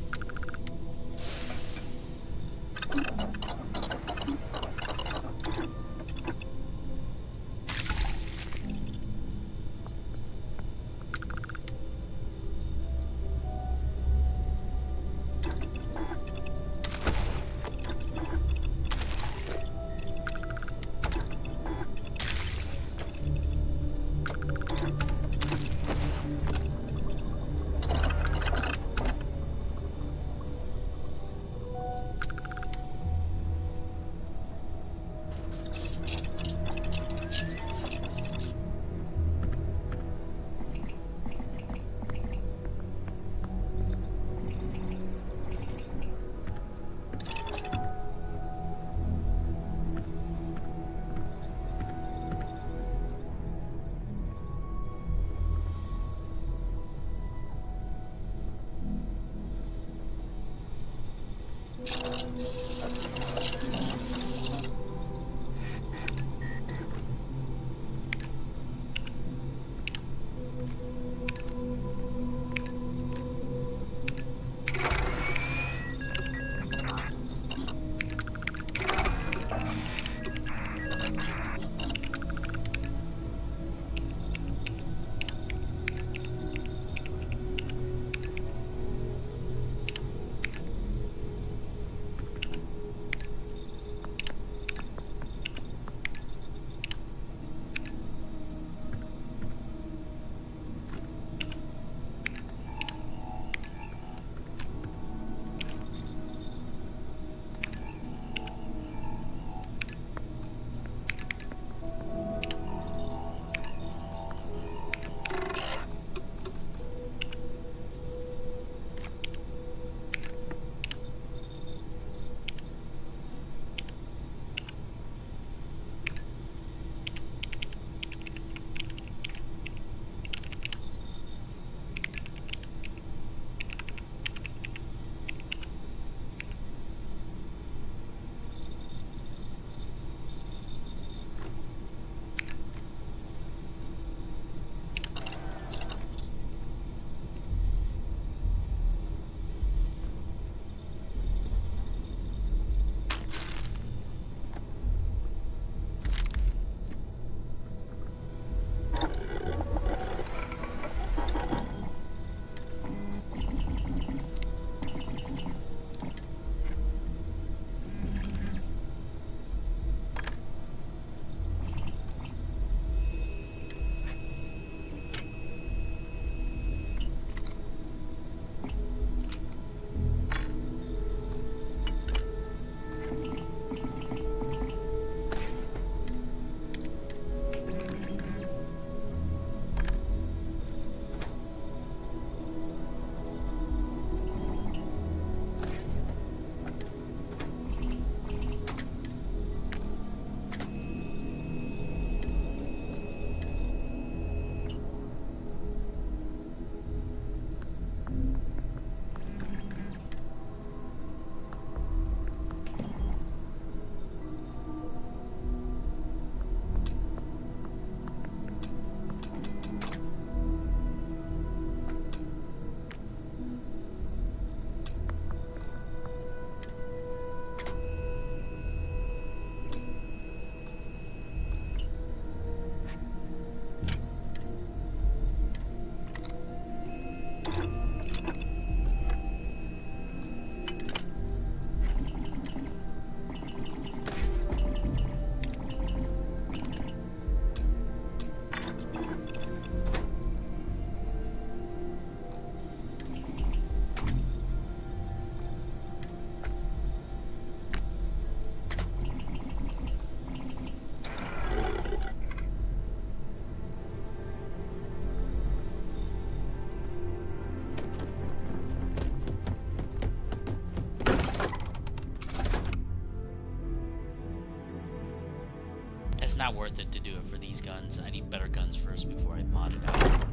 it's not worth it to do it for these guns. I need better guns first before I mod it out.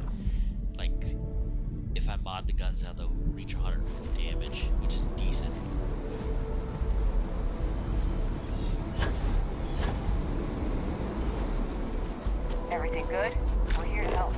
Like, if I mod the guns out, they'll reach 100 damage, which is decent. Everything good? We're here to help.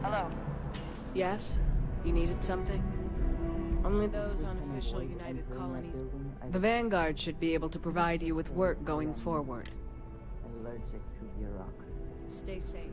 Hello. Yes? You needed something? Only those on official United Colonies. The Vanguard should be able to provide you with work going forward. Allergic to bureaucracy. Stay safe.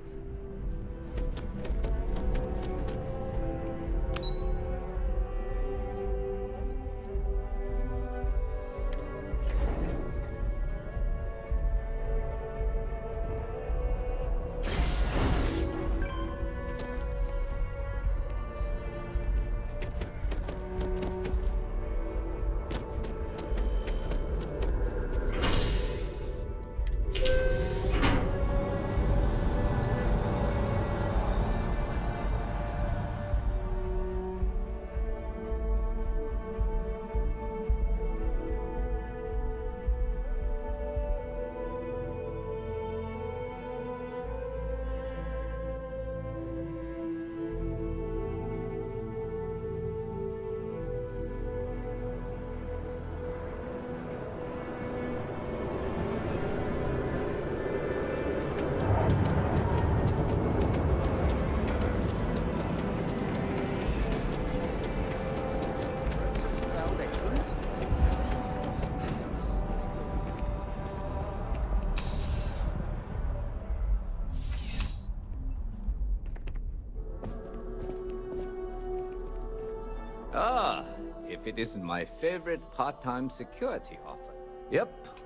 Ah, if it isn't my favorite part-time security officer. Yep.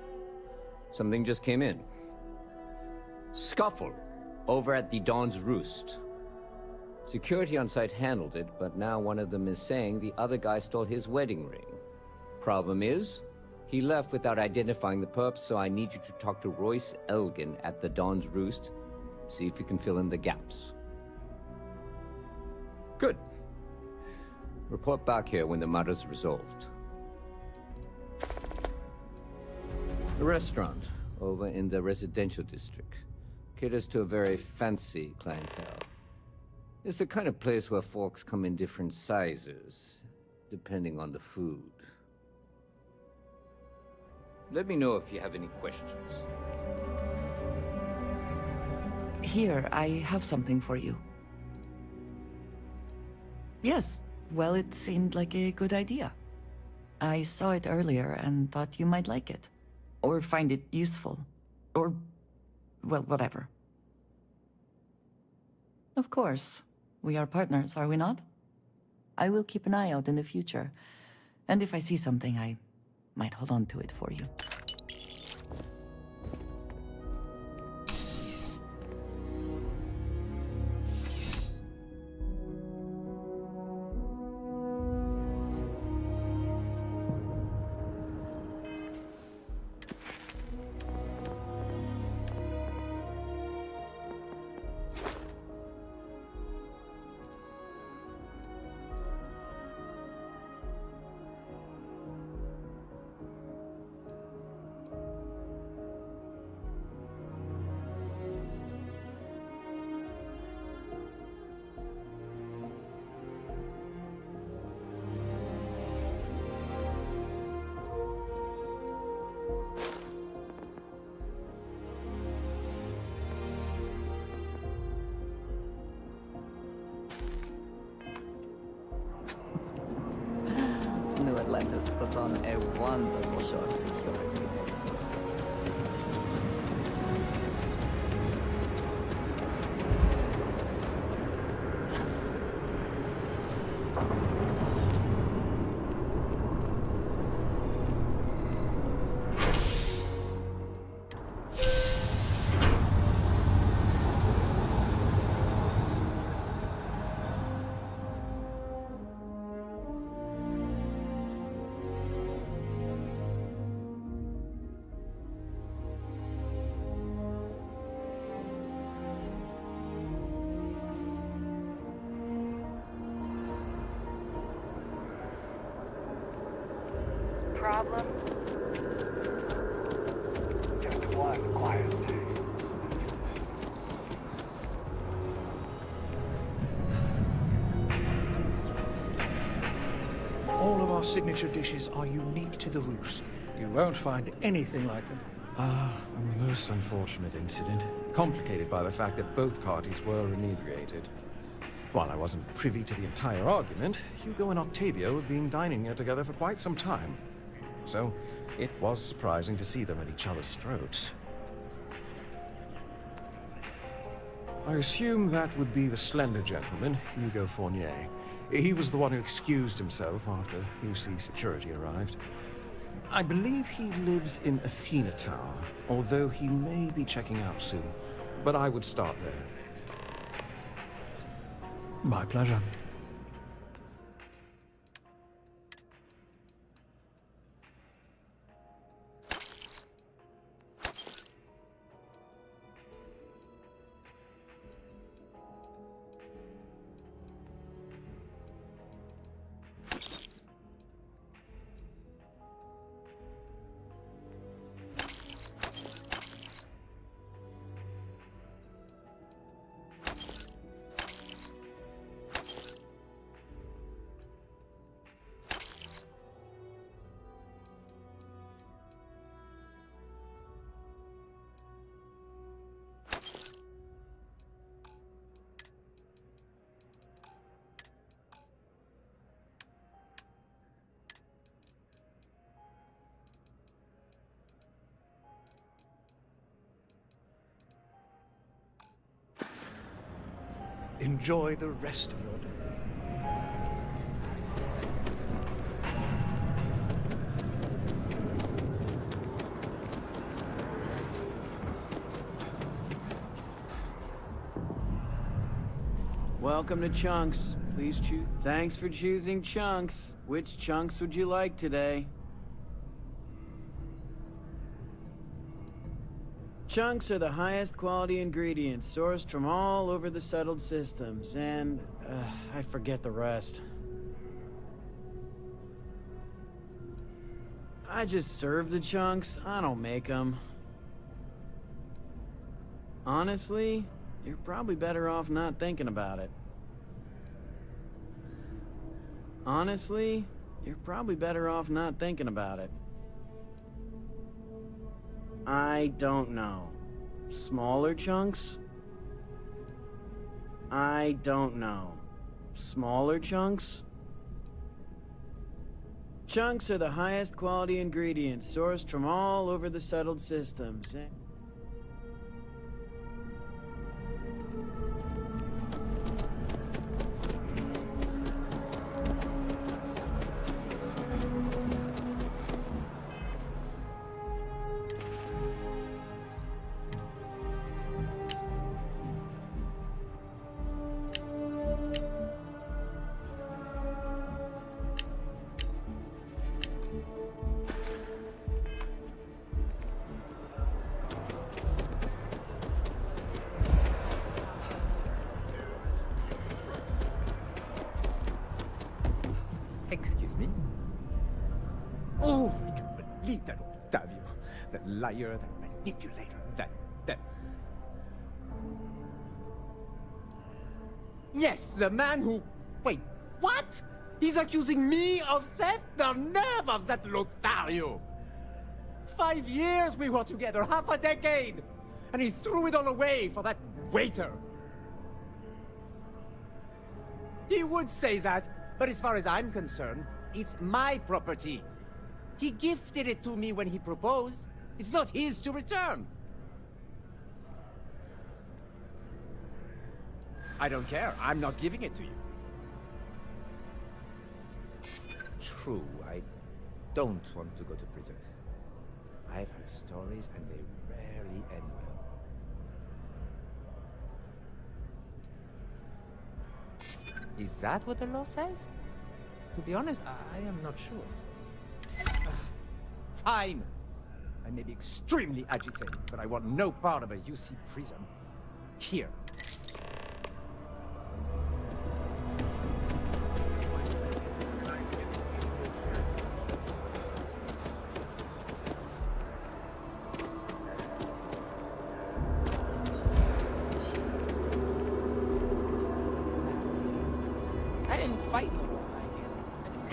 Something just came in. Scuffle over at the Dawn's Roost. Security on site handled it, but now one of them is saying the other guy stole his wedding ring. Problem is, he left without identifying the perp, so I need you to talk to Royce Elgin at the Dawn's Roost. See if you can fill in the gaps. Good. Report back here when the matter's resolved. The restaurant, over in the residential district, caters to a very fancy clientele. It's the kind of place where folks come in different sizes, depending on the food. Let me know if you have any questions. Here, I have something for you. Yes, well, it seemed like a good idea. I saw it earlier and thought you might like it. Or find it useful. Or, well, whatever. Of course. We are partners, are we not? I will keep an eye out in the future. And if I see something, I might hold on to it for you. New Atlantis puts on a wonderful show of security. our signature dishes are unique to the Roost. You won't find anything like them. A most unfortunate incident, complicated by the fact that both parties were inebriated. While I wasn't privy to the entire argument, Hugo and Octavio had been dining here together for quite some time. So, it was surprising to see them at each other's throats. I assume that would be the slender gentleman, Hugo Fournier. He was the one who excused himself after UC security arrived. I believe he lives in Athena Tower, although he may be checking out soon. But I would start there. My pleasure. Enjoy the rest of your day. Welcome to Chunks. Please choose. Thanks for choosing Chunks. Which chunks would you like today? Chunks are the highest quality ingredients sourced from all over the settled systems, and I forget the rest. I just serve the chunks, I don't make them. Honestly, you're probably better off not thinking about it. Honestly, you're probably better off not thinking about it. I don't know. Smaller chunks? I don't know. Smaller chunks? Chunks are the highest quality ingredients sourced from all over the settled systems. Excuse me? Oh, I can't believe that Octavio. That liar, that manipulator, that... Yes, the man who... Wait, what? He's accusing me of theft? The nerve of that Lothario! 5 years we were together, half a decade! And he threw it all away for that waiter! He would say that, but as far as I'm concerned, it's my property. He gifted it to me when he proposed. It's not his to return. I don't care. I'm not giving it to you. True, I don't want to go to prison. I've heard stories and they rarely end well. Is that what the law says? To be honest, I am not sure. Fine. I may be extremely agitated, but I want no part of a UC prison. Here. I didn't fight in the war, I just...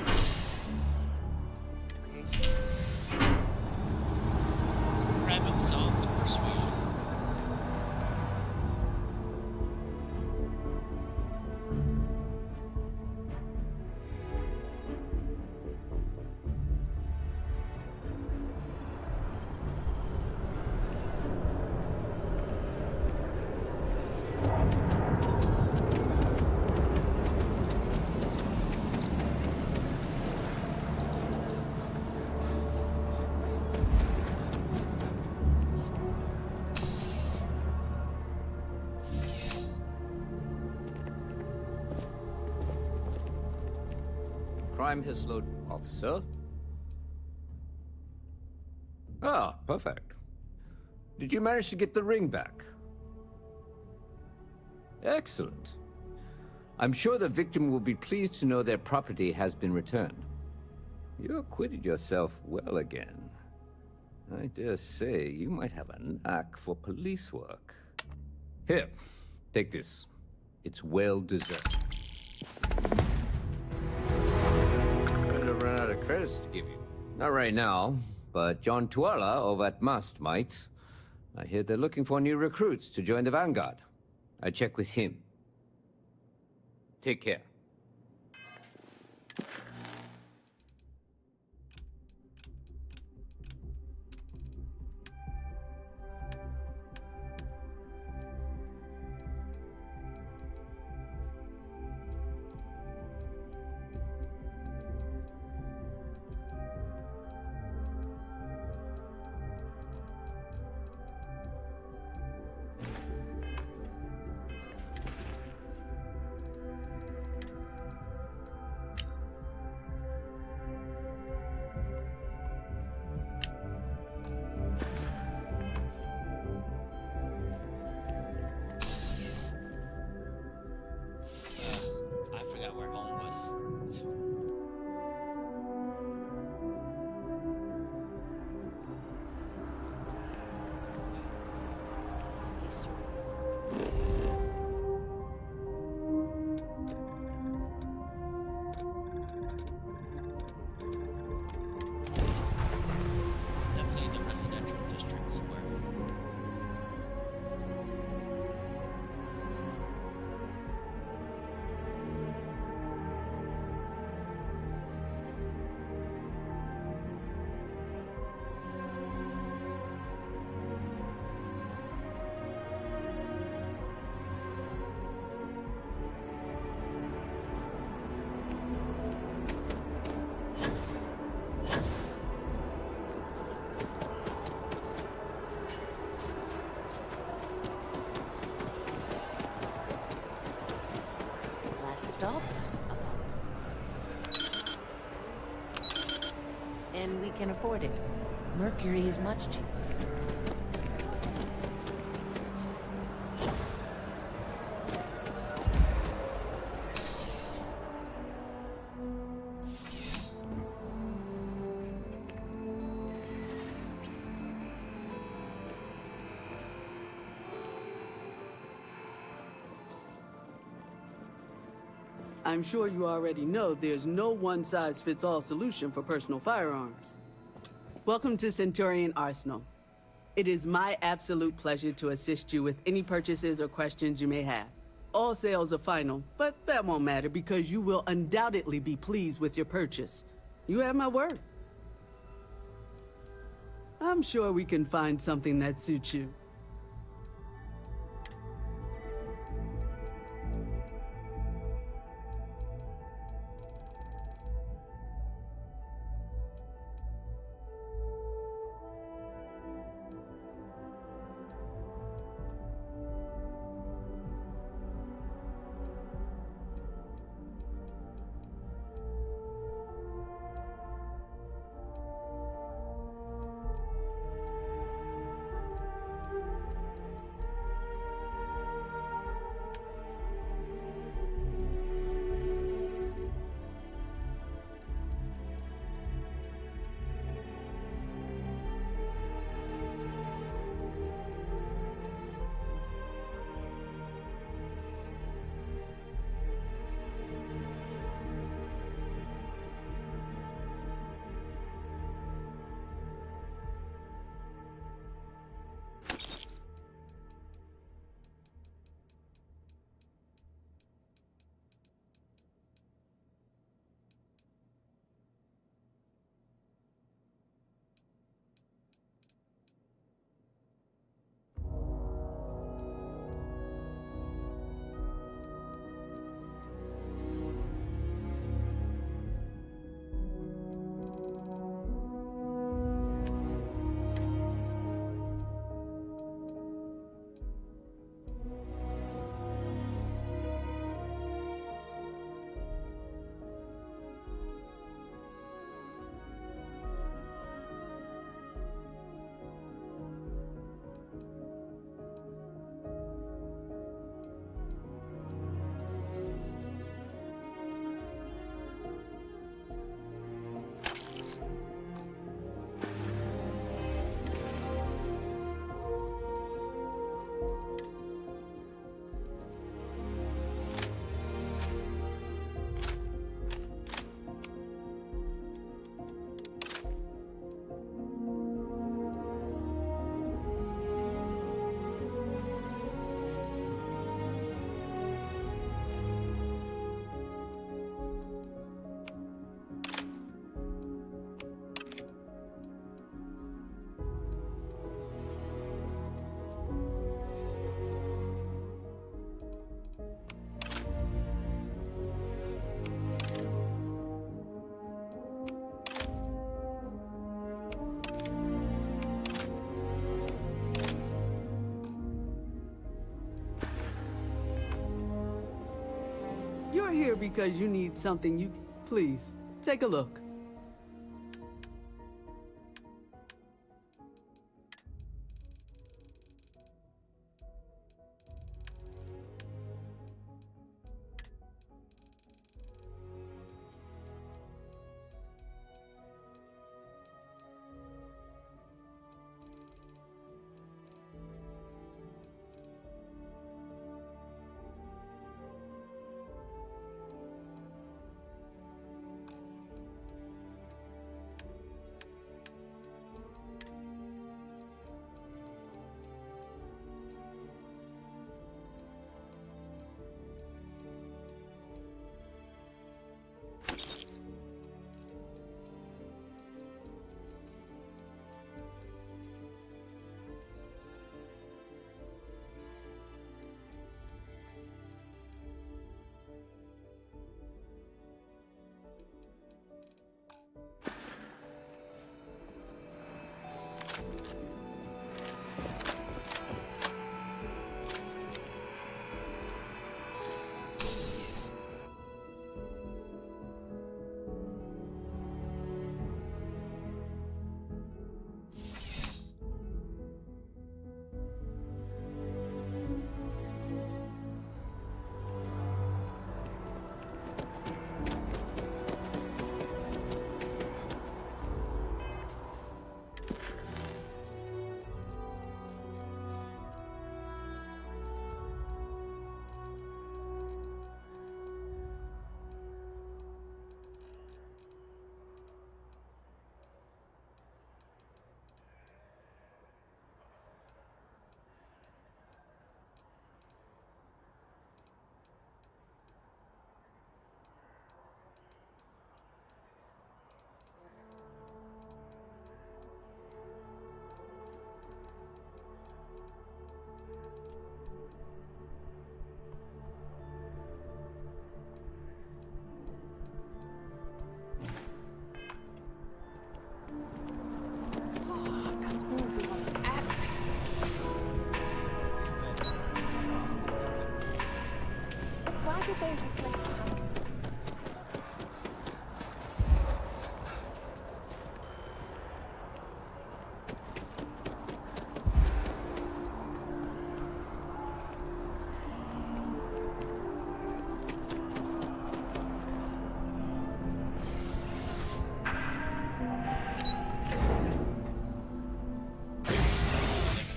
Crime has slowed... Officer? Ah, perfect. Did you manage to get the ring back? Excellent. I'm sure the victim will be pleased to know their property has been returned. You acquitted yourself well again. I dare say you might have a knack for police work. Here, take this. It's well deserved. Starting to run out of credits to give you. Not right now, but John Tuala over at Must might. I hear they're looking for new recruits to join the Vanguard. I check with him. Take care. I forgot where home was. It's definitely in the residential district somewhere. Last stop. And we can afford it. Mercury is much cheaper. I'm sure you already know there's no one-size-fits-all solution for personal firearms. Welcome to Centurion Arsenal. It is my absolute pleasure to assist you with any purchases or questions you may have. All sales are final, but that won't matter because you will undoubtedly be pleased with your purchase. You have my word. I'm sure we can find something that suits you. here because you need something you... Please, take a look.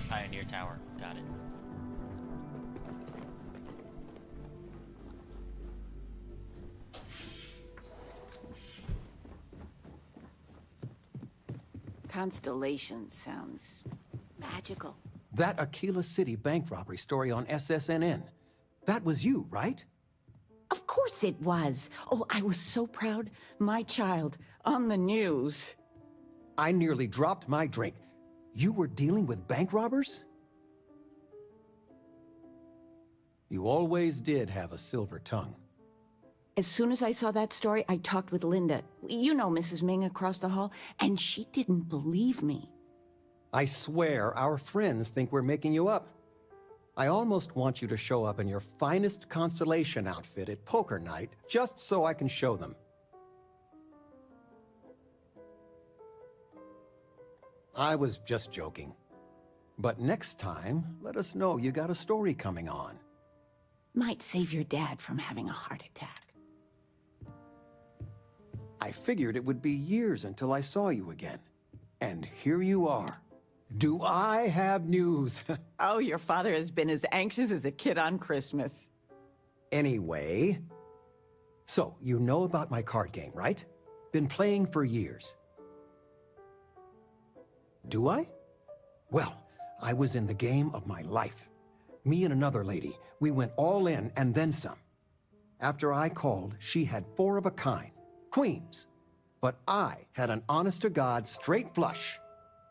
Pioneer Tower. Got it. Constellation sounds magical. That Aquila City bank robbery story on SSNN. That was you, right? Of course it was. Oh, I was so proud. My child on the news. I nearly dropped my drink. You were dealing with bank robbers? You always did have a silver tongue. As soon as I saw that story, I talked with Linda. You know Mrs. Ming across the hall, and she didn't believe me. I swear our friends think we're making you up. I almost want you to show up in your finest Constellation outfit at poker night, just so I can show them. I was just joking. But next time, let us know you got a story coming on. Might save your dad from having a heart attack. I figured it would be years until I saw you again. And here you are. Do I have news? Oh, your father has been as anxious as a kid on Christmas. Anyway... So, you know about my card game, right? Been playing for years. Do I? Well, I was in the game of my life. Me and another lady, we went all in and then some. After I called, she had 4 of a kind. Queens. But I had an honest-to-God straight flush.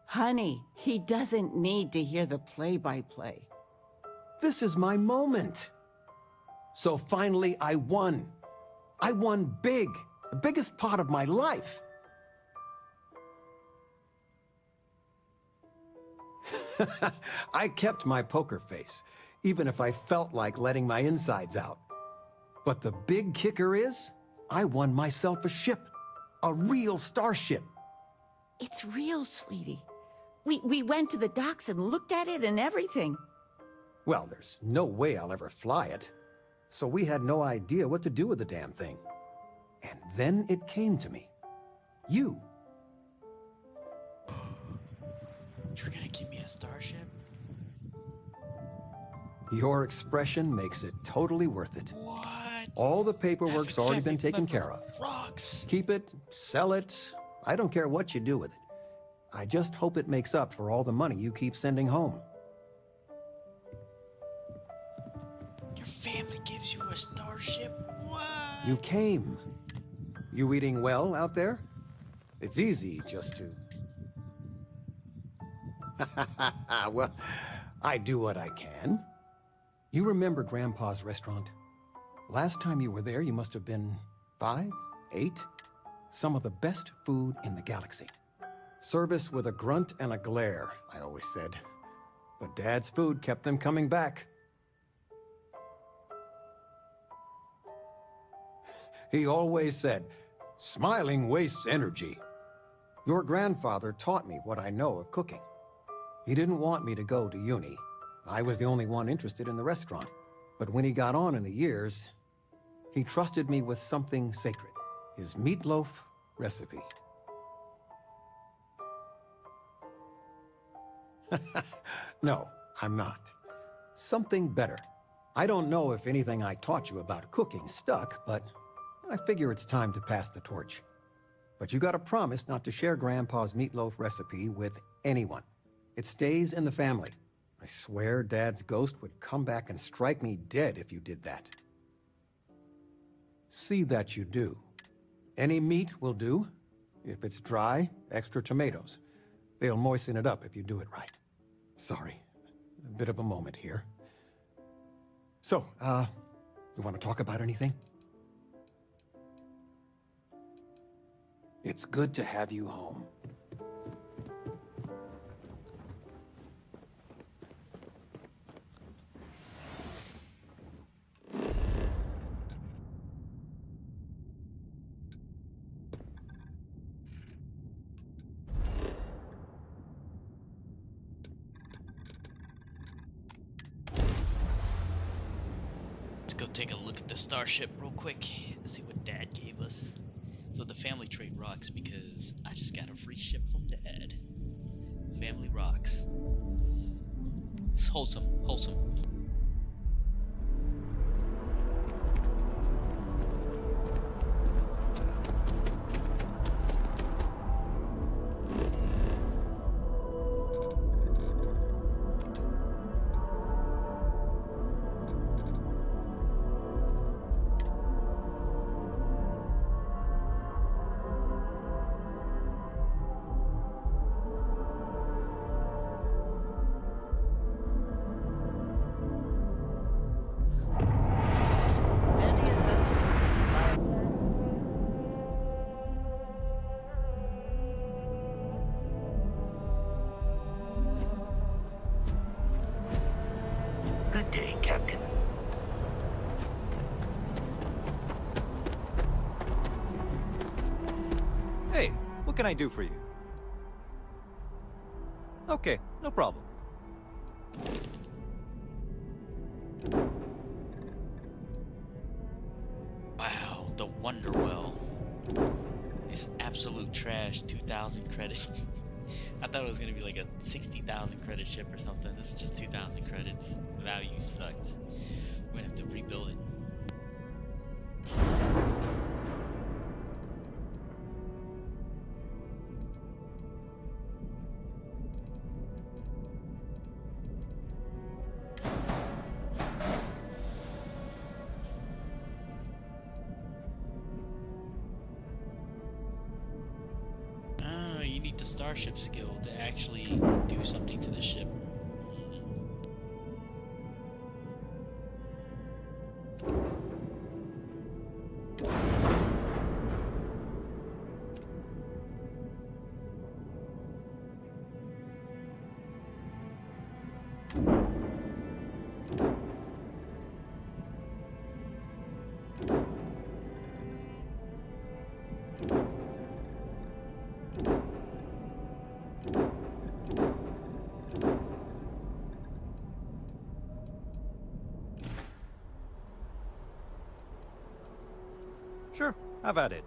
Honey, he doesn't need to hear the play-by-play. This is my moment. So finally, I won. I won big. The biggest pot of my life. I kept my poker face, even if I felt like letting my insides out. But the big kicker is, I won myself a ship. A real starship. It's real, sweetie. We went to the docks and looked at it and everything. Well, there's no way I'll ever fly it. So we had no idea what to do with the damn thing. And then it came to me. You. You're gonna give me a starship? Your expression makes it totally worth it. What? All the paperwork's already been taken care of. Rocks. Keep it, sell it. I don't care what you do with it. I just hope it makes up for all the money you keep sending home. Your family gives you a starship? What? You came. You eating well out there? It's easy just to... Well, I do what I can. You remember Grandpa's restaurant? Last time you were there, you must have been 5, 8. Some of the best food in the galaxy. Service with a grunt and a glare, I always said. But Dad's food kept them coming back. He always said, smiling wastes energy. Your grandfather taught me what I know of cooking. He didn't want me to go to uni. I was the only one interested in the restaurant. But when he got on in the years, he trusted me with something sacred. His meatloaf recipe. No, I'm not. Something better. I don't know if anything I taught you about cooking stuck, but I figure it's time to pass the torch. But you gotta promise not to share Grandpa's meatloaf recipe with anyone. It stays in the family. I swear Dad's ghost would come back and strike me dead if you did that. See that you do. Any meat will do. If it's dry, extra tomatoes. They'll moisten it up if you do it right. Sorry, a bit of a moment here. So, you want to talk about anything? It's good to have you home. Let's go take a look at the starship real quick. Let's see what Dad gave us. So the family trade rocks because I just got a free ship from Dad. Family rocks. It's wholesome, wholesome. Good day, Captain. Hey, what can I do for you? Okay, no problem. Wow, the Wonder Well. It's absolute trash, 2,000 credits. I thought it was gonna be like a 60,000 credit ship or something. This is just 2,000 credits. The value sucked. We're gonna have to rebuild it. You need the starship skill to actually do something to the ship. Sure, have at it.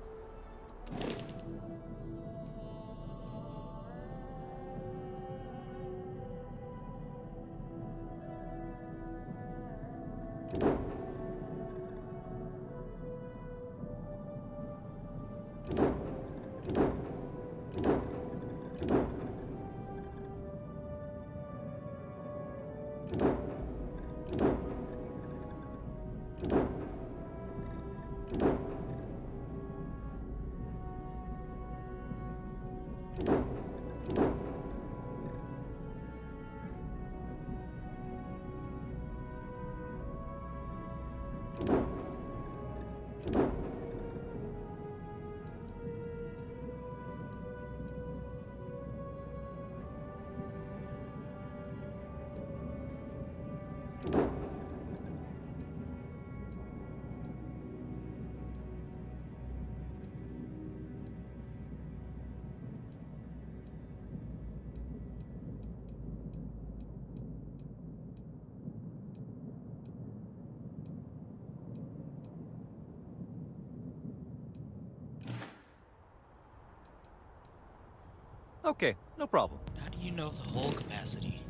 Okay, no problem. How do you know the whole capacity?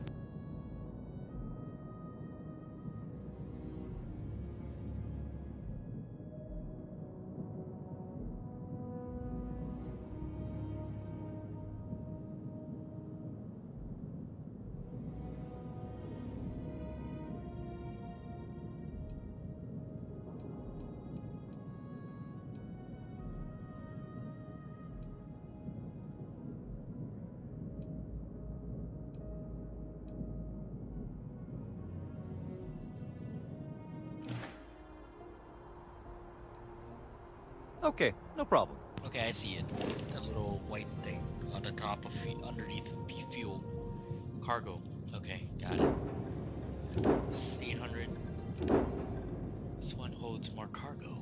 Okay, no problem. Okay, I see it. That little white thing on the top of underneath fuel. Cargo. Okay, got it. This is 800. This one holds more cargo.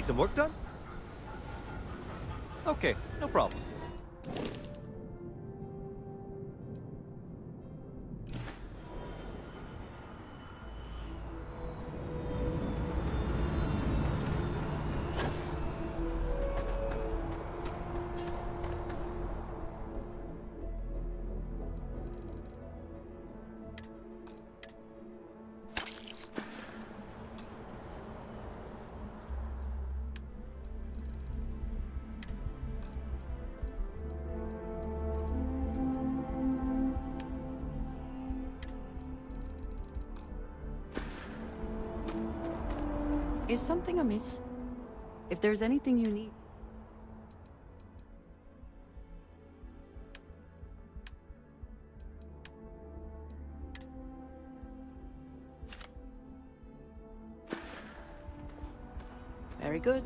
some work done? Okay, no problem. Is something amiss? If there's anything you need... Very good.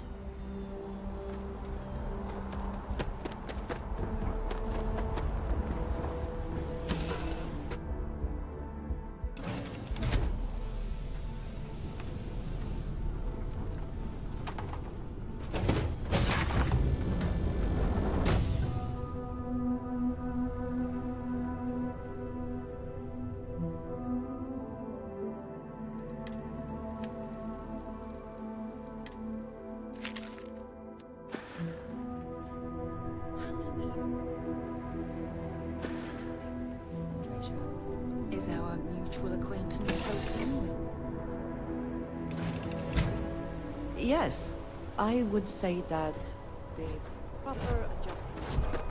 Is our mutual acquaintance helping? Yes, I would say that the proper adjustment...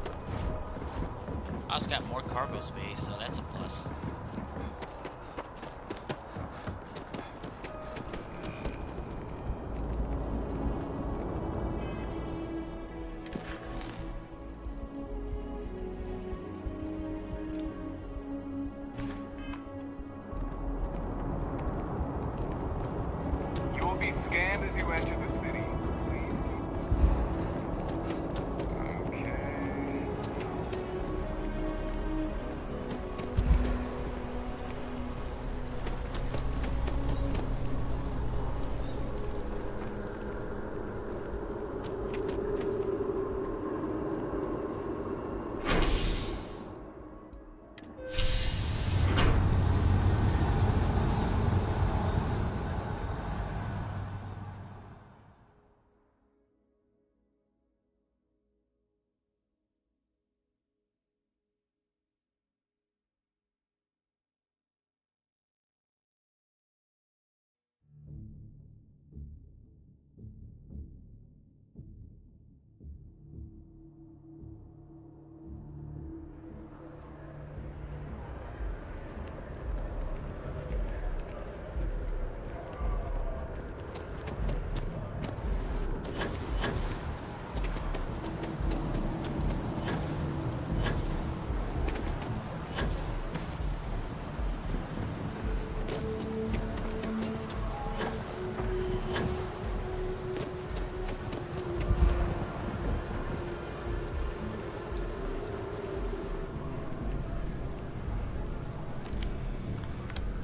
I also got more cargo space, so that's a plus. You will be scanned as you enter the city. Please. Okay.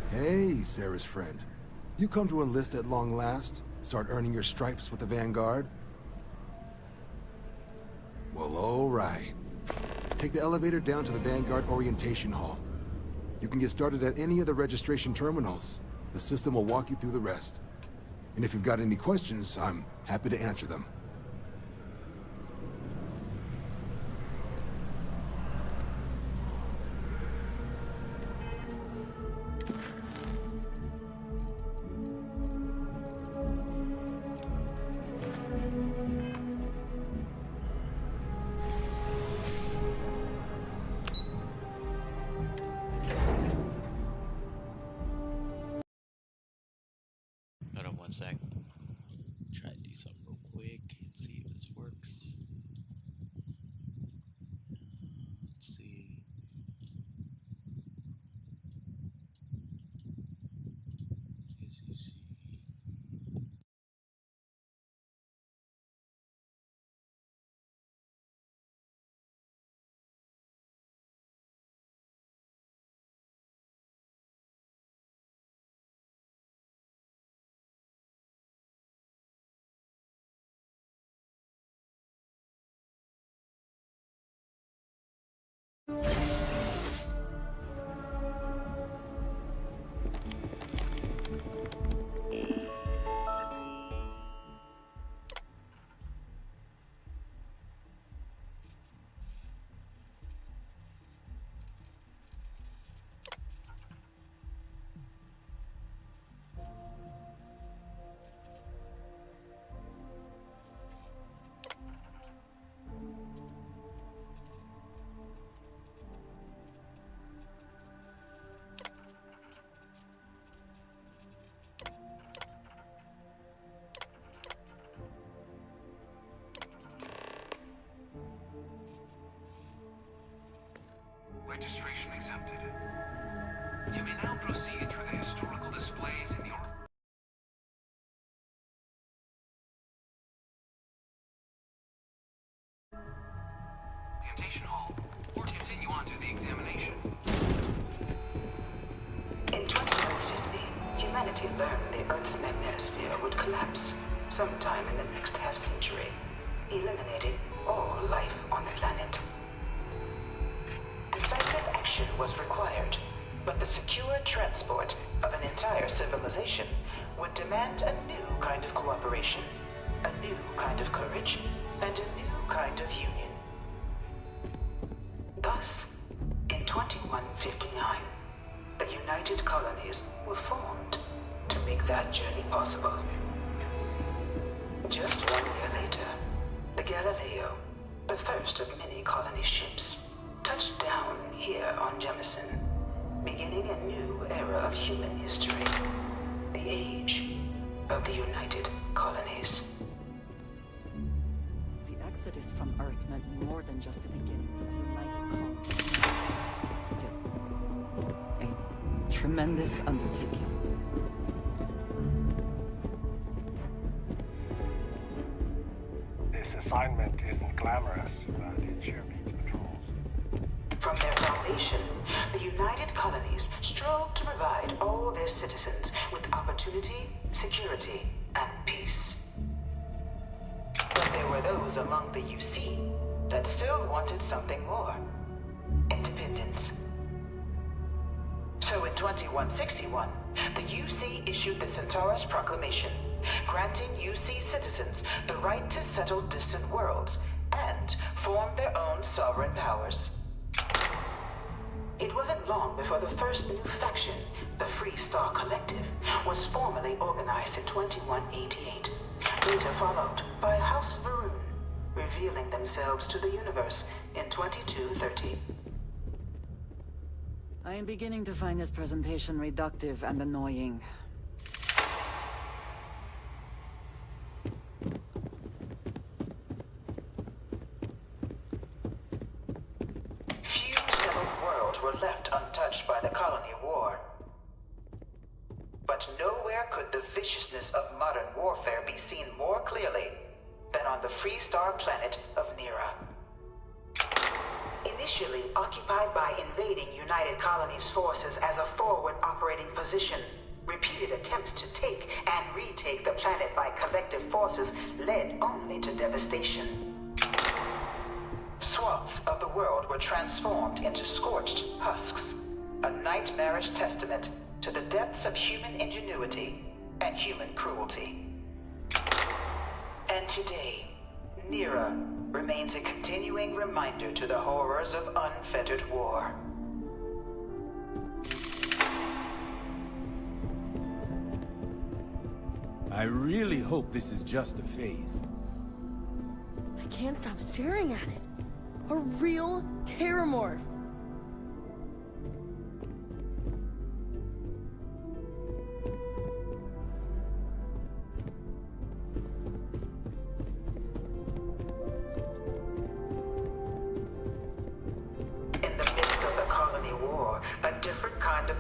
Hey, Sarah's friend. You come to enlist at long last? Start earning your stripes with the Vanguard? Well, all right. Take the elevator down to the Vanguard Orientation Hall. You can get started at any of the registration terminals. The system will walk you through the rest. And if you've got any questions, I'm happy to answer them. Hold on one sec. Try to do something real quick and see if this works. Let's see. Registration accepted. You may now proceed through the historical displays in the orientation hall, or continue on to the examination. In 2150, humanity learned the Earth's magnetosphere would collapse sometime in the next half-century, eliminating all life on the planet. Decisive action was required, but the secure transport of an entire civilization would demand a new kind of cooperation, a new kind of courage, and a new kind of union. Thus, in 2159, the United Colonies were formed to make that journey possible. Just 1 year later, the Galileo, the first of many colony ships, touched down here on Jemison, beginning a new era of human history, the age of the United Colonies. The exodus from Earth meant more than just the beginnings of the United Colonies. But still, a tremendous undertaking. This assignment isn't glamorous, but it sure beats patrols. From their foundation, the United Colonies strove to provide all their citizens with opportunity, security, and peace. But there were those among the UC that still wanted something more: independence. So in 2161, the UC issued the Centaurus Proclamation, granting UC citizens the right to settle distant worlds and form their own sovereign powers. It wasn't long before the first new faction, the Free Star Collective, was formally organized in 2188, later followed by House Varun, revealing themselves to the universe in 2230. I am beginning to find this presentation reductive and annoying. Few settled worlds were left untouched by the colony war. But nowhere could the viciousness of modern warfare be seen more clearly than on the Free Star planet of Nera. Initially occupied by invading United Colonies forces as a forward operating position, repeated attempts to take and retake the planet by collective forces led only to devastation. Swaths of the world were transformed into scorched husks, a nightmarish testament to the depths of human ingenuity and human cruelty. And today, Nera remains a continuing reminder to the horrors of unfettered war. I really hope this is just a phase. I can't stop staring at it. A real terramorph.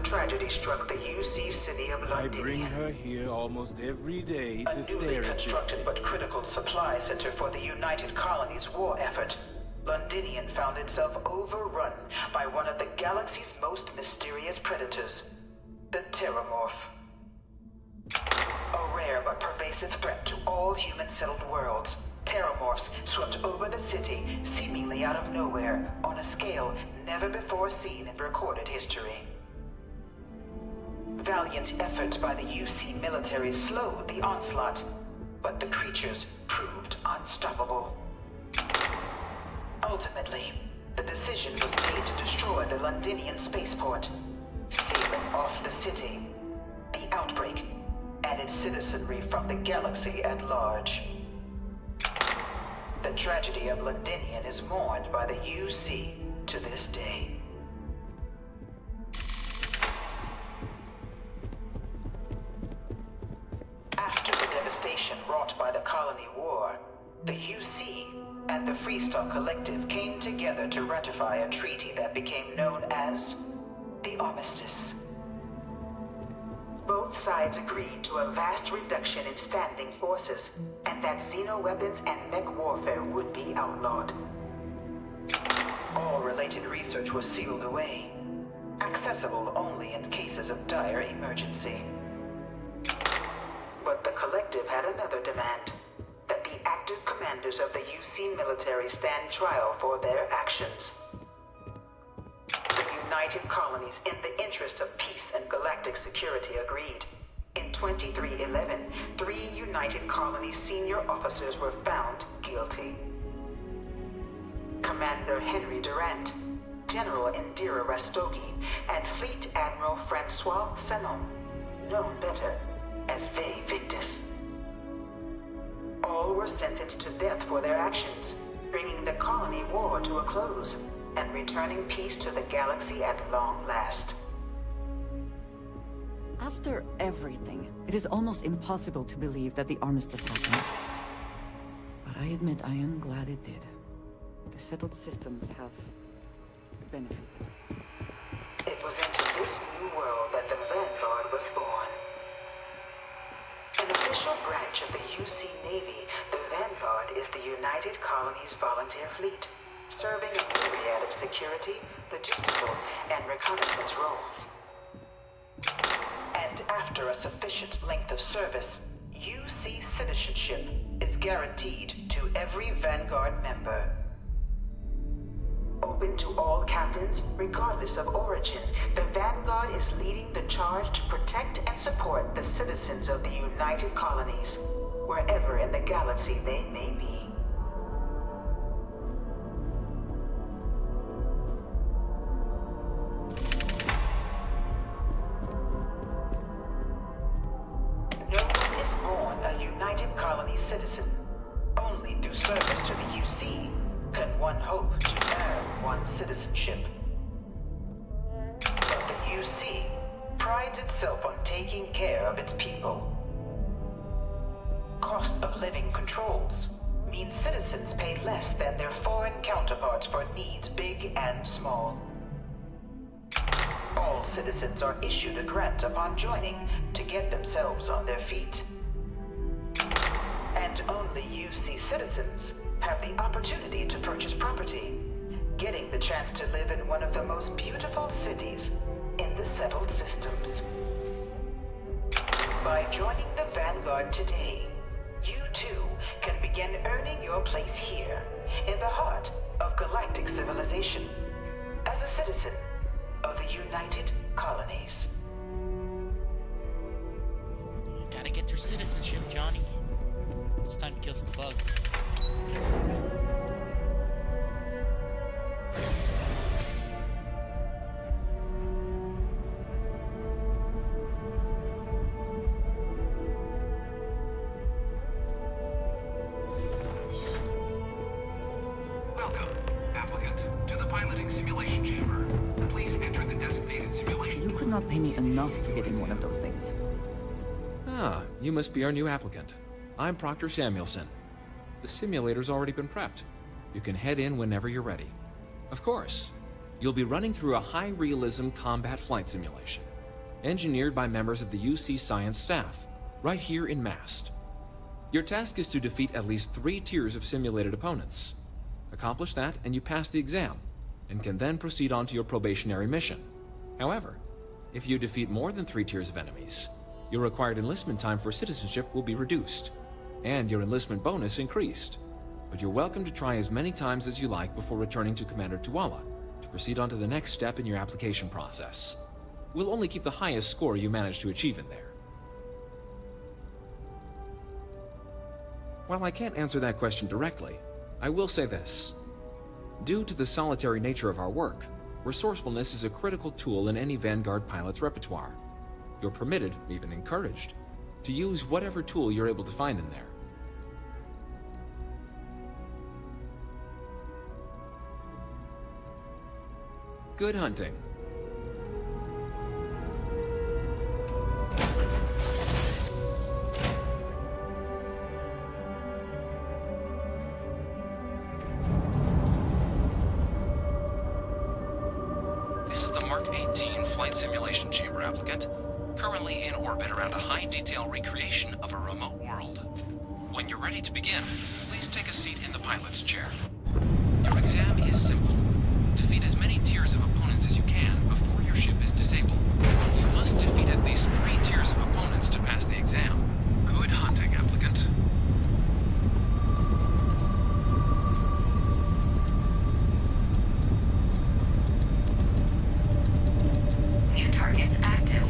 Tragedy struck the UC city of London. I bring her here almost every day to A stare newly at this. constructed but critical supply center for the United Colonies' war effort, Londinian found itself overrun by one of the galaxy's most mysterious predators, the Terramorph. A rare but pervasive threat to all human-settled worlds, Terramorphs swept over the city, seemingly out of nowhere, on a scale never before seen in recorded history. Valiant efforts by the UC military slowed the onslaught, but the creatures proved unstoppable. Ultimately, the decision was made to destroy the Londinian spaceport, sealing off the city, the outbreak, and its citizenry from the galaxy at large. The tragedy of Londinian is mourned by the UC to this day. After the devastation wrought by the Colony War, the UC and the Freestar Collective came together to ratify a treaty that became known as the Armistice. Both sides agreed to a vast reduction in standing forces, and that xeno-weapons and mech warfare would be outlawed. All related research was sealed away, accessible only in cases of dire emergency. But the Collective had another demand, that the active commanders of the UC military stand trial for their actions. The United Colonies, in the interest of peace and galactic security, agreed. In 2311, 3 United Colonies senior officers were found guilty. Commander Henry Durant, General Indira Rastogi, and Fleet Admiral Francois Sanon, known better as Ve Victus. All were sentenced to death for their actions, bringing the colony war to a close and returning peace to the galaxy at long last. After everything, it is almost impossible to believe that the armistice happened. But I admit I am glad it did. The settled systems have benefited. It was into this new world that the Vanguard was born. An official branch of the UC Navy, the Vanguard is the United Colonies Volunteer Fleet, serving a myriad of security, logistical, and reconnaissance roles. And after a sufficient length of service, UC citizenship is guaranteed to every Vanguard member. Open to all captains, regardless of origin, the Vanguard is leading the charge to protect and support the citizens of the United Colonies, wherever in the galaxy they may be. No one is born a United Colony citizen. Only through service to the UC can one hope to earn one's citizenship. But the UC prides itself on taking care of its people. Cost of living controls mean citizens pay less than their foreign counterparts for needs big and small. All citizens are issued a grant upon joining to get themselves on their feet. And only UC citizens have the opportunity to purchase property, getting the chance to live in one of the most beautiful cities in the settled systems. By joining the Vanguard today, you too can begin earning your place here, in the heart of galactic civilization, as a citizen of the United Colonies. Gotta get your citizenship, Johnny. It's time to kill some bugs. Welcome, applicant, to the piloting simulation chamber. Please enter the designated simulation. You could not pay me enough to get in one of those things. Ah, you must be our new applicant. I'm Proctor Samuelson. The simulator's already been prepped. You can head in whenever you're ready. Of course, you'll be running through a high-realism combat flight simulation, engineered by members of the UC science staff, right here in Mast. Your task is to defeat at least 3 tiers of simulated opponents. Accomplish that and you pass the exam, and can then proceed on to your probationary mission. However, if you defeat more than 3 tiers of enemies, your required enlistment time for citizenship will be reduced, and your enlistment bonus increased. but you're welcome to try as many times as you like before returning to Commander Tuala to proceed on to the next step in your application process. We'll only keep the highest score you manage to achieve in there. While I can't answer that question directly, I will say this. Due to the solitary nature of our work, resourcefulness is a critical tool in any Vanguard pilot's repertoire. You're permitted, even encouraged, to use whatever tool you're able to find in there. Good hunting. This is the Mark 18 Flight Simulation Chamber applicant, currently in orbit around a high-detail recreation of a remote world. When you're ready to begin, please take a seat in the pilot's chair. Your exam is simple. Defeat as many tiers of opponents as you can before your ship is disabled. You must defeat at least 3 tiers of opponents to pass the exam. Good hunting, applicant. New targets active.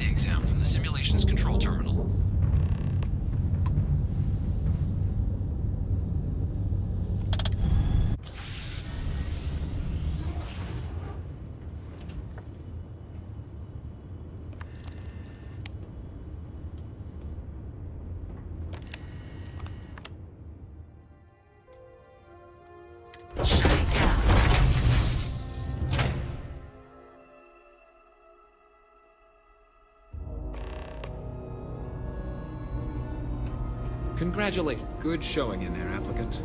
the exam from the simulation's control terminal. Congratulations. Good showing in there, applicant.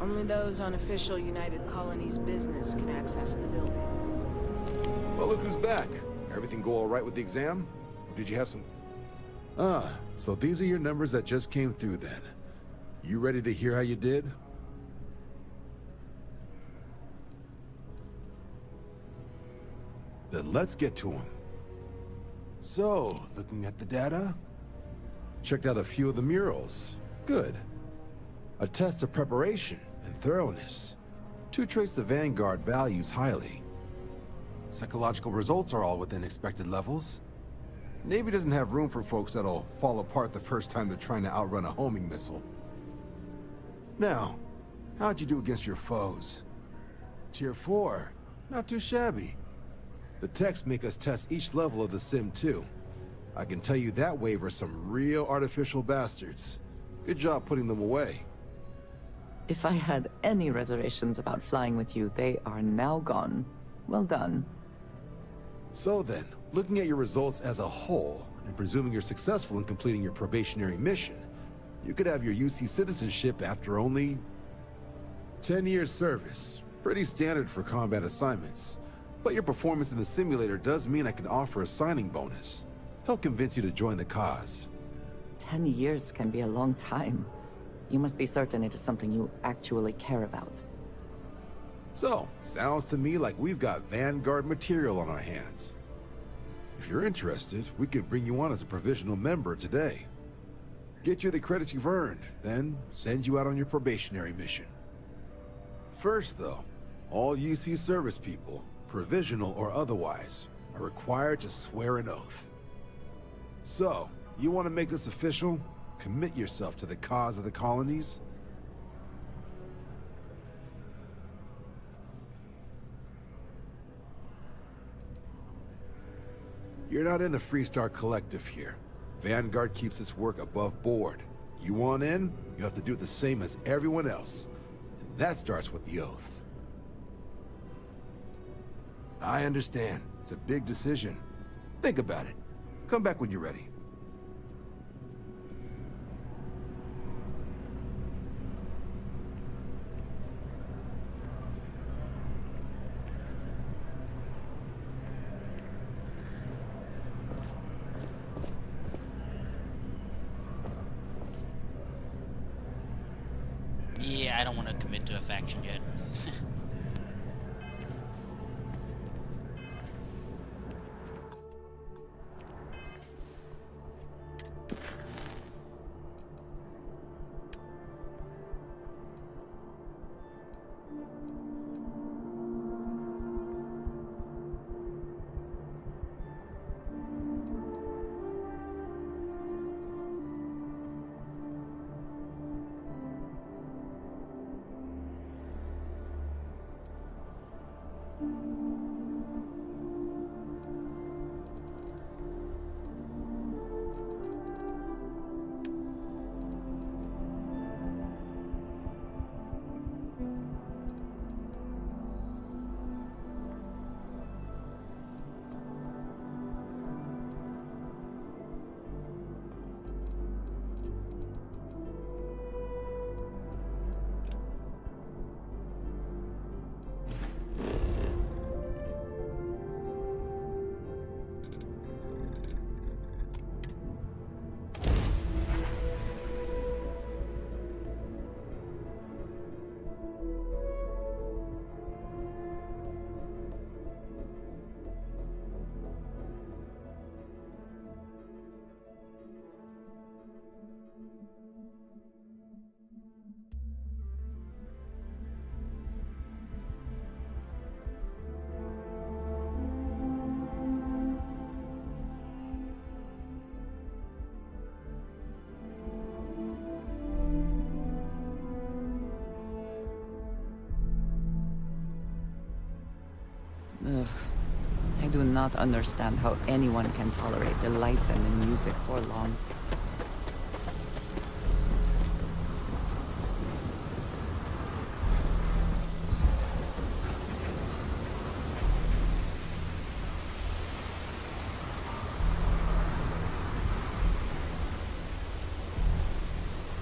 Only those on official United Colonies business can access the building. Well, look who's back. Everything go all right with the exam? Or did you have some... Ah, so these are your numbers that just came through then. You ready to hear how you did? Then let's get to them. So, looking at the data, checked out a few of the murals. Good. A test of preparation and thoroughness. Two traits the Vanguard values highly. Psychological results are all within expected levels. Navy doesn't have room for folks that'll fall apart the first time they're trying to outrun a homing missile. Now, how'd you do against your foes? Tier 4. Not too shabby. The techs make us test each level of the sim too. I can tell you that waiver some real artificial bastards. Good job putting them away. If I had any reservations about flying with you, they are now gone. Well done. So then, looking at your results as a whole, and presuming you're successful in completing your probationary mission, you could have your UC citizenship after only 10 years service. Pretty standard for combat assignments. But your performance in the simulator does mean I can offer a signing bonus. Help convince you to join the cause. 10 years can be a long time. You must be certain it is something you actually care about. So, sounds to me like we've got Vanguard material on our hands. If you're interested, we could bring you on as a provisional member today. Get you the credits you've earned, then send you out on your probationary mission. First though, all UC service people, provisional or otherwise, are required to swear an oath. So, you want to make this official? Commit yourself to the cause of the colonies? You're not in the Freestar Collective here. Vanguard keeps its work above board. You want in, you have to do it the same as everyone else. And that starts with the oath. I understand. It's a big decision. Think about it. Come back when you're ready. Yeah, I don't want to commit to a faction yet. cannot understand how anyone can tolerate the lights and the music for long.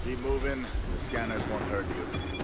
Keep moving. The scanners won't hurt you.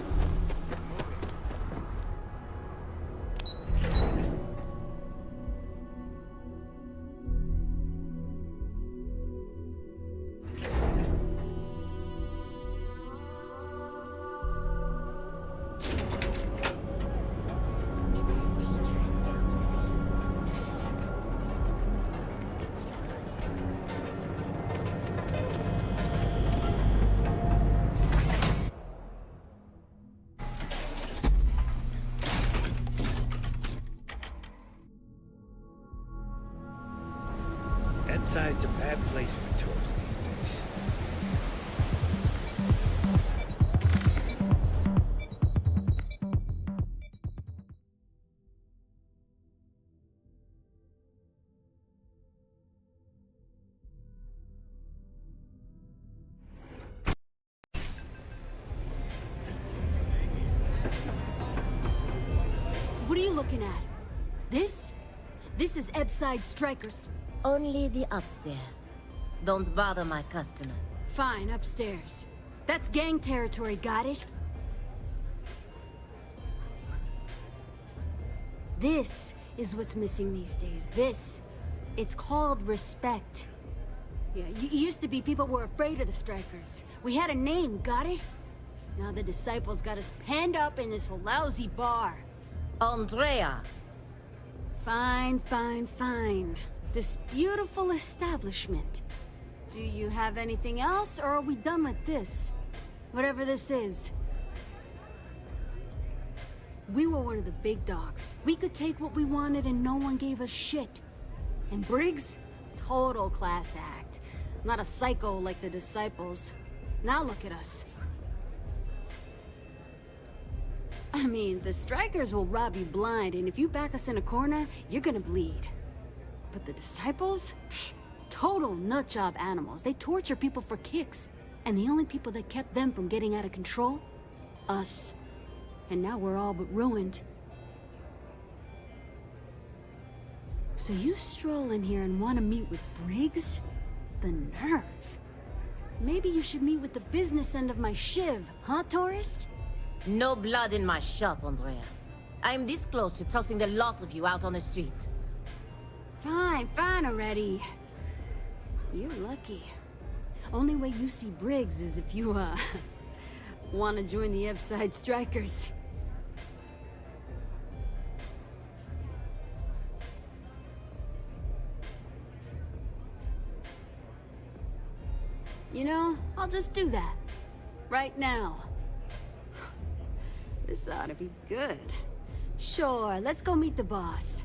Inside's a bad place for tourists these days. What are you looking at? This? This is Ebside Strikers. Only the upstairs. Don't bother my customer. Fine, upstairs. That's gang territory, got it? This is what's missing these days. This. It's called respect. Yeah, used to be people were afraid of the Strikers. We had a name, got it? Now the Disciples got us penned up in this lousy bar. Andrea! Fine, fine, fine. This beautiful establishment. Do you have anything else, or are we done with this? Whatever this is. We were one of the big dogs. We could take what we wanted and no one gave us shit. And Briggs? Total class act. Not a psycho like the Disciples. Now look at us. I mean, the Strikers will rob you blind, and if you back us in a corner, you're gonna bleed. But the Disciples? Pfft, total nutjob animals. They torture people for kicks. And the only people that kept them from getting out of control? Us. And now we're all but ruined. So you stroll in here and want to meet with Briggs? The nerve. Maybe you should meet with the business end of my shiv, huh, tourist? No blood in my shop, Andrea. I'm this close to tossing the lot of you out on the street. Fine, fine already. You're lucky. Only way you see Briggs is if you, want to join the Ebside Strikers. You know, I'll just do that. Right now. This ought to be good. Sure, let's go meet the boss.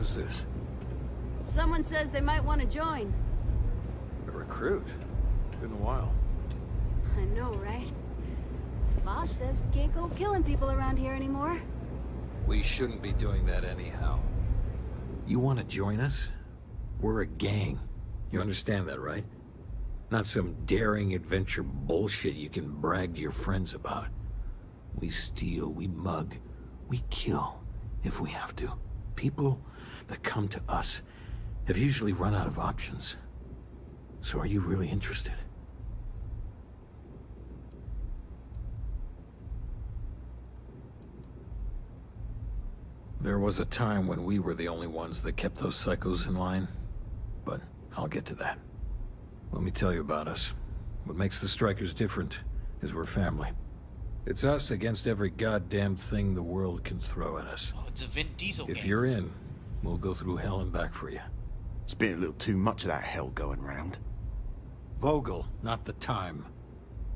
Who's this? Someone says they might want to join. A recruit? Been a while. I know, right? Bosch says we can't go killing people around here anymore. We shouldn't be doing that anyhow. You want to join us? We're a gang. You understand that, right? Not some daring adventure bullshit you can brag to your friends about. We steal, we mug, we kill, if we have to. People that come to us have usually run out of options. So are you really interested? There was a time when we were the only ones that kept those psychos in line, but I'll get to that. Let me tell you about us. What makes the Strikers different is we're family. It's us against every goddamn thing the world can throw at us. Oh, it's a Vin Diesel game. If you're in, we'll go through hell and back for you. It's been a little too much of that hell going round. Vogel, not the time.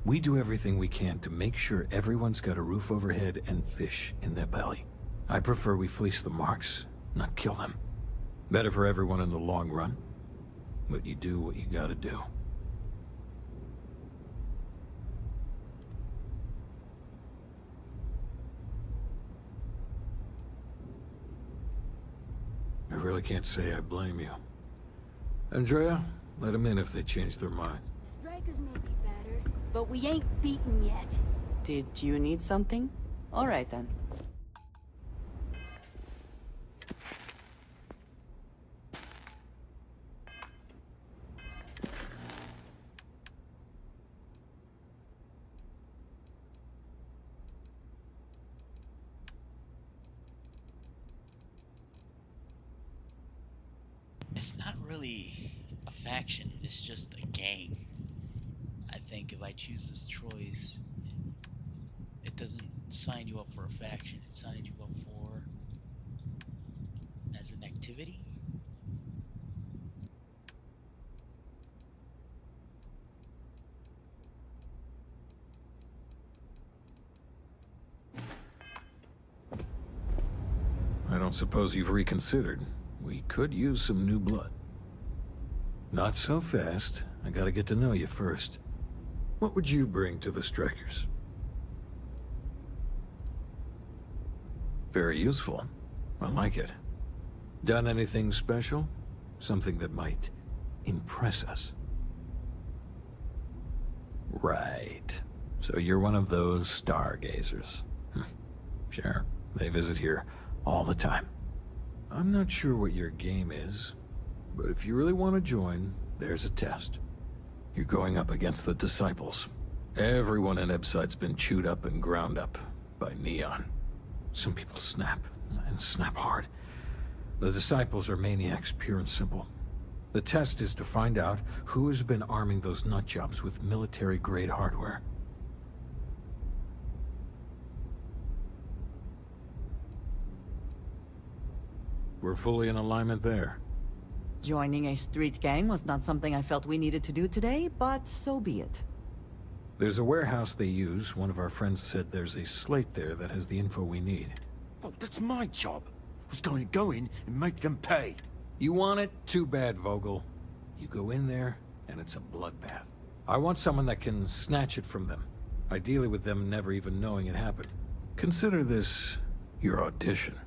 We do everything we can to make sure everyone's got a roof overhead and fish in their belly. I prefer we fleece the marks, not kill them. Better for everyone in the long run. But you do what you gotta do. I really can't say I blame you. Andrea, let them in if they change their mind. Strikers may be battered, but we ain't beaten yet. Did you need something? All right then. It's not really a faction, it's just a gang. I think if I choose this choice, it doesn't sign you up for a faction, it signs you up for as an activity. I don't suppose you've reconsidered. We could use some new blood. Not so fast. I gotta get to know you first. What would you bring to the Strikers? Very useful. I like it. Done anything special? Something that might impress us? Right. So you're one of those stargazers. Sure, they visit here all the time. I'm not sure what your game is, but if you really want to join, there's a test. You're going up against the Disciples. Everyone in Ebside's been chewed up and ground up by Neon. Some people snap, and snap hard. The Disciples are maniacs, pure and simple. The test is to find out who has been arming those nutjobs with military-grade hardware. We're fully in alignment there. Joining a street gang was not something I felt we needed to do today, but so be it. There's a warehouse they use. One of our friends said there's a slate there that has the info we need. Oh, that's my job. I was going to go in and make them pay. You want it? Too bad, Vogel. You go in there, and it's a bloodbath. I want someone that can snatch it from them. Ideally with them never even knowing it happened. Consider this your audition.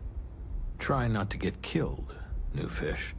Try not to get killed, new fish.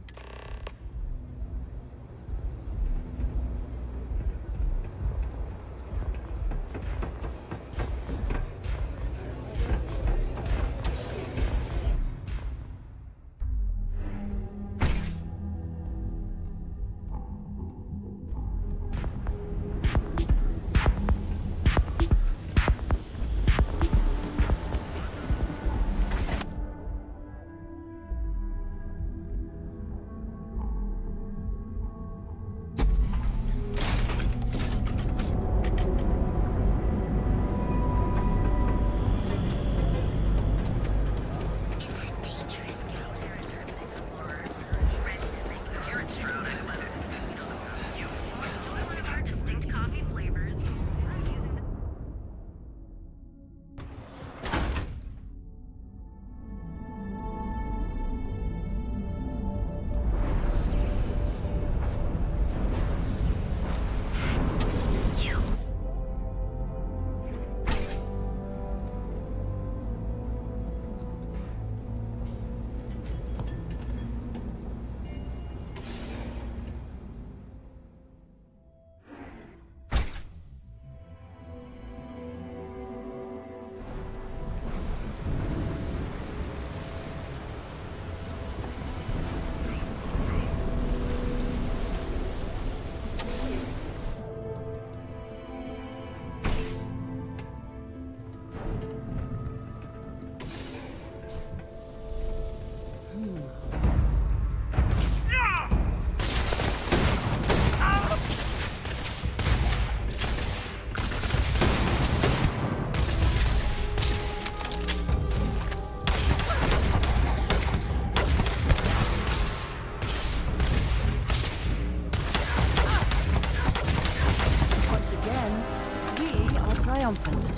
triumphant.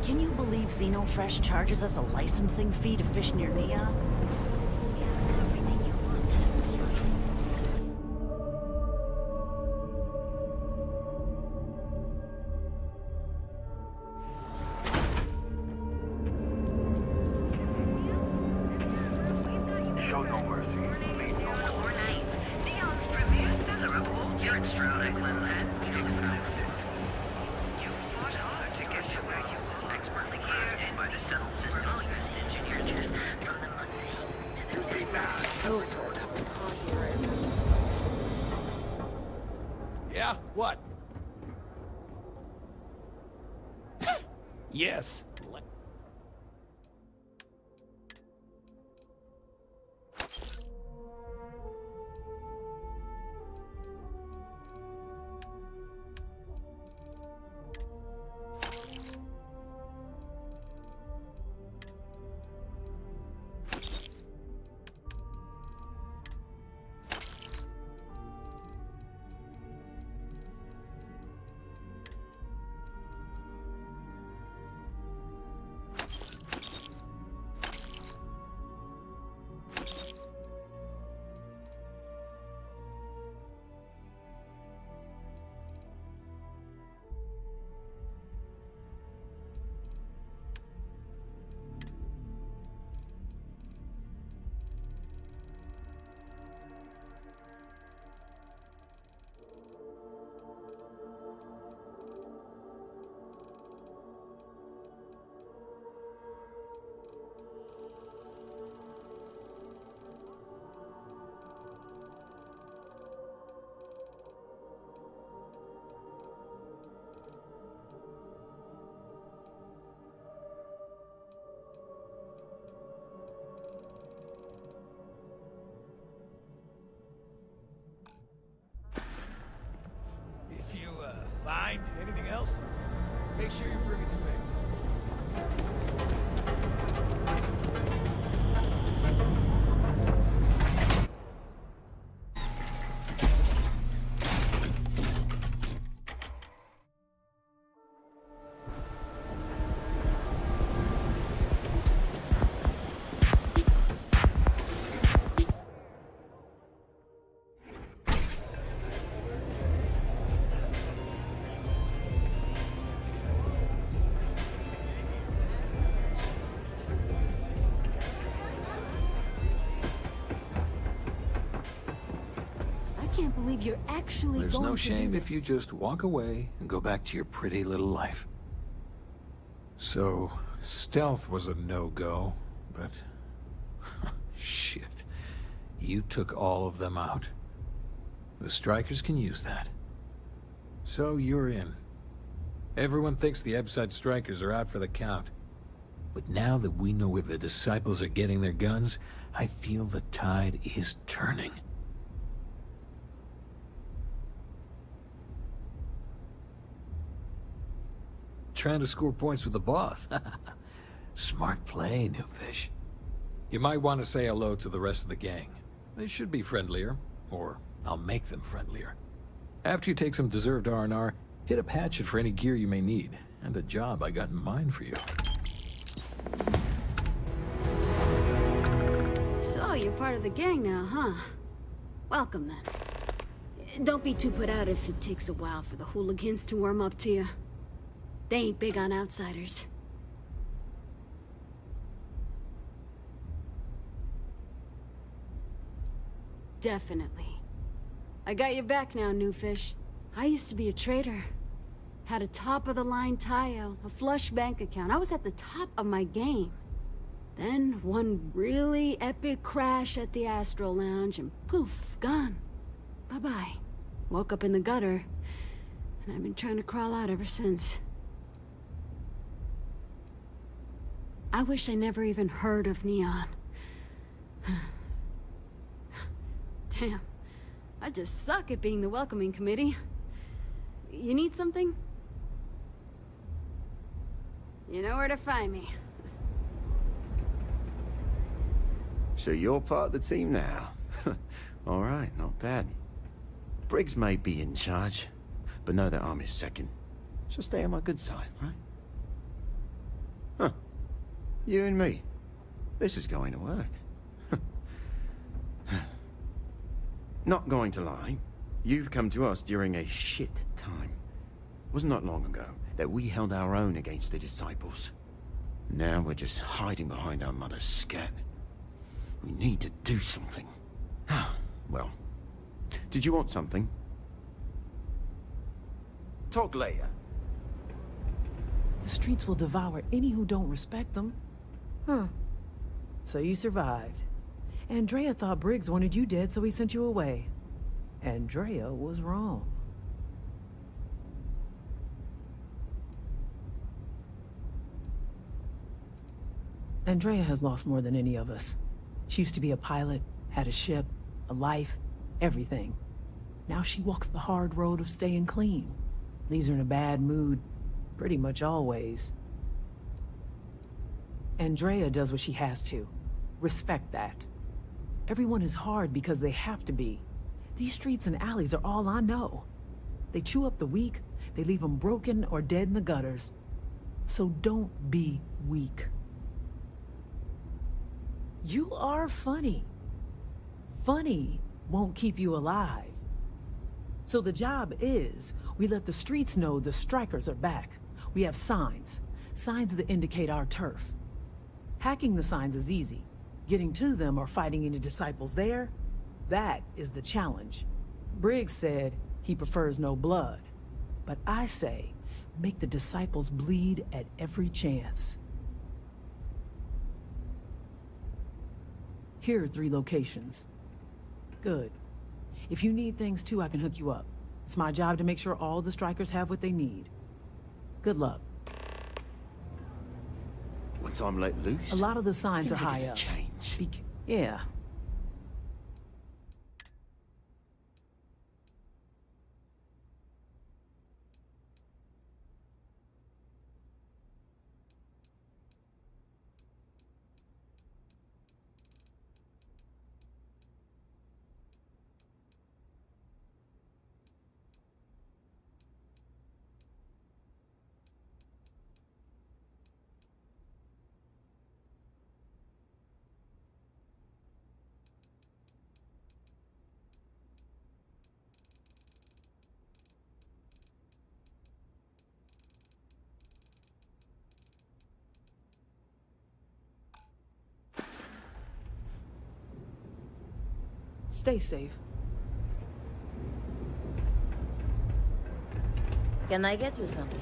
Can you believe Xenofresh charges us a licensing fee to fish near Neon? Show no mercy. Leave no mercy. You're extraordinary, lad. You fought hard to get to where you are. Expertly crafted by the settled systems. Engineered from the mundane to the Go for a cup of coffee right now. Yeah? What? Yes. If you find anything else, make sure you bring it to me. I can't believe you're actually There's going no to do shame this. if you just walk away and go back to your pretty little life. So, stealth was a no-go, but... shit. You took all of them out. The strikers can use that. So you're in. Everyone thinks the Ebside strikers are out for the count. But now that we know where the disciples are getting their guns, I feel the tide is turning. Trying to score points with the boss. Smart play, new fish. You might want to say hello to the rest of the gang. They should be friendlier, or I'll make them friendlier. After you take some deserved R&R, hit up Hatchet for any gear you may need, and a job I got in mind for you. So, you're part of the gang now, huh? Welcome, then. Don't be too put out if it takes a while for the hooligans to warm up to you. They ain't big on outsiders. Definitely. I got your back now, new fish. I used to be a trader. Had a top-of-the-line tie-out, a flush bank account. I was at the top of my game. Then, one really epic crash at the Astro Lounge, and poof, gone. Bye-bye. Woke up in the gutter, and I've been trying to crawl out ever since. I wish I never even heard of Neon. Damn. I just suck at being the welcoming committee. You need something? You know where to find me. So you're part of the team now. All right, not bad. Briggs may be in charge, but know that I'm his second. So stay on my good side, right? Huh. You and me. This is going to work. Not going to lie, you've come to us during a shit time. Was not long ago that we held our own against the disciples. Now we're just hiding behind our mother's scat. We need to do something. Well, did you want something? Talk later. The streets will devour any who don't respect them. Huh. So you survived. Andrea thought Briggs wanted you dead, so he sent you away. Andrea was wrong. Andrea has lost more than any of us. She used to be a pilot, had a ship, a life, everything. Now she walks the hard road of staying clean. Leaves her in a bad mood, pretty much always. Andrea does what she has to. Respect that. Everyone is hard because they have to be. These streets and alleys are all I know. They chew up the weak, they leave them broken or dead in the gutters. So don't be weak. You are funny. Funny won't keep you alive. So the job is, we let the streets know the strikers are back. We have signs. Signs that indicate our turf. Hacking the signs is easy. Getting to them or fighting any disciples there, that is the challenge. Briggs said he prefers no blood. But I say, make the disciples bleed at every chance. Here are 3 locations. Good. If you need things too, I can hook you up. It's my job to make sure all the strikers have what they need. Good luck. Once I'm let loose, a lot of the signs are high up. Change. Yeah. Stay safe. Can I get you something?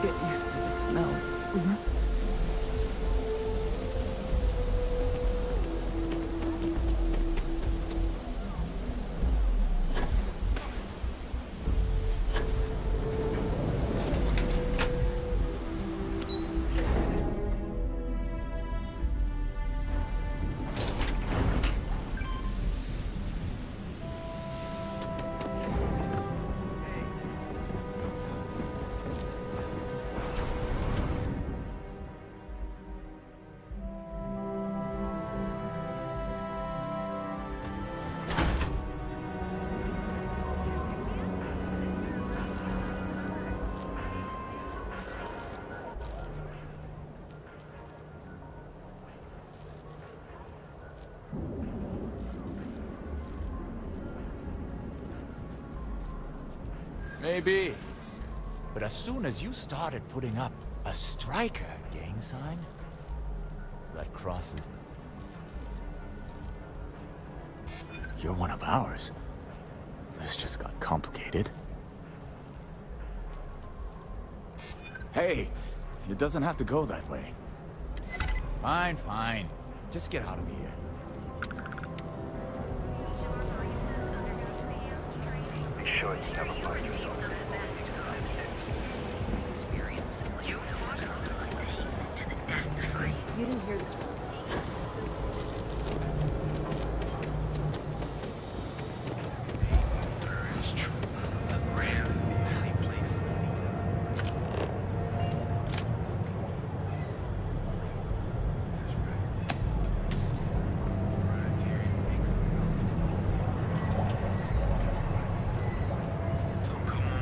get used to the smell. Maybe. But as soon as you started putting up a striker gang sign, that crosses them. You're one of ours. This just got complicated. Hey, it doesn't have to go that way. Fine, fine. Just get out of here. Be sure you never find yourself. You didn't hear this. So come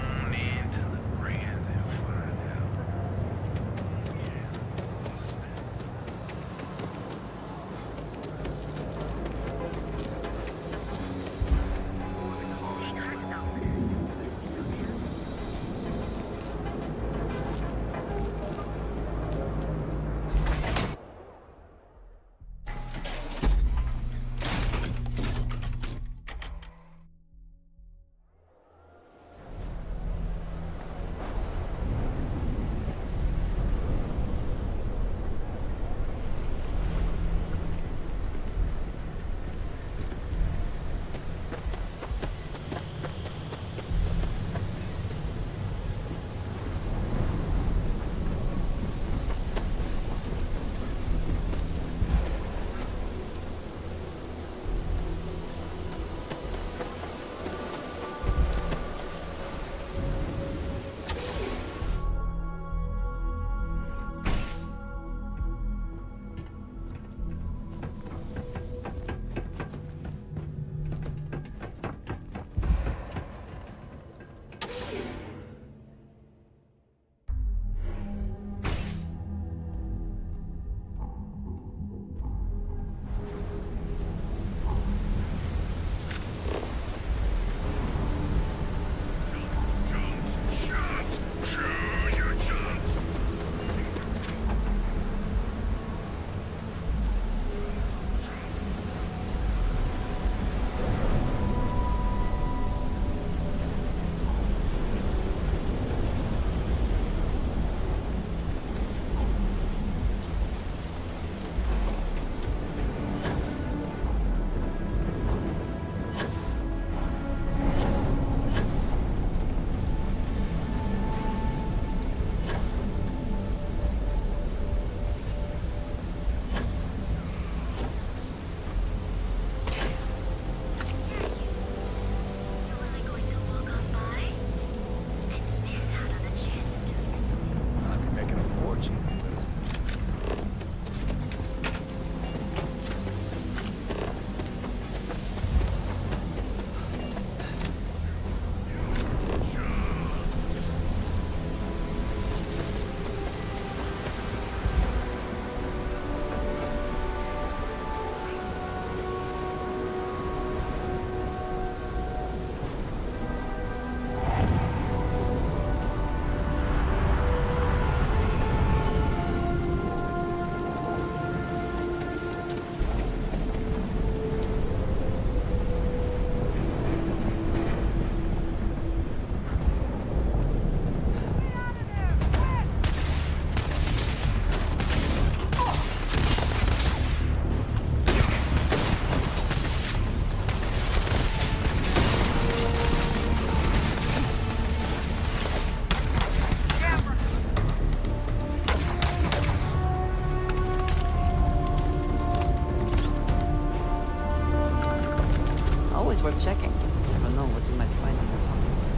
for checking. Never know what you might find in your pockets.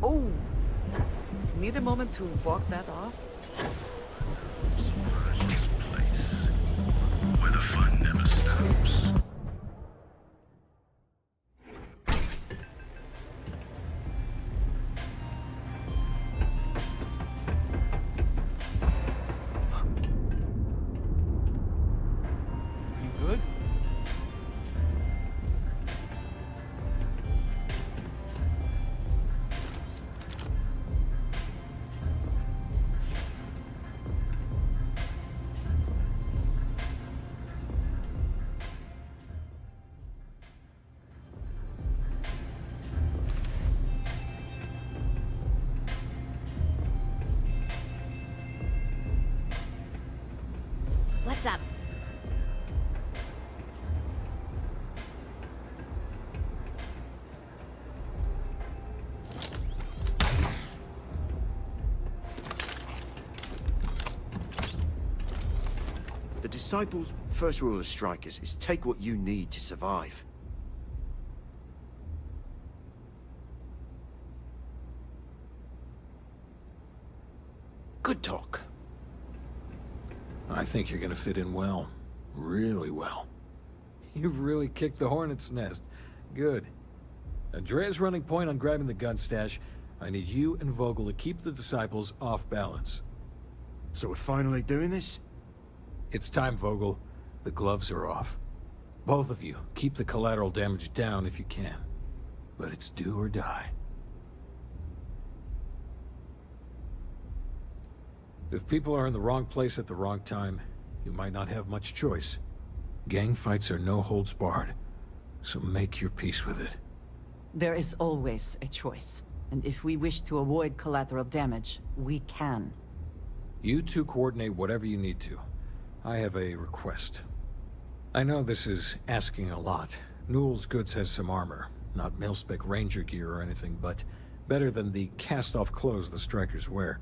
Oh! Need a moment to walk that off? Where the fun never stops. You good? What's up? The Disciples' first rule as strikers is take what you need to survive. Good talk. I think you're gonna fit in well. Really well. You've really kicked the hornet's nest. Good. Andrea's running point on grabbing the gun stash. I need you and Vogel to keep the Disciples off balance. So we're finally doing this? It's time, Vogel. The gloves are off. Both of you, keep the collateral damage down if you can. But it's do or die. If people are in the wrong place at the wrong time, you might not have much choice. Gang fights are no holds barred, so make your peace with it. There is always a choice. And if we wish to avoid collateral damage, we can. You two coordinate whatever you need to. I have a request. I know this is asking a lot. Newell's Goods has some armor. Not mil-spec ranger gear or anything, but better than the cast-off clothes the strikers wear.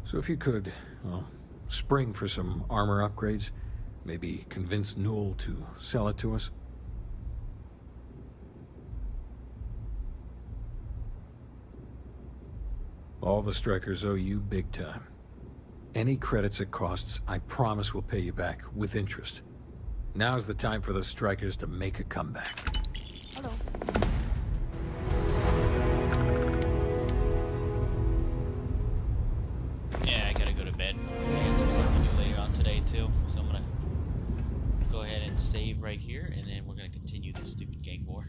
So if you could, well, spring for some armor upgrades, maybe convince Newell to sell it to us. All the strikers owe you big time. Any credits it costs, I promise we'll pay you back, with interest. Now's the time for those strikers to make a comeback. Hello. ahead and save right here, and then we're gonna continue this stupid gang war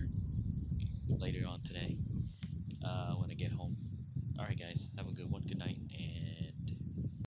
later on today when I get home. All right, guys, have a good one. Good night, and